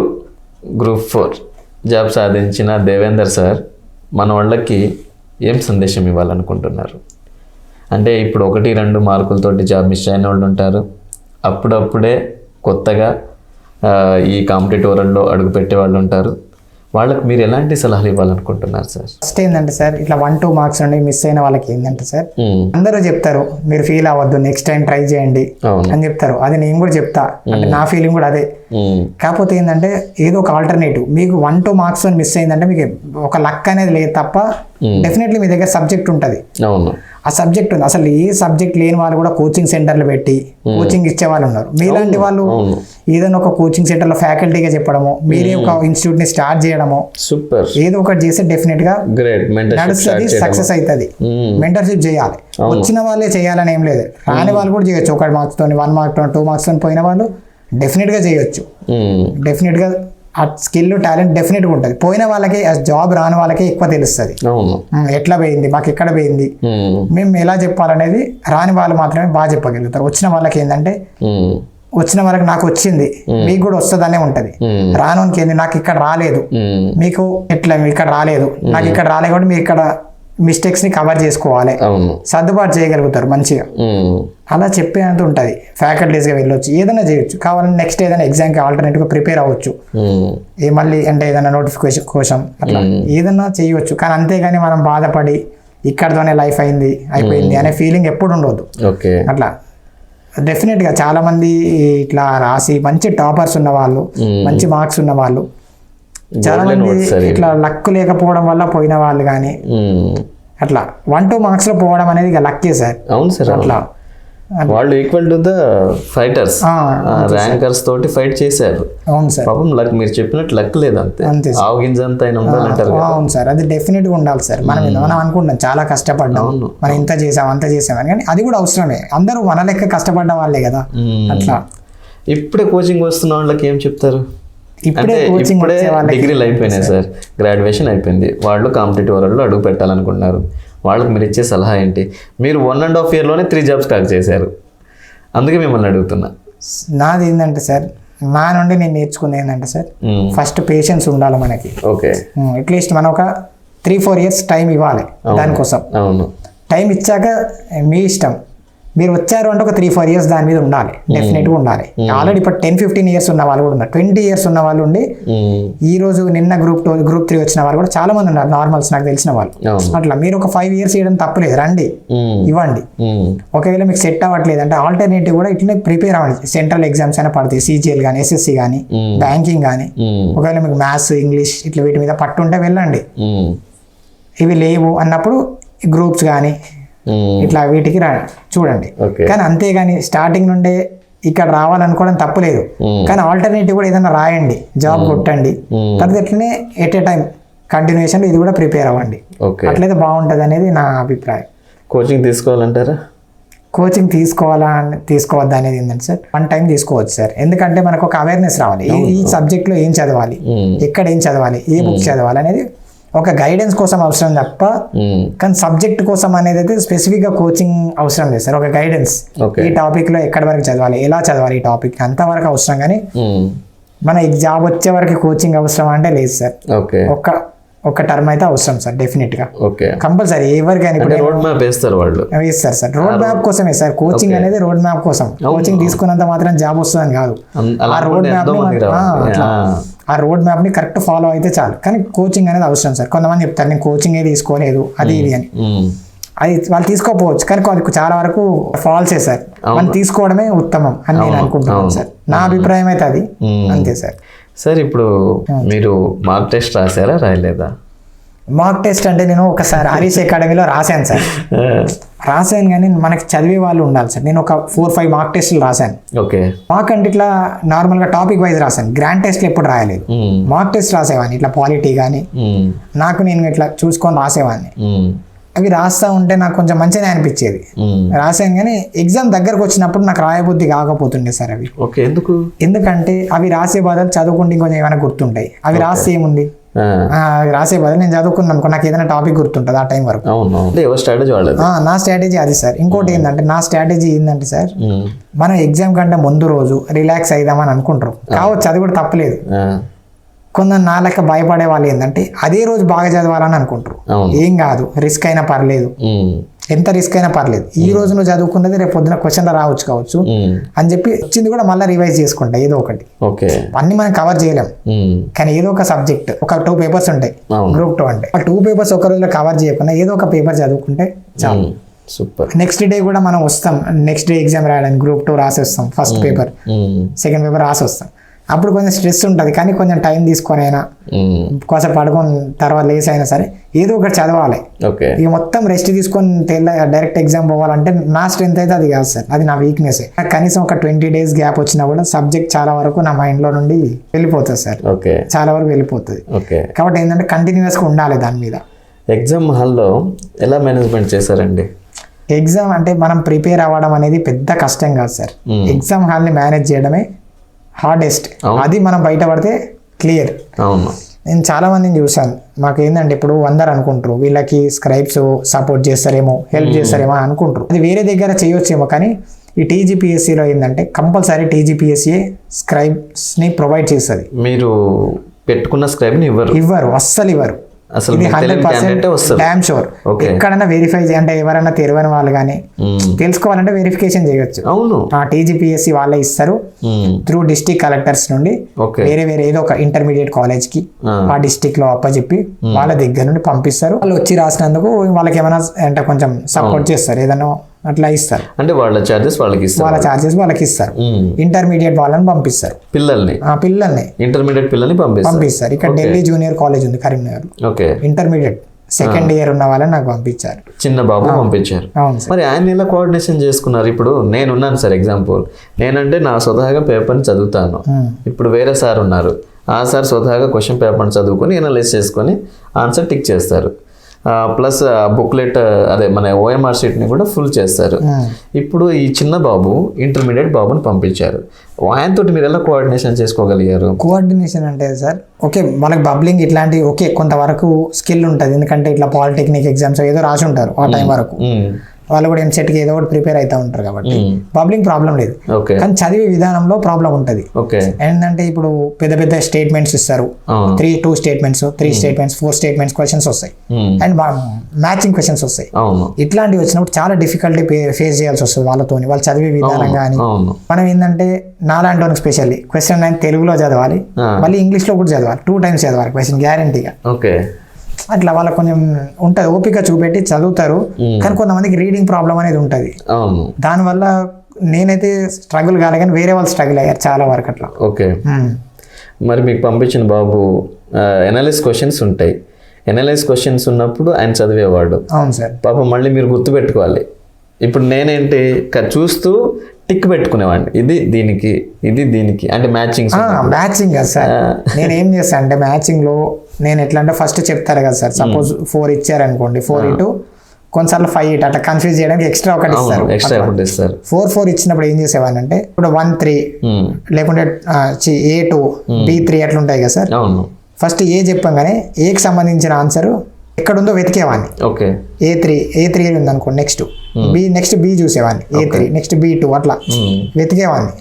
group 4 job సాధించిన దేవేందర్ సార్ మన వాళ్ళకి ఏం సందేశం ఇవ్వాలనుకుంటున్నారు? అంటే ఇప్పుడు 1-2 మార్కులతోటి జాబ్ మిస్ అయిన వాళ్ళు ఉంటారు, అప్పుడప్పుడే కొత్తగా ఈ కాంపిటేటివ్ వరల్డ్లో అడుగు పెట్టే వాళ్ళు ఉంటారు. వాళ్ళకి మీరు ఎలాంటి సలహాలు ఇవ్వాలనుకుంటున్నారు సార్? ఫస్ట్ ఏంటంటే సార్, ఇట్లా 1-2 మార్క్స్ నుండి మిస్ అయిన వాళ్ళకి ఏంటంటే సార్, అందరూ చెప్తారు మీరు ఫీల్ అవ్వద్దు, నెక్స్ట్ టైం ట్రై చేయండి అని చెప్తారు. అది నేను కూడా చెప్తా, అంటే నా ఫీలింగ్ కూడా అదే. కాకపోతే ఏంటంటే ఏదో ఒక ఆల్టర్నేటివ్, మీకు 1-2 మార్క్స్ మిస్ అయిందంటే మీకు ఒక లక్ అనేది లేదు తప్ప డెఫినెట్లీ మీ దగ్గర సబ్జెక్ట్ ఉంటుంది. ఆ సబ్జెక్ట్ ఉంది. అసలు ఏ సబ్జెక్ట్ లేని వాళ్ళు కూడా కోచింగ్ సెంటర్లు పెట్టి కోచింగ్ ఇచ్చే వాళ్ళు ఉన్నారు. మీలాంటి వాళ్ళు ఏదైనా ఒక కోచింగ్ సెంటర్లో ఫ్యాకల్టీగా చెప్పడము, మీరే ఒక ఇన్స్టిట్యూట్ ని స్టార్ట్ చేయడము, సూపర్, ఏదో ఒకటి చేస్తే డెఫినెట్ గా నడుస్తుంది, సక్సెస్ అవుతుంది. మెంటర్షిప్ చేయాలి, వచ్చిన వాళ్ళే చేయాలని ఏం లేదు, రాని వాళ్ళు కూడా చేయొచ్చు. 1 మార్క్స్ తోని, 1 మార్క్ తోని, 2 మార్క్స్ తోని పోయిన వాళ్ళు డెఫినెట్ గా చేయొచ్చు. డెఫినెట్ గా ఆ స్కిల్ టాలెంట్ డెఫినెట్గా ఉంటుంది. పోయిన వాళ్ళకి జాబ్ రాని వాళ్ళకి ఎక్కువ తెలుస్తుంది, ఎట్లా పోయింది, మాకు ఎక్కడ పోయింది, మేము ఎలా చెప్పాలనేది రాని వాళ్ళు మాత్రమే బాగా చెప్పగలుగుతారు. వచ్చిన వాళ్ళకి ఏంటంటే వచ్చిన వాళ్ళకి నాకు వచ్చింది, మీకు కూడా వస్తుందనే ఉంటది. రానోనికి ఏంది, నాకు ఇక్కడ రాలేదు, మీకు ఎట్లా ఇక్కడ రాలేదు, నాకు ఇక్కడ రాలేదు కాబట్టి మీరు ఇక్కడ మిస్టేక్స్ ని కవర్ చేసుకోవాలి, సర్దుబాటు చేయగలుగుతారు మంచిగా. అలా చెప్పేంత ఉంటుంది. ఫ్యాకల్టీస్గా వెళ్ళొచ్చు, ఏదైనా చేయొచ్చు. కావాలంటే నెక్స్ట్ ఏదైనా ఎగ్జామ్కి ఆల్టర్నేటివ్గా ప్రిపేర్ అవ్వచ్చు, మళ్ళీ అంటే ఏదైనా నోటిఫికేషన్ కోసం అట్లా ఏదైనా చేయవచ్చు. కానీ అంతేగాని మనం బాధపడి ఇక్కడతోనే లైఫ్ అయిపోయింది అనే ఫీలింగ్ ఎప్పుడు ఉండవద్దు. అట్లా డెఫినెట్గా చాలా మంది ఇట్లా రాసి మంచి టాపర్స్ ఉన్న వాళ్ళు, మంచి మార్క్స్ ఉన్న వాళ్ళు, చాలా మంది ఇట్లా లక్ లేకపోవడం వల్ల పోయిన వాళ్ళు కానీ అట్లా 1-2 మార్క్స్ లో పోవడం అనేది ఇక లక్కే సార్. అవును సార్. అట్లా వాళ్ళు equal to the fighters, rankers తోటి ఫైట్ చేశారు. అవును సార్. పాపం లక్, మీరు చెప్పినట్టు లక్ లేదు అంతే, ఆవు గింజ అంతా అయినా ఉండాలంటారు. అవును సార్, అది డెఫినెట్ గా ఉండాలి సార్. మనం అనుకుంటాం చాలా కష్టపడ్డాం, మనం ఇంత చేసాం అంత చేసాం అని, కానీ అది కూడా అవసరమే. అందరూ మన లెక్క కష్టపడ్డ వాళ్ళే కదా. అట్లా ఇప్పుడే కోచింగ్ వస్తున్న వాళ్ళకి ఏం చెప్తారు? ఇప్పుడే డిగ్రీలు అయిపోయినాయి సార్, గ్రాడ్యుయేషన్ అయిపోయింది, వాళ్ళు కాంపిటేటివ్ వరల్డ్లో అడుగు పెట్టాలనుకుంటున్నారు, వాళ్ళకి మీరు ఇచ్చే సలహా ఏంటి? మీరు 1.5 yearలోనే 3 jobs క్రాక్ చేశారు, అందుకే మిమ్మల్ని అడుగుతున్నా. నాది ఏంటంటే సార్, నా నుండి నేను నేర్చుకుంది ఏంటంటే సార్, ఫస్ట్ పేషెన్స్ ఉండాలి మనకి. ఓకే. అట్లీస్ట్ మనం ఒక 3-4 years టైం ఇవ్వాలి దానికోసం. అవును. టైం ఇచ్చాక మీ ఇష్టం, మీరు వచ్చారు అంటే ఒక 3-4 years దాని మీద ఉండాలి, డెఫినెట్గా ఉండాలి. ఆల్రెడీ ఇప్పుడు 10-15 years ఉన్న వాళ్ళు కూడా ఉన్నారు, 20 years ఉన్న వాళ్ళు ఉండి ఈ రోజు నిన్న Group 2 Group 3 వచ్చిన వాళ్ళు కూడా చాలా మంది ఉన్నారు, నార్మల్స్ నాకు తెలిసిన వాళ్ళు. అట్లా మీరు ఒక 5 years చేయడం తప్పలేదు, రండి ఇవ్వండి. ఒకవేళ మీకు సెట్ అవ్వట్లేదు అంటే ఆల్టర్నేటివ్ కూడా ఇట్లనే ప్రిపేర్ అవ్వండి. సెంట్రల్ ఎగ్జామ్స్ అయినా పడతాయి, CGL కానీ SSC కానీ బ్యాంకింగ్ కానీ. ఒకవేళ మీకు మ్యాథ్స్ ఇంగ్లీష్ ఇట్లా వీటి మీద పట్టుంటే వెళ్ళండి. ఇవి లేవు అన్నప్పుడు గ్రూప్స్ కానీ ఇట్లా వీటికి చూడండి. కానీ అంతేగాని స్టార్టింగ్ నుండే ఇక్కడ రావాలనుకోవడం తప్పులేదు, కానీ ఆల్టర్నేటివ్ కూడా ఏదైనా రాయండి, జాబ్ కొట్టండి. తర్వాత ఎట్లనే ఎట్ ఏ టైం కంటిన్యూషన్ ఇది కూడా ప్రిపేర్ అవ్వండి, అట్లయితే బాగుంటుంది అనేది నా అభిప్రాయం. కోచింగ్ తీసుకోవాలంటారా? కోచింగ్ తీసుకోవద్దా అనేది ఏంటంటే సార్, 1 time తీసుకోవచ్చు సార్. ఎందుకంటే మనకు ఒక అవేర్నెస్ రావాలి, ఈ సబ్జెక్ట్లో ఏం చదవాలి, ఎక్కడ ఏం చదవాలి, ఏ బుక్ చదవాలి అనేది ఒక గైడెన్స్ కోసం అవసరం తప్ప, కానీ సబ్జెక్ట్ కోసం అనేది అయితే స్పెసిఫిక్గా కోచింగ్ అవసరం లేదు సార్. ఒక గైడెన్స్, ఈ టాపిక్లో ఎక్కడి వరకు చదవాలి, ఎలా చదవాలి, ఈ టాపిక్ అంతవరకు అవసరం. కానీ మన జాబ్ వచ్చే వరకు కోచింగ్ అవసరం అంటే లేదు సార్. ఒక టర్మ్ అయితే అవసరం సార్, డెఫినెట్గా కంపల్సరీ. ఎవరికైనా ఇప్పుడు రోడ్ మ్యాప్ వేస్తారు వాళ్ళు, వేస్తారు సార్. రోడ్ మ్యాప్ కోసమే సార్ కోచింగ్ అనేది, రోడ్ మ్యాప్ కోసం. కోచింగ్ తీసుకున్నంత మాత్రం జాబ్ వస్తుందని కాదు, ఆ రోడ్ మ్యాప్ ని కరెక్ట్ ఫాలో అయితే చాలు. కానీ కోచింగ్ అనేది అవసరం సార్. కొంతమంది చెప్తారు నేను కోచింగే తీసుకోలేదు అది ఇది అని, అది వాళ్ళు తీసుకోకపోవచ్చు, కానీ అది చాలా వరకు ఫాల్సే సార్. మనం తీసుకోవడమే ఉత్తమం అని నేను అనుకుంటున్నాను సార్, నా అభిప్రాయం అయితే అది. అంతే సార్. సార్ ఇప్పుడు మీరు మార్క్ టెస్ట్ రాశారా, రాయలేదా? మార్క్ టెస్ట్ అంటే నేను ఒకసారి హరీష్ అకాడమీలో రాశాను సార్. రాశాను కానీ మనకి చదివే వాళ్ళు ఉండాలి సార్. నేను ఒక 4-5 మార్క్ టెస్టులు రాశాను. మార్క్ అంటే ఇట్లా నార్మల్గా టాపిక్ వైజ్ రాశాను, గ్రాండ్ టెస్ట్లు ఎప్పుడు రాయలేదు. మార్క్ టెస్ట్ రాసేవాడిని, ఇట్లా పాలిటీ కానీ నాకు నేను ఇట్లా చూసుకొని రాసేవాడిని. అవి రాస్తా ఉంటే నాకు కొంచెం మంచిగా అనిపించేది, రాశాను. కానీ ఎగ్జామ్ దగ్గరకు వచ్చినప్పుడు నాకు రాయబుద్ధి కాకపోతుండే సార్ అవి. ఎందుకంటే అవి రాసే బదులు చదువుకుంటే కొంచెం ఏమైనా గుర్తుంటాయి. అవి రాస్తే ఏముంది, రాసే బదులు నేను చదువుకున్నాను అనుకో, నాకు ఏదైనా టాపిక్ గుర్తుంటుంది ఆ టైం వరకు. నా స్ట్రాటజీ అది సార్. ఇంకోటి ఏంటంటే నా స్ట్రాటజీ ఏంటంటే సార్, మనం ఎగ్జామ్ కంటే ముందు రోజు రిలాక్స్ అయిదామని అనుకుంటారు కావచ్చు, అది కూడా తప్పలేదు. కొందరు నా లెక్క భయపడే వాళ్ళు ఏంటంటే అదే రోజు బాగా చదవాలని అనుకుంటారు. ఏం కాదు, రిస్క్ అయినా పర్లేదు, ఎంత రిస్క్ అయినా పర్లేదు, ఈ రోజు నువ్వు చదువుకున్నది రేపు పొద్దున క్వశ్చన్లో కావచ్చు అని చెప్పి వచ్చింది కూడా మళ్ళీ రివైజ్ చేసుకుంటా ఏదో ఒకటి. అన్ని మనం కవర్ చేయలేం, కానీ ఏదో ఒక సబ్జెక్ట్, ఒక 2 papers ఉంటాయి Group 2 అంటే, ఆ 2 papers ఒక రోజులో కవర్ చేయకుండా ఏదో ఒక పేపర్ చదువుకుంటే చాలు. నెక్స్ట్ డే కూడా మనం వస్తాం, నెక్స్ట్ డే ఎగ్జామ్ రాయడానికి Group 2 రాసి వస్తాం, ఫస్ట్ పేపర్ సెకండ్ పేపర్ రాసి వస్తాం. అప్పుడు కొంచెం స్ట్రెస్ ఉంటుంది, కానీ కొంచెం టైం తీసుకొని అయినా కొంచెం పడుకొని తర్వాత లేసి అయినా సరే ఏదో ఒకటి చదవాలి. ఇక మొత్తం రెస్ట్ తీసుకొని డైరెక్ట్ ఎగ్జామ్ పోవాలంటే నా స్ట్రెంత్ అయితే అది కాదు సార్, అది నా వీక్నెస్. కనీసం ఒక 20 days గ్యాప్ వచ్చినా కూడా సబ్జెక్ట్ చాలా వరకు నా మైండ్లో నుండి వెళ్ళిపోతుంది సార్, చాలా వరకు వెళ్ళిపోతుంది. కాబట్టి ఏంటంటే కంటిన్యూస్గా ఉండాలి దాని మీద. ఎగ్జామ్ హాల్లో ఎలా మేనేజ్మెంట్ చేశారండి? ఎగ్జామ్ అంటే మనం ప్రిపేర్ అవ్వడం అనేది పెద్ద కష్టం కాదు సార్, ఎగ్జామ్ హాల్ని మేనేజ్ చేయడమే హార్డెస్ట్. అది మనం బయటపడితే క్లియర్. నేను చాలా మందిని చూసాను, మాకు ఏంటంటే ఇప్పుడు అందరు అనుకుంటారు వీళ్ళకి స్క్రైబ్స్ సపోర్ట్ చేస్తారేమో, హెల్ప్ చేస్తారేమో అనుకుంటారు. అది వేరే దగ్గర చేయొచ్చేమో, కానీ ఈ TGPSCలో ఏంటంటే కంపల్సరీ TGPSC స్క్రైబ్స్ని ప్రొవైడ్ చేస్తుంది. మీరు పెట్టుకున్న స్క్రైబ్ని ఇవ్వరు, అస్సలు ఇవ్వరు. ఇది 100% డ్యామ్ షూర్. ఎక్కడైనా వెరిఫై అంటే ఎవరైనా తెలియని వాళ్ళు కానీ తెలుసుకోవాలంటే వెరిఫికేషన్ చేయొచ్చు. TGPSC వాళ్ళే ఇస్తారు త్రూ డిస్ట్రిక్ట్ కలెక్టర్స్ నుండి. వేరే ఏదో ఒక ఇంటర్మీడియట్ కాలేజ్ కి ఆ డిస్ట్రిక్ట్ లో అప్పచెప్పి వాళ్ళ దగ్గర నుండి పంపిస్తారు. వాళ్ళు వచ్చి రాసినందుకు వాళ్ళకి ఏమైనా అంటే కొంచెం సపోర్ట్ చేస్తారు, ఏదైనా అట్లా ఇస్తారు. అంటే వాళ్ళ చార్జెస్ వాళ్ళకి ఇస్తారు. వాళ్ళ ఛార్జెస్ వాళ్ళకి ఇస్తారు. ఇంటర్మీడియట్ వాళ్ళని పంపిస్తారు, పిల్లల్ని పిల్లల్ని ఇంటర్మీడియట్ పిల్లల్ని పంపిస్తారు. ఇక్కడ ఢిల్లీ జూనియర్ కాలేజ్ ఉంది Karimnagar, okay, intermediate second year ఉన్న వాళ్ళని నాకు పంపించారు. చిన్న బాబు పంపించారు. అవును సార్. మరి ఆయన ఎలా కోఆర్డినేషన్ చేసుకున్నారు? ఇప్పుడు నేనున్నాను సార్, ఎగ్జాంపుల్ నేనంటే నా స్వతహాగా పేపర్ని చదువుతాను. ఇప్పుడు వేరే సార్ ఉన్నారు, ఆ సార్ స్వతహాగా క్వశ్చన్ పేపర్ని చదువుకొని ఎనలైజ్ చేసుకొని ఆన్సర్ టిక్ చేస్తారు. ప్లస్ బుక్లెట్ అదే మన ఓఎంఆర్ షీట్ని కూడా ఫుల్ చేస్తారు. ఇప్పుడు ఈ చిన్న బాబు ఇంటర్మీడియట్ బాబుని పంపించారు, ఆయనతో మీరు ఎలా కోఆర్డినేషన్ చేసుకోగలిగారు? కోఆర్డినేషన్ అంటే సార్ ఓకే వాళ్ళకి బబ్లింగ్ ఇట్లాంటి ఓకే కొంతవరకు స్కిల్ ఉంటుంది, ఎందుకంటే ఇట్లా పాలిటెక్నిక్ ఎగ్జామ్స్ ఏదో రాసి ఉంటారు ఆ టైం వరకు, వాళ్ళు కూడా ఎంసెట్కి ఏదో ఒకటి ప్రిపేర్ అవుతూ ఉంటారు కాబట్టి బబ్లింగ్ ప్రాబ్లం లేదు. కానీ చదివే విధానంలో ప్రాబ్లం ఉంటుంది. ఏంటంటే ఇప్పుడు పెద్ద పెద్ద స్టేట్మెంట్స్ ఇస్తారు, 2 స్టేట్మెంట్స్ 3 స్టేట్మెంట్స్ 4 స్టేట్మెంట్స్ క్వశ్చన్స్ వస్తాయి అండ్ మ్యాచింగ్ క్వశ్చన్స్ వస్తాయి. ఇట్లాంటివి వచ్చినప్పుడు చాలా డిఫికల్టీ ఫేస్ చేయాల్సి వస్తుంది వాళ్ళతో, వాళ్ళు చదివే విధానం కానీ. మనం ఏంటంటే నాలాంటి వాళ్ళకి స్పెషల్లీ క్వశ్చన్ 9 తెలుగులో చదవాలి, మళ్ళీ ఇంగ్లీష్లో కూడా చదవాలి, 2 times చదవాలి క్వశ్చన్ గ్యారంటీగా. అట్లా వాళ్ళకి కొంచెం ఉంటుంది, ఓపిక చూపెట్టి చదువుతారు. కానీ కొంతమందికి రీడింగ్ ప్రాబ్లం అనేది ఉంటుంది, దానివల్ల నేనైతే స్ట్రగుల్ కాలే కానీ వేరే వాళ్ళు స్ట్రగుల్ అయ్యారు చాలా వరకు అట్లా. ఓకే, మరి మీకు పంపించిన బాబు ఎనలైజ్ క్వశ్చన్స్ ఉంటాయి, ఎనలైజ్ క్వశ్చన్స్ ఉన్నప్పుడు ఆయన చదివేవాడు. అవును సార్. పాపం మళ్ళీ మీరు గుర్తుపెట్టుకోవాలి. ఇప్పుడు నేనేంటి చూస్తూ టిక్ పెట్టుకునేవాడిని, ఇది దీనికి ఇది దీనికి అంటే మ్యాచింగ్ కదా సార్. నేను ఏం చేస్తాను అంటే మ్యాచింగ్లో నేను ఎట్లా అంటే ఫస్ట్ చెప్తారు కదా సార్, సపోజ్ 4 ఇచ్చారనుకోండి, 4 ఇటు కొన్నిసార్లు 5 ఇటు అట్లా కన్ఫ్యూజ్ చేయడానికి ఎక్స్ట్రా ఒకటి ఇస్తారు. 4 ఇచ్చినప్పుడు ఏం చేసేవాడిని అంటే ఇప్పుడు 1 3 లేకుంటే A2 B3 అట్లా ఉంటాయి కదా సార్. ఫస్ట్ ఏ చెప్పంగానే ఏకి సంబంధించిన ఆన్సర్ ఎక్కడుందో వెతికేవాడిని. A3 ఉంది అనుకో, నెక్స్ట్ బి చూసేవాడిని, A3 నెక్స్ట్ B2 అట్లా వెతికేవాడిని.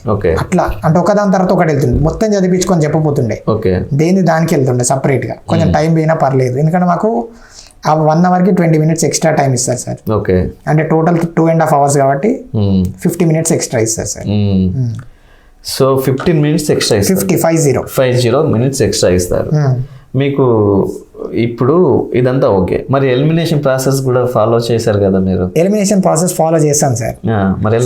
అట్లా అంటే ఒకదాని తర్వాత ఒకటి వెళ్తుంది, మొత్తం చదివించుకొని చెప్పబోతుండే, దేని దానికి వెళ్తుండే సపరేట్ గా. కొంచెం టైం పోయినా పర్లేదు, ఎందుకంటే మాకు ఆ 1 hourకి 20 minutes ఎక్స్ట్రా టైం ఇస్తారు సార్. అంటే టోటల్ 2.5 hours కాబట్టి 50 minutes ఎక్స్ట్రా ఇస్తారు sir. So 15 minutes extra 50 minutes extra ఇస్తారు మీకు. ఇప్పుడు ఇదంతా ఓకే, మరి ఎలిమినేషన్ ప్రాసెస్ కూడా ఫాలో చేశారు కదా మీరు? ఎలిమినేషన్ ప్రాసెస్ ఫాలో చేస్తాను సార్. మరి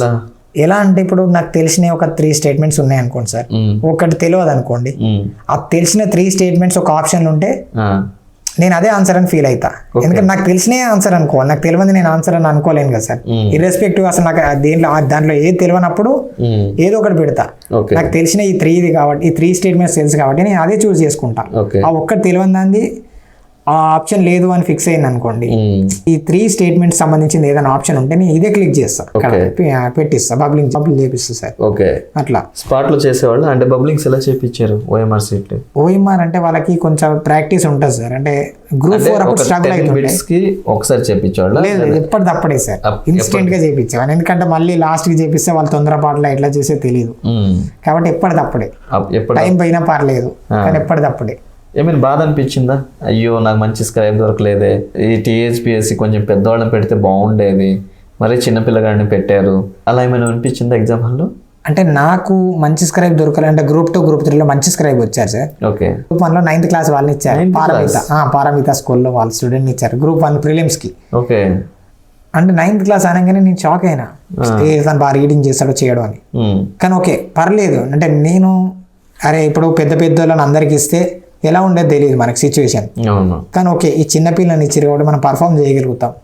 ఎలా అంటే ఇప్పుడు నాకు తెలిసిన ఒక 3 స్టేట్మెంట్స్ ఉన్నాయి అనుకోండి సార్, ఒకటి తెలియదు అనుకోండి, ఆ తెలిసిన 3 స్టేట్మెంట్స్ ఒక ఆప్షన్ ఉంటే నేను అదే ఆన్సర్ అని ఫీల్ అవుతా. ఎందుకంటే నాకు తెలిసినే ఆన్సర్ అనుకో, నాకు తెలియదు నేను ఆన్సర్ అని అనుకోలేను కదా సార్. ఇర్రెస్పెక్టివ్ అసలు నాకు దాంట్లో ఏది తెలియనప్పుడు ఏదో ఒకటి పెడతా. నాకు తెలిసిన ఈ 3 కాబట్టి, ఈ 3 స్టేట్మెంట్స్ తెలుసు కాబట్టి నేను అదే చూస్ చేసుకుంటా. ఆ ఒక్కటి తెలియని దాన్ని ఆ ఆప్షన్ లేదు అని ఫిక్స్ అయింది అనుకోండి, ఈ 3 స్టేట్మెంట్స్ సంబంధించింది ఏదైనా ఆప్షన్ ఉంటే నేను ఇదే క్లిక్ చేస్తా, పెట్టిస్తా, బబ్లింగ్ చేపిస్తా సార్. అట్లా స్పాట్ లో చేసేవాళ్ళు. అంటే బబ్లింగ్స్ ఎలా చేపించారు ఓఎంఆర్ షీట్? ఓఎంఆర్ అంటే వాళ్ళకి కొంచెం ప్రాక్టీస్ ఉంటుంది సార్. అంటే గ్రూప్ 4 అప్పుడు స్ట్రగుల్ అవుతుంది, ఒకసారి చేపించేవాళ్ళు? లేదు, ఎప్పటిదప్పుడే సార్, ఇన్స్టెంట్ గా చేపించేవాళ్ళు. ఎందుకంటే మళ్ళీ లాస్ట్ కి చేపిస్తే వాళ్ళు తొందరపాటులో ఎట్లా చేసే తెలియదు కాబట్టి ఎప్పటిదప్పుడే, టైం పోయినా పర్లేదు కానీ ఎప్పటిదప్పుడే. ఏమైనా బాధ అనిపించిందా? అయ్యో నాకు మంచి స్క్రైబ్ దొరకలేదే, ఈ THPSC కొంచెం పెద్దవాళ్ళని పెడితే బాగుండేది, మరి చిన్నపిల్లగాడిని పెట్టారు, అలా ఏమైనా అనిపించిందా ఎగ్జామ్ హాల్లో? అంటే నాకు మంచి స్క్రైబ్ దొరకాలంటే గ్రూప్ 2 గ్రూప్ 3లో మంచి స్క్రైబ్ వచ్చారు సార్. గ్రూప్ 1లో 9th class వాళ్ళని ఇచ్చారు, పారమిత స్కూల్లో వాళ్ళ స్టూడెంట్ ఇచ్చారు గ్రూప్ 1 ప్రిలిమ్స్ కి. అంటే 9th class అనగానే నేను షాక్ అయినా, తను బాగా రీడింగ్ చేస్తాడో చేయడం అని. కానీ ఓకే పర్లేదు, అంటే నేను అరే ఇప్పుడు పెద్ద వాళ్ళని అందరికి ఇస్తే ఎలా ఉండేది తెలియదు మనకి సిచ్యువేషన్. కానీ ఓకే ఈ చిన్నపిల్లని ఇచ్చారు కాబట్టి మనం పర్ఫామ్ చేయగలుగుతాం,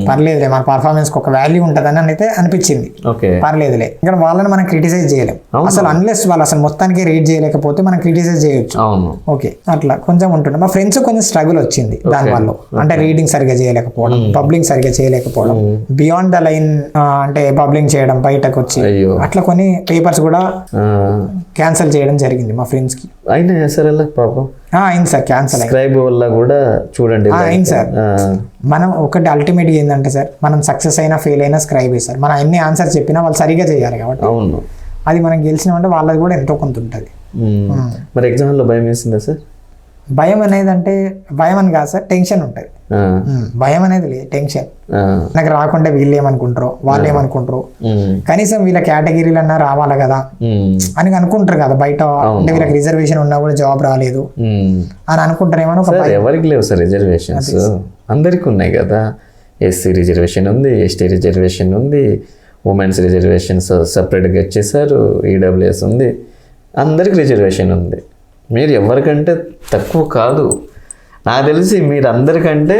పర్లేదులే మన పర్ఫార్మెన్స్ ఒక వాల్యూ ఉంటుందని అయితే అనిపించింది. పర్లేదులే, ఇక్కడ వాళ్ళని మనం క్రిటిసైజ్ చేయలేం అసలు, అన్లెస్ వాళ్ళు అసలు మొత్తానికి రీడ్ చేయలేకపోతే మనం క్రిటిసైజ్ చేయొచ్చు. ఓకే అట్లా కొంచెం ఉంటుండే. మా ఫ్రెండ్స్ కొంచెం స్ట్రగుల్ వచ్చింది దానివల్ల, అంటే రీడింగ్ సరిగ్గా చేయలేకపోవడం, బబ్లింగ్ సరిగ్గా చేయలేకపోవడం, బియాండ్ ద లైన్ అంటే బబ్లింగ్ చేయడం, బయటకు వచ్చి అట్లా కొన్ని పేపర్స్ కూడా క్యాన్సిల్ చేయడం జరిగింది మా ఫ్రెండ్స్ కి. అయింది సార్ క్యాన్సిల్ స్క్రైబ్ వల్ల కూడా చూడండి అయింది సార్. మనం ఒకటి అల్టిమేట్ ఏంటంటే సార్, మనం సక్సెస్ అయినా ఫెయిల్ అయినా స్క్రైబ్ సార్, మనం ఎన్ని ఆన్సర్ చెప్పినా వాళ్ళు సరిగా చేయాలి కాబట్టి అది మనం గెలిచినామంటే వాళ్ళది కూడా ఎంతో కొంత ఉంటుంది. మరి ఎగ్జామ్లో భయం వేసిందా సార్? భయం అనేది అంటే భయం అని కాదు సార్, టెన్షన్ ఉంటుంది. భయం అనేది లేదు, టెన్షన్. నాకు రాకుండా వీళ్ళు ఏమనుకుంటారో వాళ్ళు ఏమనుకుంటారు, కనీసం వీళ్ళ కేటగిరీలన్నా రావాలి కదా అని అనుకుంటారు కదా బయట. అంటే వీళ్ళకి రిజర్వేషన్ ఉన్నా కూడా జాబ్ రాలేదు అని అనుకుంటారేమో. ఎవరికి లేవు సార్ రిజర్వేషన్స్, అందరికి ఉన్నాయి కదా. ఎస్సీ రిజర్వేషన్ ఉంది, ఎస్టీ రిజర్వేషన్ ఉంది, ఉమెన్స్ రిజర్వేషన్స్ సపరేట్గా ఇచ్చేసారు, ఈడబ్ల్యూఎస్ ఉంది, అందరికి రిజర్వేషన్ ఉంది. మీరు ఎవరికంటే తక్కువ కాదు. నాకు తెలిసి మీరు అందరికంటే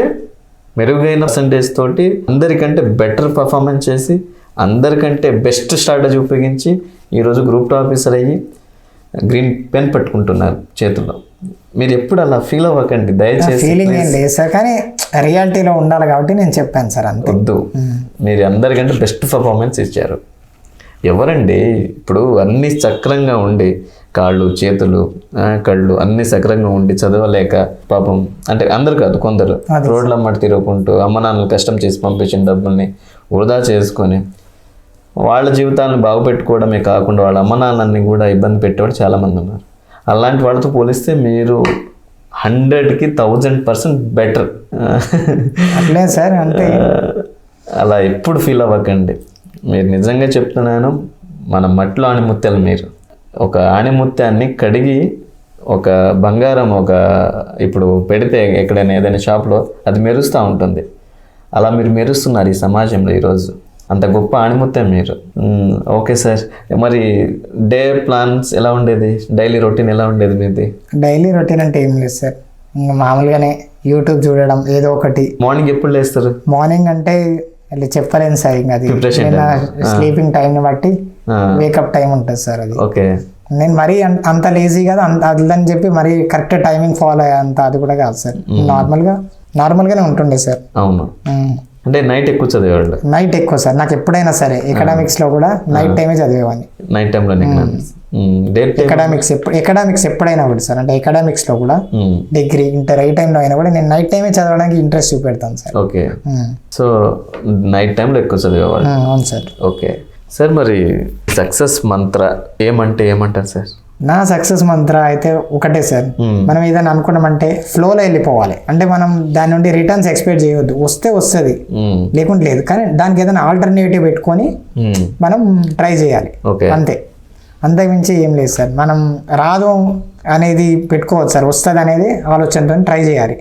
మెరుగైన పర్సంటేజ్ తోటి అందరికంటే బెటర్ పర్ఫార్మెన్స్ చేసి అందరికంటే బెస్ట్ స్ట్రాటజీ ఉపయోగించి ఈరోజు గ్రూప్ 2 ఆఫీసర్ అయ్యి గ్రీన్ పెన్ పట్టుకుంటున్నారు చేతుల్లో. మీరు ఎప్పుడు అలా ఫీల్ అవ్వకండి దయచేసి. ఫీలింగ్ ఏం లేదు సార్, కానీ రియాలిటీలో ఉండాలి కాబట్టి నేను చెప్పాను సార్ అంతే. వద్దు, మీరు అందరికంటే బెస్ట్ పర్ఫార్మెన్స్ ఇచ్చారు. ఎవరండి ఇప్పుడు అన్నీ సక్రంగా ఉండి కాళ్ళు చేతులు కళ్ళు అన్నీ సక్రంగా ఉండి చదవలేక పాపం, అంటే అందరు కాదు కొందరు రోడ్ల అమ్మటి తిరుగుకుంటూ అమ్మ నాన్నలు కష్టం చేసి పంపించిన డబ్బుల్ని వృధా చేసుకొని వాళ్ళ జీవితాలను బాగుపెట్టుకోవడమే కాకుండా వాళ్ళ అమ్మ నాన్నని కూడా ఇబ్బంది పెట్టేవాడు చాలామంది ఉన్నారు. అలాంటి వాళ్ళతో పోలిస్తే మీరు 100కి 1000% బెటర్. అట్లే సార్ అంతే. అలా ఎప్పుడు ఫీల్ అవ్వకండి. మీరు నిజంగా చెప్తున్నాను, మన మట్టిలో ఆణిముత్యాలు మీరు. ఒక ఆణిముత్యాన్ని కడిగి ఒక బంగారం ఇప్పుడు పెడితే ఎక్కడైనా ఏదైనా షాప్లో అది మెరుస్తూ ఉంటుంది. అలా మీరు మెరుస్తున్నారు ఈ సమాజంలో ఈరోజు. అంత గొప్ప ఆణిముత్యం మీరు. ఓకే సార్, మరి డే ప్లాన్స్ ఎలా ఉండేది? డైలీ రొటీన్ ఎలా ఉండేది మీది? డైలీ రొటీన్ అంటే ఏం లేదు సార్, ఇంకా మామూలుగానే యూట్యూబ్ చూడడం ఏదో ఒకటి. మార్నింగ్ ఎప్పుడు లేస్తారు? మార్నింగ్ అంటే చెప్పలేను సార్, ఇంకా అది స్లీపింగ్ టైంని బట్టి వేకప్ టైం ఉంటుంది సార్. అది ఓకే. నేను మరీ అంత లేజీ కాదు, అదని చెప్పి మరీ కరెక్ట్ టైమింగ్ ఫాలో అయ్యేంత అది కూడా కాదు సార్. నార్మల్గానే ఉంటుండే సార్. అవును, అంటే నైట్ ఎక్కువ చదివేవాళ్ళు? నైట్ ఎక్కువ సార్, నాకు ఎప్పుడైనా సరే ఎకనామిక్స్ లో కూడా నైట్ టైమే చదివేవాడిని. నైట్ టైంలో ఎకనామిక్స్ ఎప్పుడైనా కూడా సార్, అంటే ఎకనామిక్స్ లో కూడా డిగ్రీ ఇంటర్ ఏ టైంలో అయినా కూడా నేను నైట్ టైమే చదవడానికి ఇంట్రెస్ట్ చూపెడతాను సార్. ఓకే, సో నైట్ టైంలో ఎక్కువ చదివేవాళ్ళు. అవును సార్. ఓకే సార్, మరి సక్సెస్ మంత్ర ఏమంటారు సార్? నా సక్సెస్ మంత్ర అయితే ఒకటే సార్, మనం ఏదైనా అనుకున్నామంటే ఫ్లోలో వెళ్ళిపోవాలి. అంటే మనం దాని నుండి రిటర్న్స్ ఎక్స్పెక్ట్ చేయవద్దు, వస్తే వస్తుంది లేకుంటే లేదు, కానీ దానికి ఏదైనా ఆల్టర్నేటివ్ పెట్టుకొని మనం ట్రై చేయాలి అంతే. అంతకుమించి ఏం లేదు సార్. మనం రాదు అనేది పెట్టుకోవచ్చు సార్, వస్తుంది అనేది ఆలోచనతో ట్రై చేయాలి.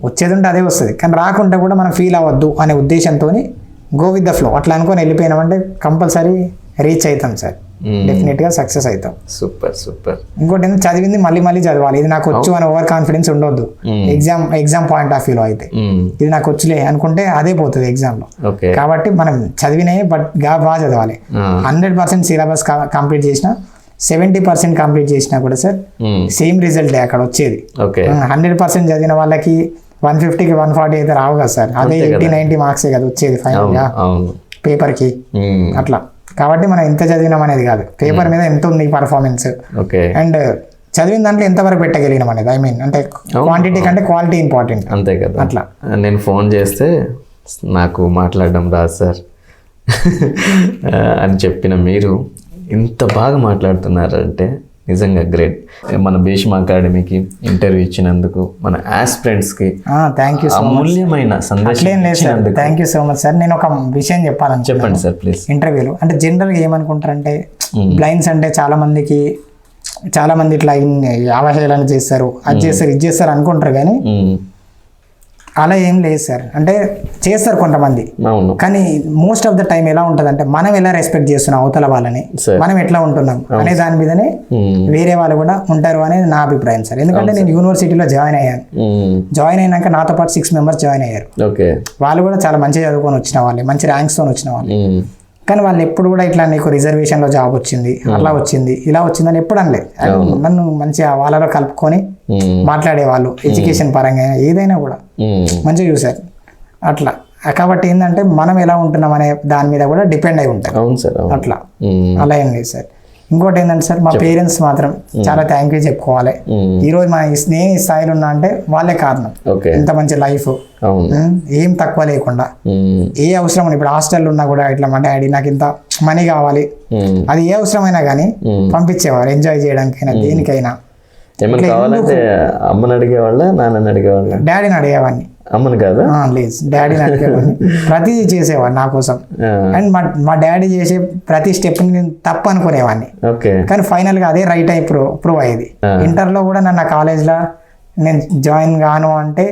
వచ్చేది ఉంటే అదే వస్తుంది, కానీ రాకుండా కూడా మనం ఫీల్ అవ్వద్దు అనే ఉద్దేశంతో గో విత్ ద ఫ్లో అట్లా అనుకొని వెళ్ళిపోయినామంటే కంపల్సరీ రీచ్ అవుతాం సార్, డెఫినెట్గా సక్సెస్ అవుతాం. Super super. ఇంకోటి ఏంటంటే చదివింది మళ్ళీ చదవాలి, ఇది నాకు వచ్చు అని ఓవర్ కాన్ఫిడెన్స్ ఉండొద్దు. ఎగ్జామ్ పాయింట్ ఆఫ్ వ్యూలో అయితే ఇది నాకు వచ్చులే అనుకుంటే అదే పోతుంది ఎగ్జామ్లో. కాబట్టి మనం చదివినాయి బట్ బాగా చదవాలి. 100% సిలబస్ కంప్లీట్ చేసిన 70% కంప్లీట్ చేసినా కూడా సార్ సేమ్ రిజల్ట్ అక్కడ వచ్చేది. 100% చదివిన వాళ్ళకి 150కి 140 అయితే రావు కదా సార్, అదే 80-90 మార్క్సే కదా వచ్చేది ఫైనల్గా పేపర్కి అట్లా. కాబట్టి మనం ఎంత చదివినాం అనేది కాదు, పేపర్ మీద ఎంత ఉంది పర్ఫార్మెన్స్ అండ్ చదివిన దాంట్లో ఎంతవరకు పెట్టగలిగినాం అనేది. ఐ మీన్ అంటే క్వాంటిటీ కంటే క్వాలిటీ ఇంపార్టెంట్ అంతే కదా. అట్లా నేను ఫోన్ చేస్తే నాకు మాట్లాడడం రాదు సార్ అని చెప్పిన మీరు ఇంత బాగా మాట్లాడుతున్నారంటే నిజంగా గ్రేట్. మన భీష్మ అకాడమీకి ఇంటర్వ్యూ ఇచ్చినందుకు, మన ఆస్పిరెంట్స్కి అమూల్యమైన సందేశం ఇచ్చినందుకు thank you so much sir. నేను ఒక విషయం చెప్పాలని చెప్పండి సార్ ప్లీజ్. ఇంటర్వ్యూలో అంటే జనరల్గా ఏమనుకుంటారంటే బ్లైండ్స్ అంటే చాలా మంది ఇట్లా అవహేళన చేస్తారు, అది చేస్తారు ఇది చేస్తారు అనుకుంటారు, కానీ అలా ఏం లేదు సార్. అంటే చేస్తారు కొంతమంది, కానీ మోస్ట్ ఆఫ్ ద టైం ఎలా ఉంటుంది అంటే మనం ఎలా రెస్పెక్ట్ చేస్తున్నాం అవతల వాళ్ళని, మనం ఎట్లా ఉంటున్నాం అనే దాని మీదనే వేరే వాళ్ళు కూడా ఉంటారు అనేది నా అభిప్రాయం సార్. ఎందుకంటే నేను యూనివర్సిటీలో జాయిన్ అయ్యాను, జాయిన్ అయినాక నాతో పాటు 6 మెంబర్స్ జాయిన్ అయ్యారు. వాళ్ళు కూడా చాలా మంచిగా చదువుకొని వచ్చిన వాళ్ళే, మంచి ర్యాంక్స్ తో వచ్చిన వాళ్ళు, కానీ వాళ్ళు ఎప్పుడు కూడా ఇట్లా నీకు రిజర్వేషన్లో జాబ్ వచ్చింది, అలా వచ్చింది, ఇలా వచ్చిందని ఎప్పుడు అనలే. నన్ను మంచిగా వాళ్ళలో కలుపుకొని మాట్లాడేవాళ్ళు, ఎడ్యుకేషన్ పరంగా ఏదైనా కూడా మంచిగా చూసారు అట్లా. కాబట్టి ఏంటంటే మనం ఎలా ఉంటున్నాం అనే దాని మీద కూడా డిపెండ్ అయి ఉంటారు అట్లా. అలా ఏం లేదు సార్. ఇంకోటి ఏంటంటే సార్, మా పేరెంట్స్ మాత్రం చాలా థ్యాంక్ యూ చెప్పుకోవాలి. ఈరోజు నేను ఈ స్థాయిలో ఉన్నా అంటే వాళ్ళే కారణం. ఇంత మంచి లైఫ్, ఏం తక్కువ లేకుండా, ఏ అవసరం ఇప్పుడు హాస్టల్లో ఉన్నా కూడా ఇట్లా మా డాడీ నాకు ఇంత మనీ కావాలి, అది ఏ అవసరమైనా కానీ పంపించేవారు, ఎంజాయ్ చేయడానికైనా దేనికైనా. అమ్మని అడిగేవాళ్ళ, నాన్నని అడిగేవాళ్ళ? డాడీని అడిగేవాడిని, అమ్మని కాదు. లేదు, డాడీని అడిగేవాడిని. ప్రతిదీ చేసేవాడు నా కోసం. అండ్ మా డాడీ చేసే ప్రతి స్టెప్ నేను తప్పు అనుకునేవాడిని, కానీ ఫైనల్ గా అదే రైట్ అయి ప్రూవ్ అయ్యేది. ఇంటర్లో కూడా నన్ను కాలేజ్లో నేను జాయిన్ గాను అంటే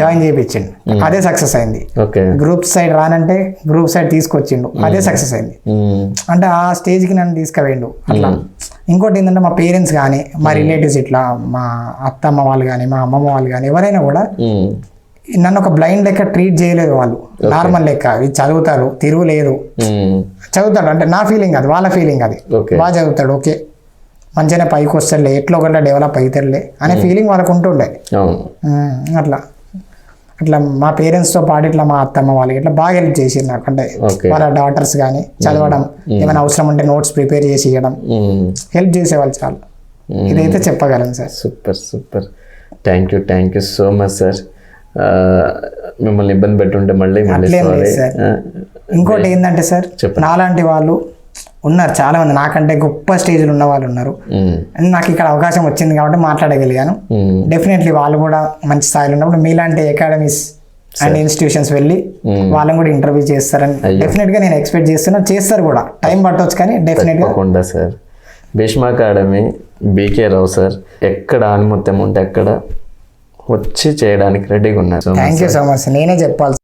జాయిన్ చేయించిండు, అదే సక్సెస్ అయింది. ఓకే. గ్రూప్ సైడ్ రానంటే గ్రూప్ సైడ్ తీసుకొచ్చిండు, అదే సక్సెస్ అయింది. అంటే ఆ స్టేజ్కి నన్ను తీసుకుపోయిండు అట్లా. ఇంకోటి ఏంటంటే మా పేరెంట్స్ కానీ మా రిలేటివ్స్ ఇట్లా మా అత్తమ్మ వాళ్ళు కానీ మా అమ్మమ్మ వాళ్ళు కానీ ఎవరైనా కూడా నన్ను ఒక బ్లైండ్ లెక్క ట్రీట్ చేయలేదు. వాళ్ళు నార్మల్ లెక్క ఇది చదువుతారు, తిరుగులేదు, చదువుతాడు అంటే నా ఫీలింగ్ అది, వాళ్ళ ఫీలింగ్ అది. బాగా చదువుతాడు, ఓకే మంచిగానే పైకి వస్తాడులే, ఎట్లా ఒకట్లా డెవలప్ అవుతాడులే అనే ఫీలింగ్ వాళ్ళకు ఉంటుండే. అట్లా అట్లా మా పేరెంట్స్తో పాటు ఇట్లా మా అత్తమ్మ వాళ్ళకి ఇట్లా బాగా హెల్ప్ చేసి నాకు. అంటే వాళ్ళ డాటర్స్ కానీ చదవడం, ఏమైనా అవసరం ఉంటే నోట్స్ ప్రిపేర్ చేసి ఇవ్వడం, హెల్ప్ చేసేవాళ్ళు చాలా. ఇదైతే చెప్పగలను sir. Super super, thank you so much sir. మిమ్మల్ని ఇబ్బంది పెట్టుంటే మళ్ళీ అట్లేం లేదు సార్. ఇంకోటి ఏంటంటే సార్, నాలాంటి వాళ్ళు ఉన్నారు చాలా మంది, నాకంటే గొప్ప స్టేజ్లో ఉన్న వాళ్ళు ఉన్నారు. నాకు ఇక్కడ అవకాశం వచ్చింది కాబట్టి మాట్లాడగలిగాను. డెఫినెట్లీ వాళ్ళు కూడా మంచి స్థాయిలో ఉన్నప్పుడు మీలాంటి అకాడమీస్ అండ్ ఇన్స్టిట్యూషన్స్ వెళ్ళి వాళ్ళని కూడా ఇంటర్వ్యూ చేస్తారని డెఫినెట్గా నేను ఎక్స్పెక్ట్ చేస్తారు కూడా. టైం పట్టవచ్చు కానీ డెఫినెట్గా సార్. భీష్మ అకాడమీ, బీకే రావు సార్ ఎక్కడ ఆనుమత్యం ఉంటే అక్కడ వచ్చి చేయడానికి రెడీగా ఉన్నారు. Thank you so much. నేనే చెప్పాలి.